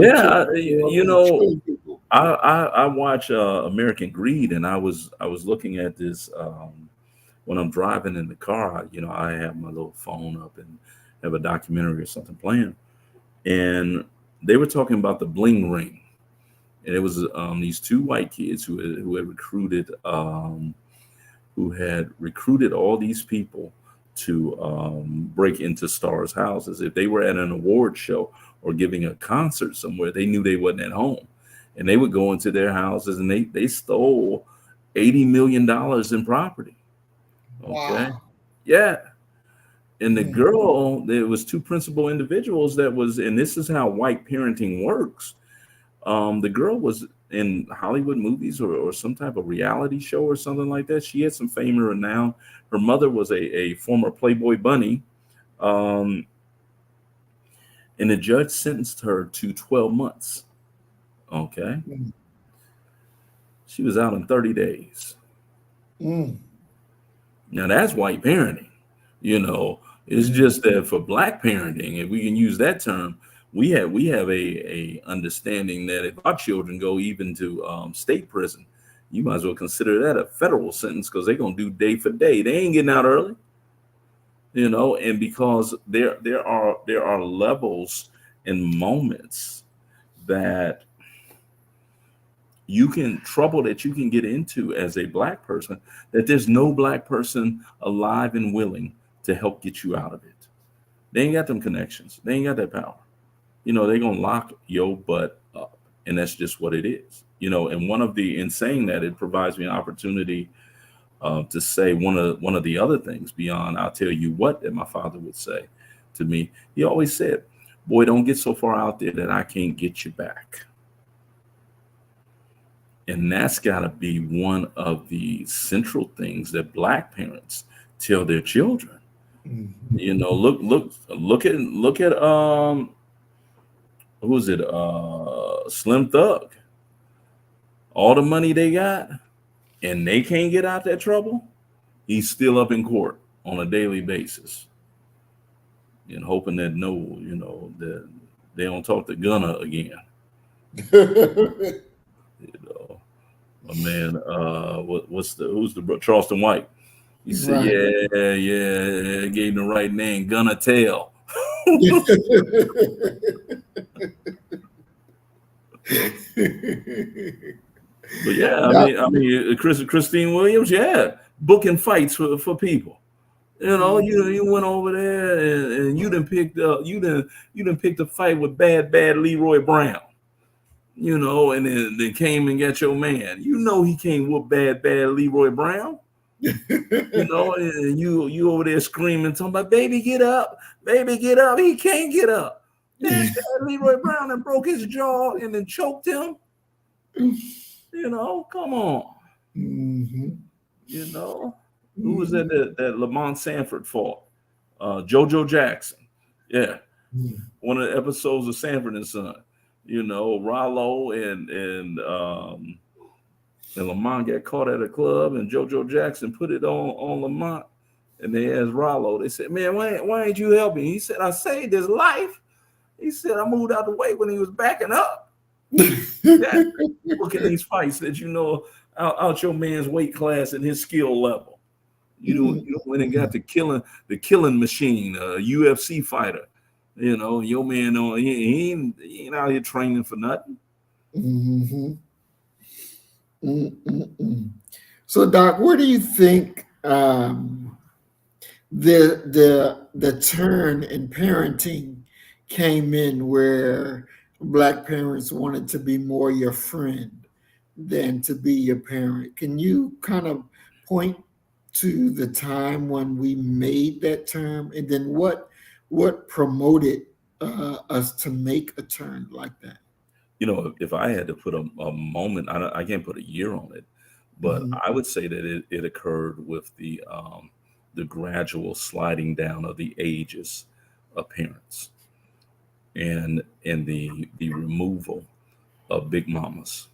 I watch American Greed, and I was looking at this when I'm driving in the car. I have my little phone up and have a documentary or something playing, and they were talking about the bling ring. And it was these two white kids who had recruited all these people to break into stars' houses. If they were at an award show or giving a concert somewhere, they knew they wasn't at home, and they would go into their houses and they stole $80 million in property. Okay, wow. Yeah. And the girl, there was two principal individuals and this is how white parenting works. The girl was in Hollywood movies or some type of reality show or something like that. She had some fame and renown. Her mother was a former Playboy bunny. And the judge sentenced her to 12 months. Okay. She was out in 30 days. Now that's white parenting. It's just that for black parenting, if we can use that term, we have a understanding that if our children go even to state prison, you might as well consider that a federal sentence because they're gonna do day for day. They ain't getting out early, and because there are levels and moments that you can get into as a black person that there's no black person alive and willing to help get you out of it. They ain't got them connections. They ain't got that power. They're going to lock your butt up, and that's just what it is. And in saying that, it provides me an opportunity to say one of the other things beyond I'll tell you what that my father would say to me. He always said, boy, don't get so far out there that I can't get you back. And that's got to be one of the central things that black parents tell their children. Look at who's it? Slim Thug. All the money they got, and they can't get out that trouble. He's still up in court on a daily basis, and hoping that that they don't talk to Gunna again. My man, who's the Charleston White? He said, right. yeah, gave him the right name, Gunna Tail. But yeah, I mean, Christine Williams, booking fights for people. You went over there and you done picked a fight with bad Leroy Brown. And then they came and got your man. He can't whoop bad Leroy Brown. And you over there screaming, talking about, baby, get up. He can't get up. Leroy Brown and broke his jaw and then choked him. Come on. Who was that Lamont Sanford fought? JoJo Jackson. Yeah. One of the episodes of Sanford and Son. Rollo and and Lamont got caught at a club, and JoJo Jackson put it on Lamont, and they asked Rollo. They said, "Man, why ain't you helping?" He said, "I saved his life." He said, "I moved out the way when he was backing up." Look at these fights that you know out your man's weight class and his skill level. You went and got the killing machine, a UFC fighter. You know, your man he ain't out here training for nothing. Mm-hmm. So, Doc, where do you think the turn in parenting came in, where Black parents wanted to be more your friend than to be your parent? Can you kind of point to the time when we made that turn, and then what promoted us to make a turn like that? You know, if I had to put a moment, I can't put a year on it, but I would say that it occurred with the gradual sliding down of the ages of parents, and the removal of big mamas,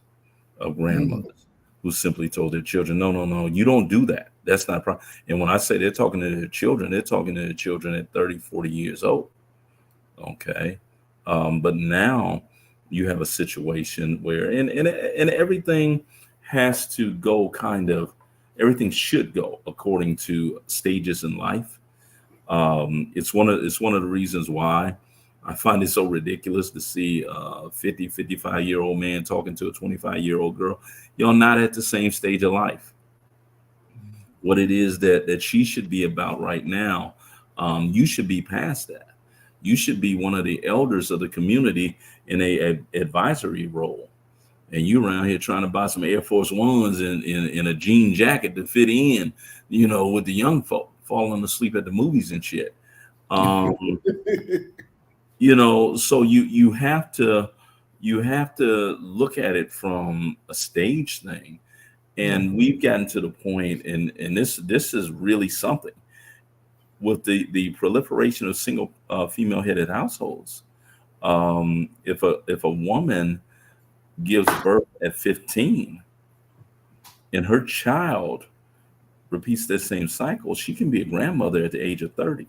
of grandmothers, who simply told their children, no, you don't do that. That's not proper. And when I say they're talking to their children, they're talking to their children at 30, 40 years old. Okay. But now you have a situation where, and everything has to go everything should go according to stages in life. It's one of the reasons why I find it so ridiculous to see a 50, 55-year-old man talking to a 25-year-old girl. You're not at the same stage of life. What it is that she should be about right now, you should be past that. You should be one of the elders of the community in a advisory role. And you around here trying to buy some Air Force Ones in a jean jacket to fit in, you know, with the young folk falling asleep at the movies and shit. You know, so you have to look at it from a stage thing. And we've gotten to the point, and this is really something, with the proliferation of single female-headed households. If a woman gives birth at 15 and her child repeats that same cycle, she can be a grandmother at the age of 30.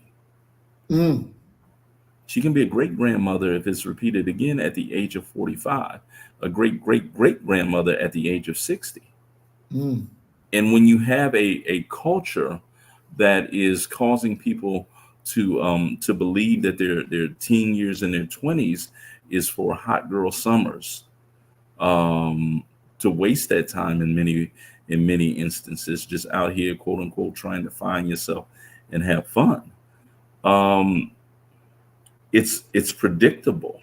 She can be a great grandmother if it's repeated again at the age of 45, a great grandmother at the age of 60. And when you have a culture that is causing people to believe that their teen years and their 20s is for hot girl summers, to waste that time in many instances, just out here, quote unquote, trying to find yourself and have fun. It's predictable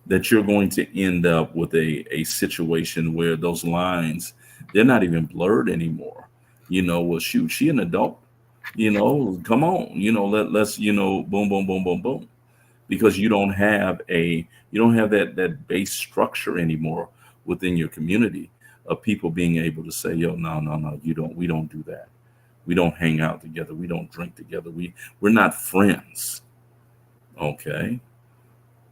that you're going to end up with a situation where those lines, they're not even blurred anymore. You know, well, shoot, she an adult, you know, come on, you know, let's, you know, boom, boom, boom, boom, boom. Because you don't have that base structure anymore within your community of people being able to say, yo, no, we don't do that. We don't hang out together. We don't drink together. We're not friends. Okay.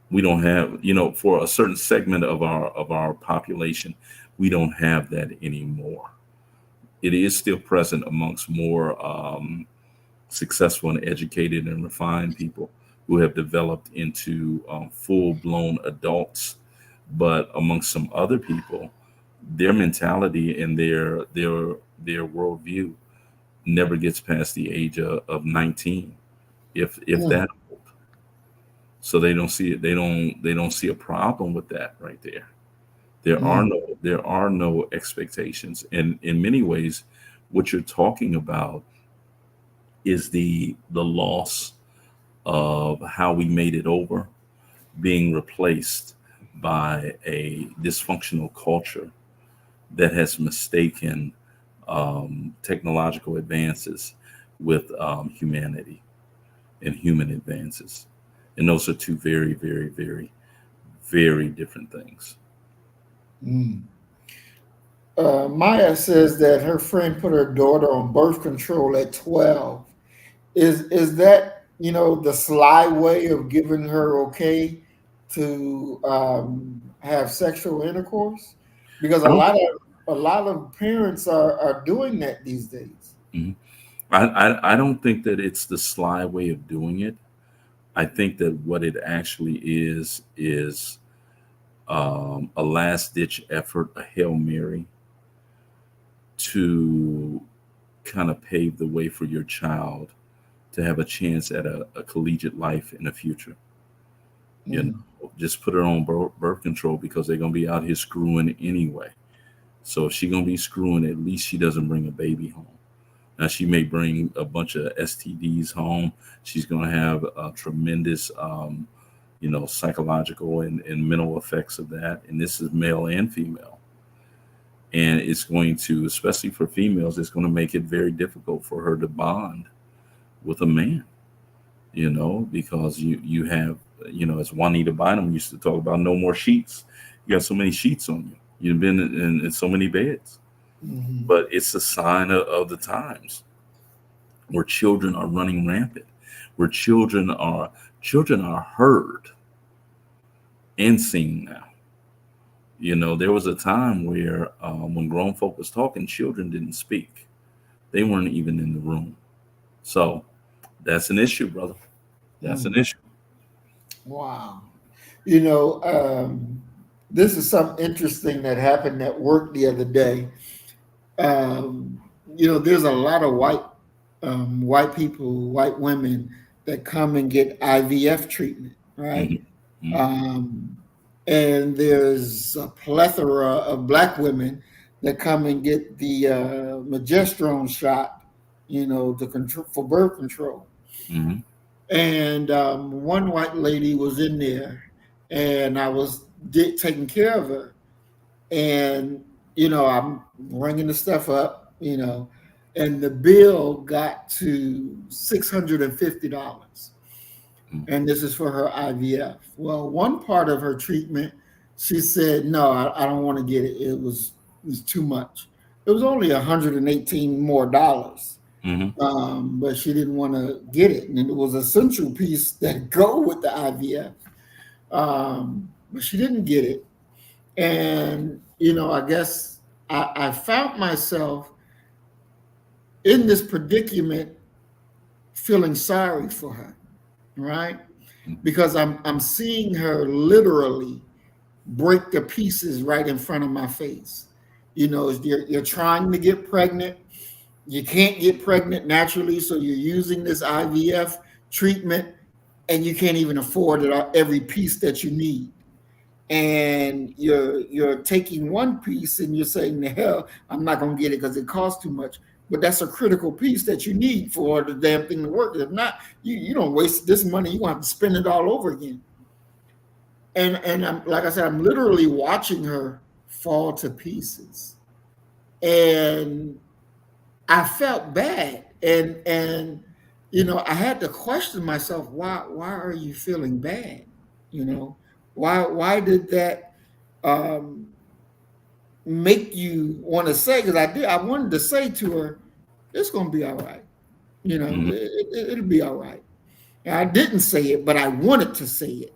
We don't have, you know, for a certain segment of our population, we don't have that anymore. It is still present amongst more successful and educated and refined people who have developed into full-blown adults. But amongst some other people, their mentality and their worldview never gets past the age of 19, if that old. So they don't see it. They don't see a problem with that right there. There are no expectations, and in many ways, what you're talking about is the loss of how we made it over, being replaced by a dysfunctional culture that has mistaken technological advances with humanity and human advances, and those are two very, very, very, very different things. Maya says that her friend put her daughter on birth control at 12. Is that, you know, the sly way of giving her okay to have sexual intercourse? Because a lot a lot of parents are doing that these days. Mhm. I don't think that it's the sly way of doing it. I think that what it actually is a last ditch effort, a Hail Mary to kind of pave the way for your child to have a chance at a collegiate life in the future. You know, just put her on birth control because they're gonna be out here screwing anyway. So if she's gonna be screwing, at least she doesn't bring a baby home. Now she may bring a bunch of STDs home. She's gonna have a tremendous, psychological and mental effects of that. And this is male and female. And it's going to, especially for females, it's going to make it very difficult for her to bond with a man. Because you have, as Juanita Bynum used to talk about, no more sheets. You got so many sheets on you. You've been in so many beds. Mhm. But it's a sign of the times where children are running rampant, where children are heard and seen now. There was a time where when grown folk was talking, children didn't speak. They weren't even in the room. So that's an issue, brother. That's an issue. Wow. This is something interesting that happened at work the other day. There's a lot of white people, white women that come and get IVF treatment, right? And there's a plethora of Black women that come and get the progesterone shot, for birth control. Mhm. And one white lady was in there, and I was taking care of her, and I'm ringing the stuff up, and the bill got to $650. And this is for her IVF. Well, one part of her treatment, she said, no, I don't want to get it. It was too much. It was only $118 more. But she didn't want to get it. And it was a central piece that go with the IVF. But she didn't get it. And, I guess I found myself in this predicament feeling sorry for her, right? Because I'm seeing her literally break the pieces right in front of my face. You're trying to get pregnant. You can't get pregnant naturally, so you're using this IVF treatment, and you can't even afford it, every piece that you need. And you're taking one piece and you're saying, the hell, I'm not going to get it because it costs too much. But that's a critical piece that you need for the damn thing to work. If not, you don't waste this money. You want to spend it all over again. And I'm, like I said, I'm literally watching her fall to pieces. And I felt bad. And I had to question myself, why are you feeling bad? Why did that make you want to say? Because I wanted to say to her, it's going to be all right. It'll be all right. And I didn't say it, but I wanted to say it.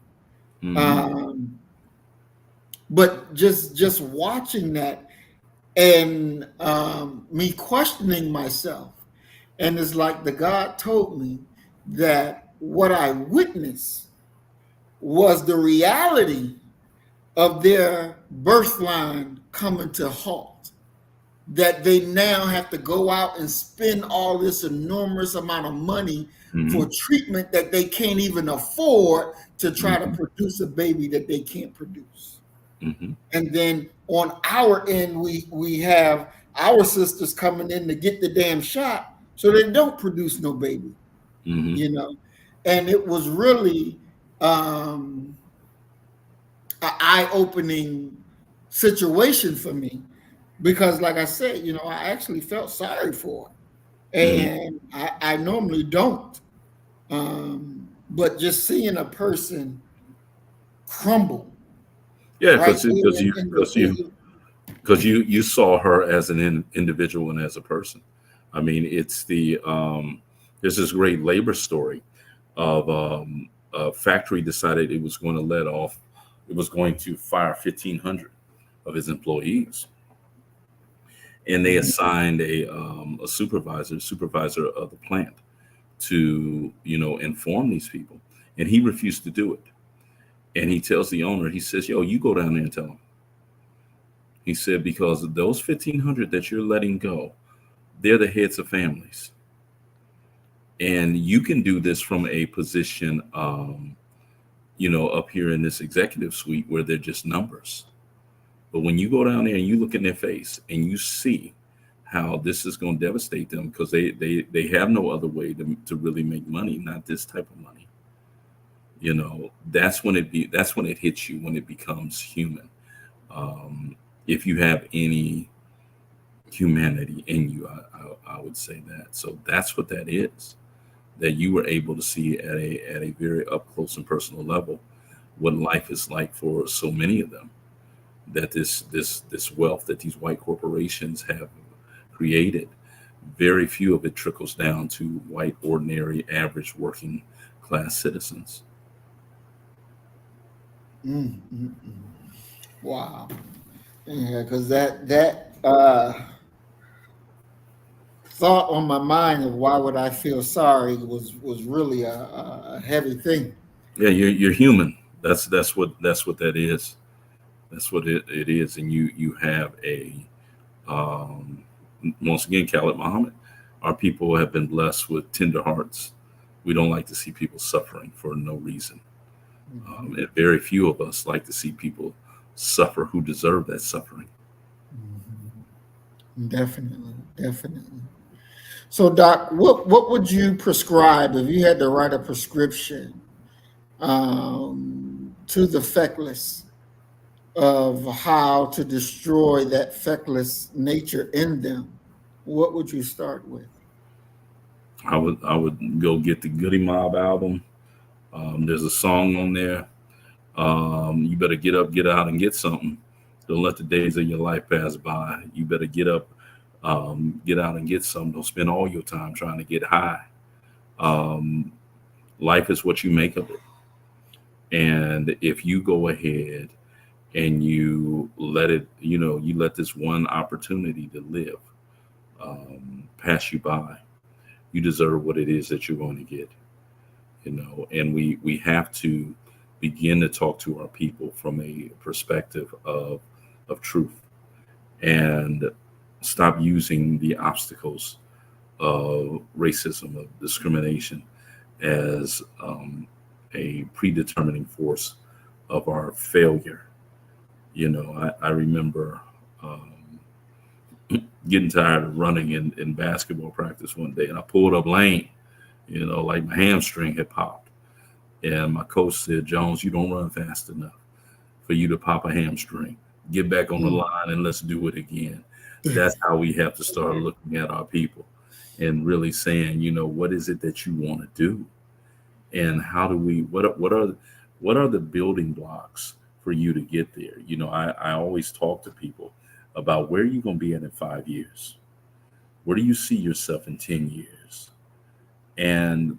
But just watching that and me questioning myself, and it's like the God told me that what I witnessed was the reality of their birth line coming to halt, that they now have to go out and spend all this enormous amount of money for treatment that they can't even afford to try to produce a baby that they can't produce. And then on our end, we have our sisters coming in to get the damn shot so they don't produce no baby, And it was really an eye-opening situation for me because, like I said, I actually felt sorry for her. And I normally don't. But just seeing a person crumble. Yeah, right because you saw her as an individual and as a person. I mean, it's there's this great labor story of a factory decided it was going to fire 1,500 of its employees. and they assigned a supervisor of the plant to, inform these people, and he refused to do it. And he tells the owner, he says, "Yo, you go down there and tell them." He said, "Because those 1,500 that you're letting go, they're the heads of families, and you can do this from a position, up here in this executive suite where they're just numbers. But when you go down there and you look in their face and you see how this is going to devastate them, because they have no other way to really make money, not this type of money. That's when it hits you, when it becomes human. If you have any humanity in you, I would say that. So that's what that is. That you were able to see at a very up close and personal level what life is like for so many of them. That this wealth that these white corporations have created, very few of it trickles down to white, ordinary, average, working class citizens. Wow. Yeah, because that thought on my mind of why would I feel sorry was really a heavy thing. Yeah, you're human. That's what that is. That's what it is. And you have a once again, Khalid Muhammad, our people have been blessed with tender hearts. We don't like to see people suffering for no reason. And very few of us like to see people suffer who deserve that suffering. Definitely. So, Doc, what would you prescribe if you had to write a prescription to the feckless of how to destroy that feckless nature in them? What would you start with? I would go get the Goody Mob album. There's a song on there. You better get up, get out, and get something. Don't let the days of your life pass by. You better get up, get out, and get something. Don't spend all your time trying to get high. Life is what you make of it. And if you go ahead and you let it, you let this one opportunity to live pass you by, you deserve what it is that you're going to get. And we have to begin to talk to our people from a perspective of truth, and stop using the obstacles of racism, of discrimination, as a predetermining force of our failure. I remember getting tired of running in basketball practice one day, and I pulled up lane, like my hamstring had popped. And my coach said, "Jones, you don't run fast enough for you to pop a hamstring. Get back on the line and let's do it again." That's how we have to start looking at our people and really saying, what is it that you want to do? And how do we, what are the building blocks for you to get there? I always talk to people about where you're going to be in 5 years. Where do you see yourself in 10 years? And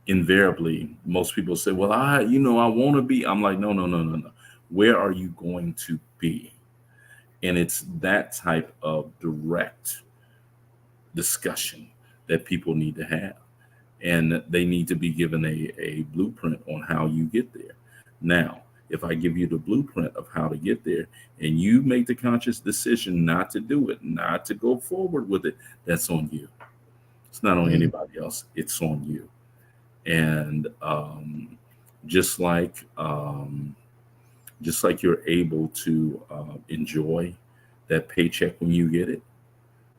invariably, most people say, "Well, I want to be." I'm like, no. Where are you going to be? And it's that type of direct discussion that people need to have. And they need to be given a blueprint on how you get there. Now, if I give you the blueprint of how to get there and you make the conscious decision not to do it, not to go forward with it, that's on you. It's not on anybody else. It's on you. And just like you're able to enjoy that paycheck when you get it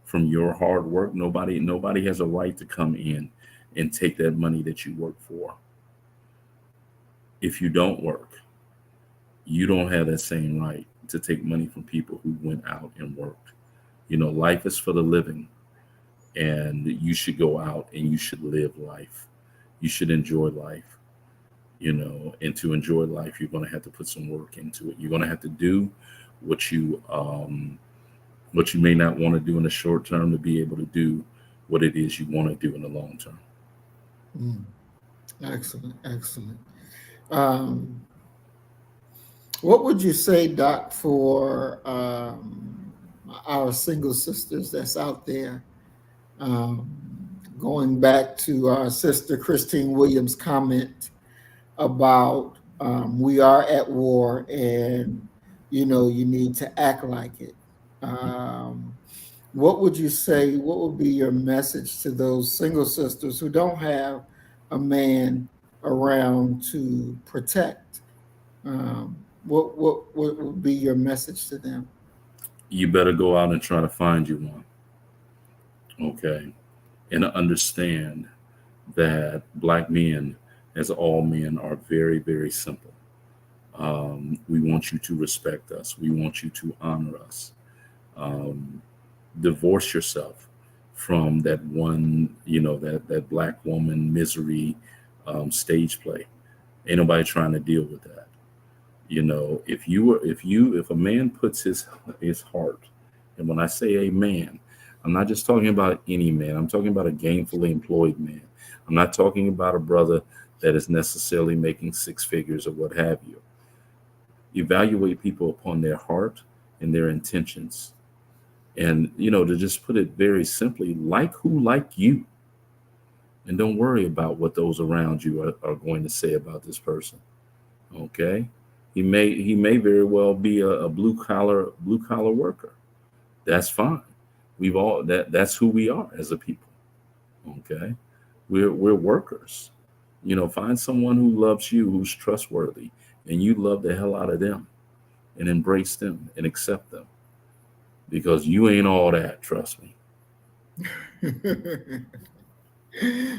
from your hard work, nobody has a right to come in and take that money that you work for. If you don't work, you don't have that same right to take money from people who went out and worked. Life is for the living, and you should go out and you should live life. You should enjoy life, and to enjoy life, you're going to have to put some work into it. You're going to have to do what you may not want to do in the short term to be able to do what it is you want to do in the long term. Excellent. What would you say, Doc, for our single sisters that's out there. Um, Going back to our sister Christine Williams' comment about we are at war and you need to act like it. What would you say? What would be your message to those single sisters who don't have a man around to protect? What would be your message to them? You better go out and try to find you one. Okay. And understand that Black men, as all men, are very, very simple. We want you to respect us. We want you to honor us. Divorce yourself from that one, that Black woman misery stage play. Ain't nobody trying to deal with that. If a man puts his heart, and when I say a man, I'm not just talking about any man. I'm talking about a gainfully employed man. I'm not talking about a brother that is necessarily making six figures or what have you. Evaluate people upon their heart and their intentions. And, to just put it very simply, like who like you. And don't worry about what those around you are going to say about this person. Okay? He may very well be a blue collar worker. That's fine. That's who we are as a people. Okay? We're workers. Find someone who loves you, who's trustworthy, and you love the hell out of them and embrace them and accept them. Because you ain't all that, trust me.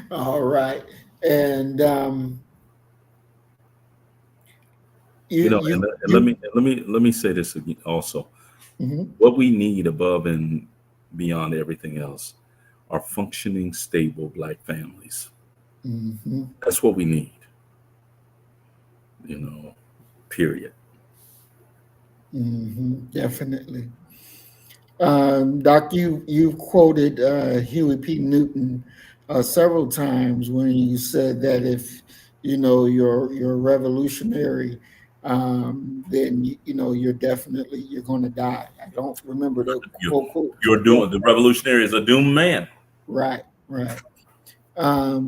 All right. And let me say this again also. Mm-hmm. What we need above and beyond everything else are functioning, stable Black families. Mm-hmm. That's what we need. Period. Mm-hmm. Definitely. Doc, you've quoted Huey P. Newton several times when you said that if you're revolutionary, then you're going to die. I don't remember the quote. The revolutionary is a doomed man. Right. How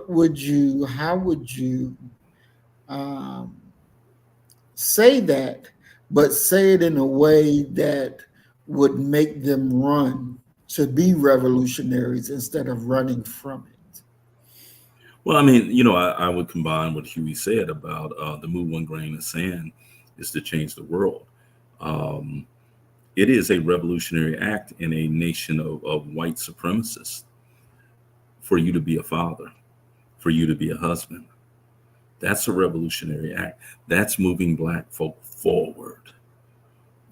would you say that, but say it in a way that would make them run to be revolutionaries instead of running from it? Well, I mean, I would combine what Huey said about the move one grain of sand is to change the world. It is a revolutionary act in a nation of white supremacists for you to be a father, for you to be a husband. That's a revolutionary act. That's moving Black folk forward,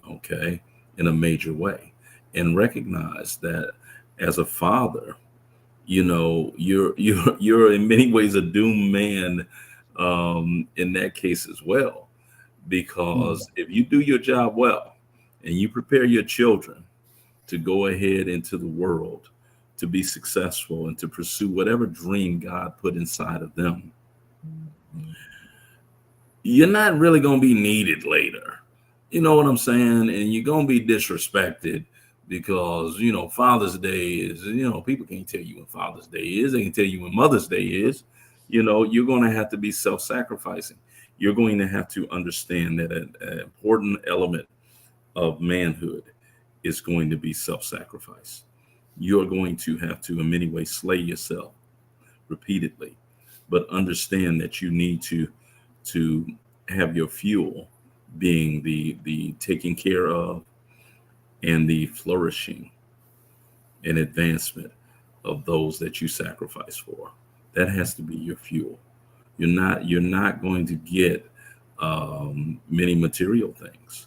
okay, in a major way. And recognize that as a father, you're in many ways a doomed man in that case as well. Because if you do your job well and you prepare your children to go ahead into the world, to be successful and to pursue whatever dream God put inside of them, you're not really going to be needed later. You know what I'm saying? And you're going to be disrespected because, Father's Day is, people can't tell you when Father's Day is. They can tell you when Mother's Day is. You're going to have to be self-sacrificing. You're going to have to understand that an important element of manhood is going to be self-sacrifice. You're going to have to, in many ways, slay yourself repeatedly, but understand that you need to have your fuel being the taking care of and the flourishing and advancement of those that you sacrifice for. That has to be your fuel. You're not going to get many material things,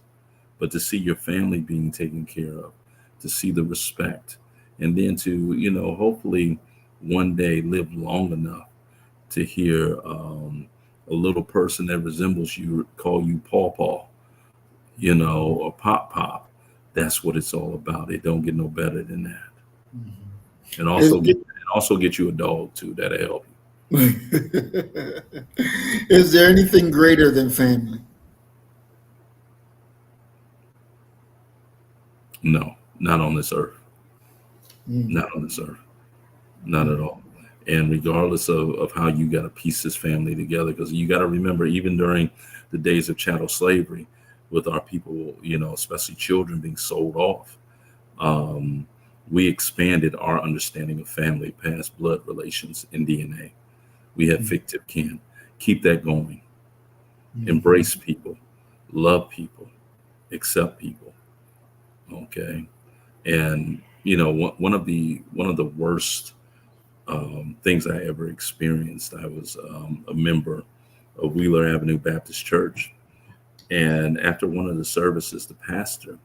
but to see your family being taken care of, to see the respect, and then to hopefully one day live long enough to hear a little person that resembles you call you Paw, or Pop. That's what it's all about. It don't get no better than that. Mm-hmm. And also get you a dog too. That'll help you. Is there anything greater than family? No, Not on this earth. Not on this earth. Not at all. And regardless of how you got to piece this family together, because you got to remember, even during the days of chattel slavery, with our people, especially children being sold off, we expanded our understanding of family past blood relations and DNA. We have fictive kin. Keep that going. Embrace people, love people, accept people. Okay. And one of the worst things I ever experienced, I was a member of Wheeler Avenue Baptist Church, and after one of the services, the pastor,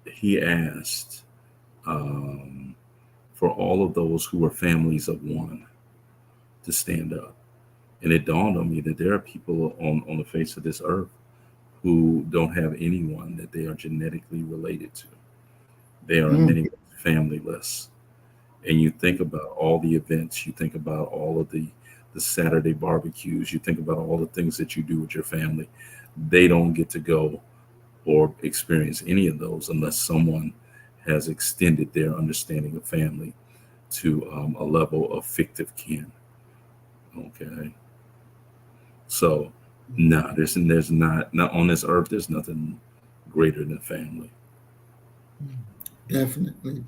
he asked for all of those who were families of one to stand up. And it dawned on me that there are people on the face of this earth who don't have anyone that they are genetically related to. They are in many ways familyless. And you think about all the events, you think about all of the Saturday barbecues, you think about all the things that you do with your family. They don't get to go or experience any of those unless someone has extended their understanding of family to a level of fictive kin. Okay. So, there's not on this earth, there's nothing greater than family. Definitely.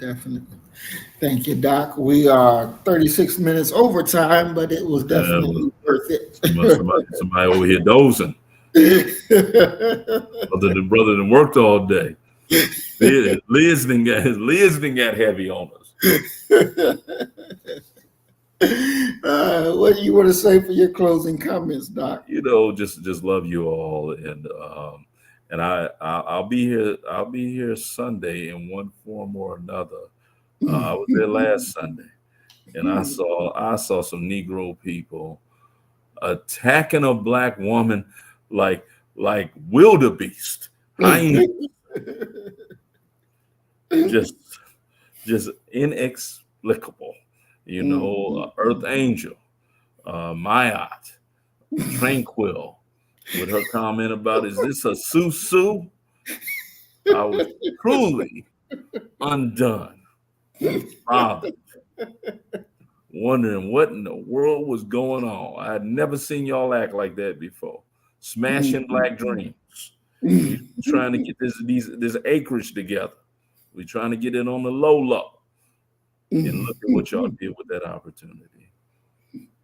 Thank you, Doc. We are 36 minutes over time, but it was definitely worth it. Somebody over here dozing. Brother that worked all day. Liz done got heavy on us. What do you want to say for your closing comments, Doc? Just love you all, and I'll be here. I'll be here Sunday in one form or another. I was there last Sunday, and I saw some Negro people attacking a black woman like wildebeest. Just inexplicable. Earth Angel, Mayat, Tranquil, with her comment about, is this a Susu? I was truly undone, bothered, wondering what in the world was going on. I had never seen y'all act like that before. Smashing black dreams. We're trying to get this acreage together. We're trying to get it on the low. And look at what y'all did with that opportunity.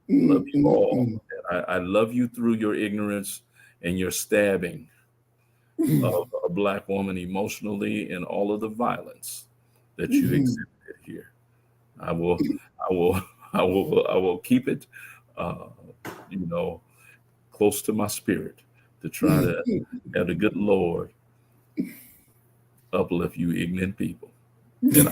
Love you all. I love you through your ignorance and your stabbing of a black woman emotionally and all of the violence that you exhibited here. I will keep it, close to my spirit to try to have the good Lord uplift you ignorant people. And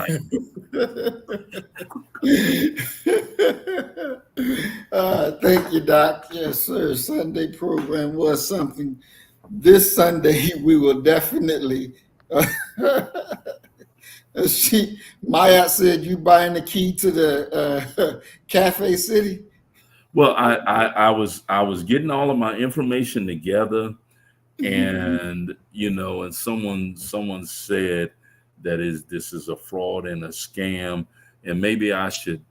thank you, Doc. Yes, sir. Sunday program was something. This Sunday, we will definitely. Maya said you buying the key to the Cafe City. Well, I was getting all of my information together, and and someone said this is a fraud and a scam, and maybe I should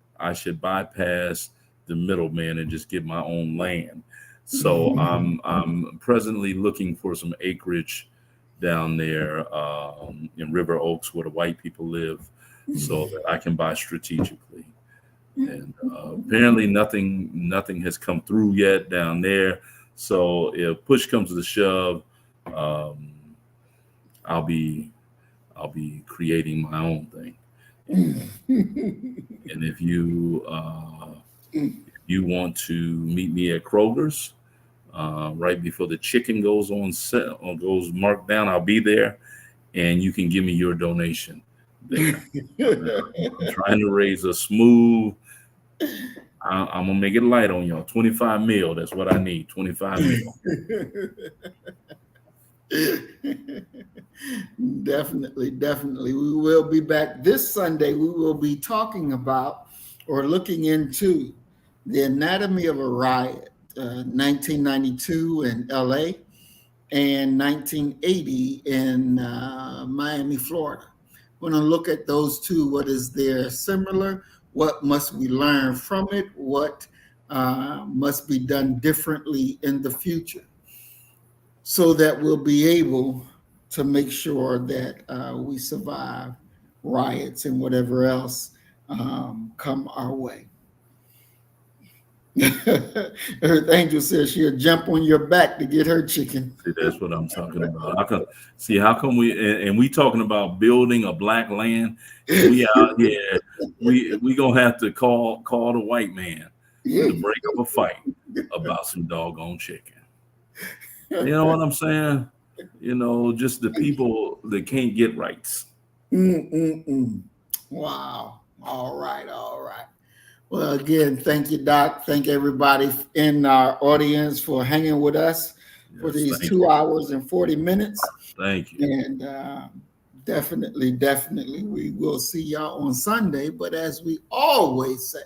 bypass the middleman and just get my own land. So I'm presently looking for some acreage down there in River Oaks where the white people live, so that I can buy strategically. And apparently nothing has come through yet down there. So if push comes to the shove, I'll be creating my own thing. And if you want to meet me at Kroger's right before the chicken goes on set or goes marked down, I'll be there, and you can give me your donation there. I'm trying to raise a smooth. I'm gonna make it light on y'all. 25 mil. That's what I need. 25 mil. Definitely. We will be back this Sunday. We will be talking about or looking into the anatomy of a riot, 1992 in LA and 1980 in Miami, Florida. We're going to look at those two. What is there similar? What must we learn from it? What must be done differently in the future so that we'll be able to make sure that we survive riots and whatever else come our way. Earth Angel says she'll jump on your back to get her chicken. See, that's what I'm talking about. How come we talking about building a black land? We out here, we gonna have to call the white man to break up a fight about some doggone chicken. You know what I'm saying? You know, just the people that can't get rights. Wow. All right. Well, again, thank you, Doc. Thank everybody in our audience for hanging with us for these 2 hours and 40 minutes. Thank you. And definitely, we will see y'all on Sunday. But as we always say,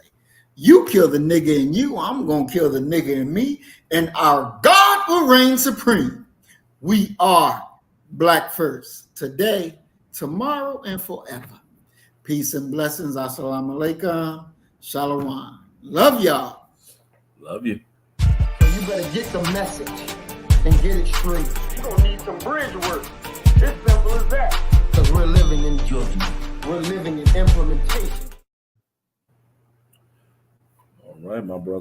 you kill the nigga in you, I'm going to kill the nigga in me, and our God will reign supreme. We are Black first, today, tomorrow, and forever. Peace and blessings. Assalamu alaikum. Shalom. Love y'all. Love you. So you better get the message and get it straight. You're going to need some bridge work. It's simple as that. Because we're living in judgment. We're living in implementation. All right, my brother.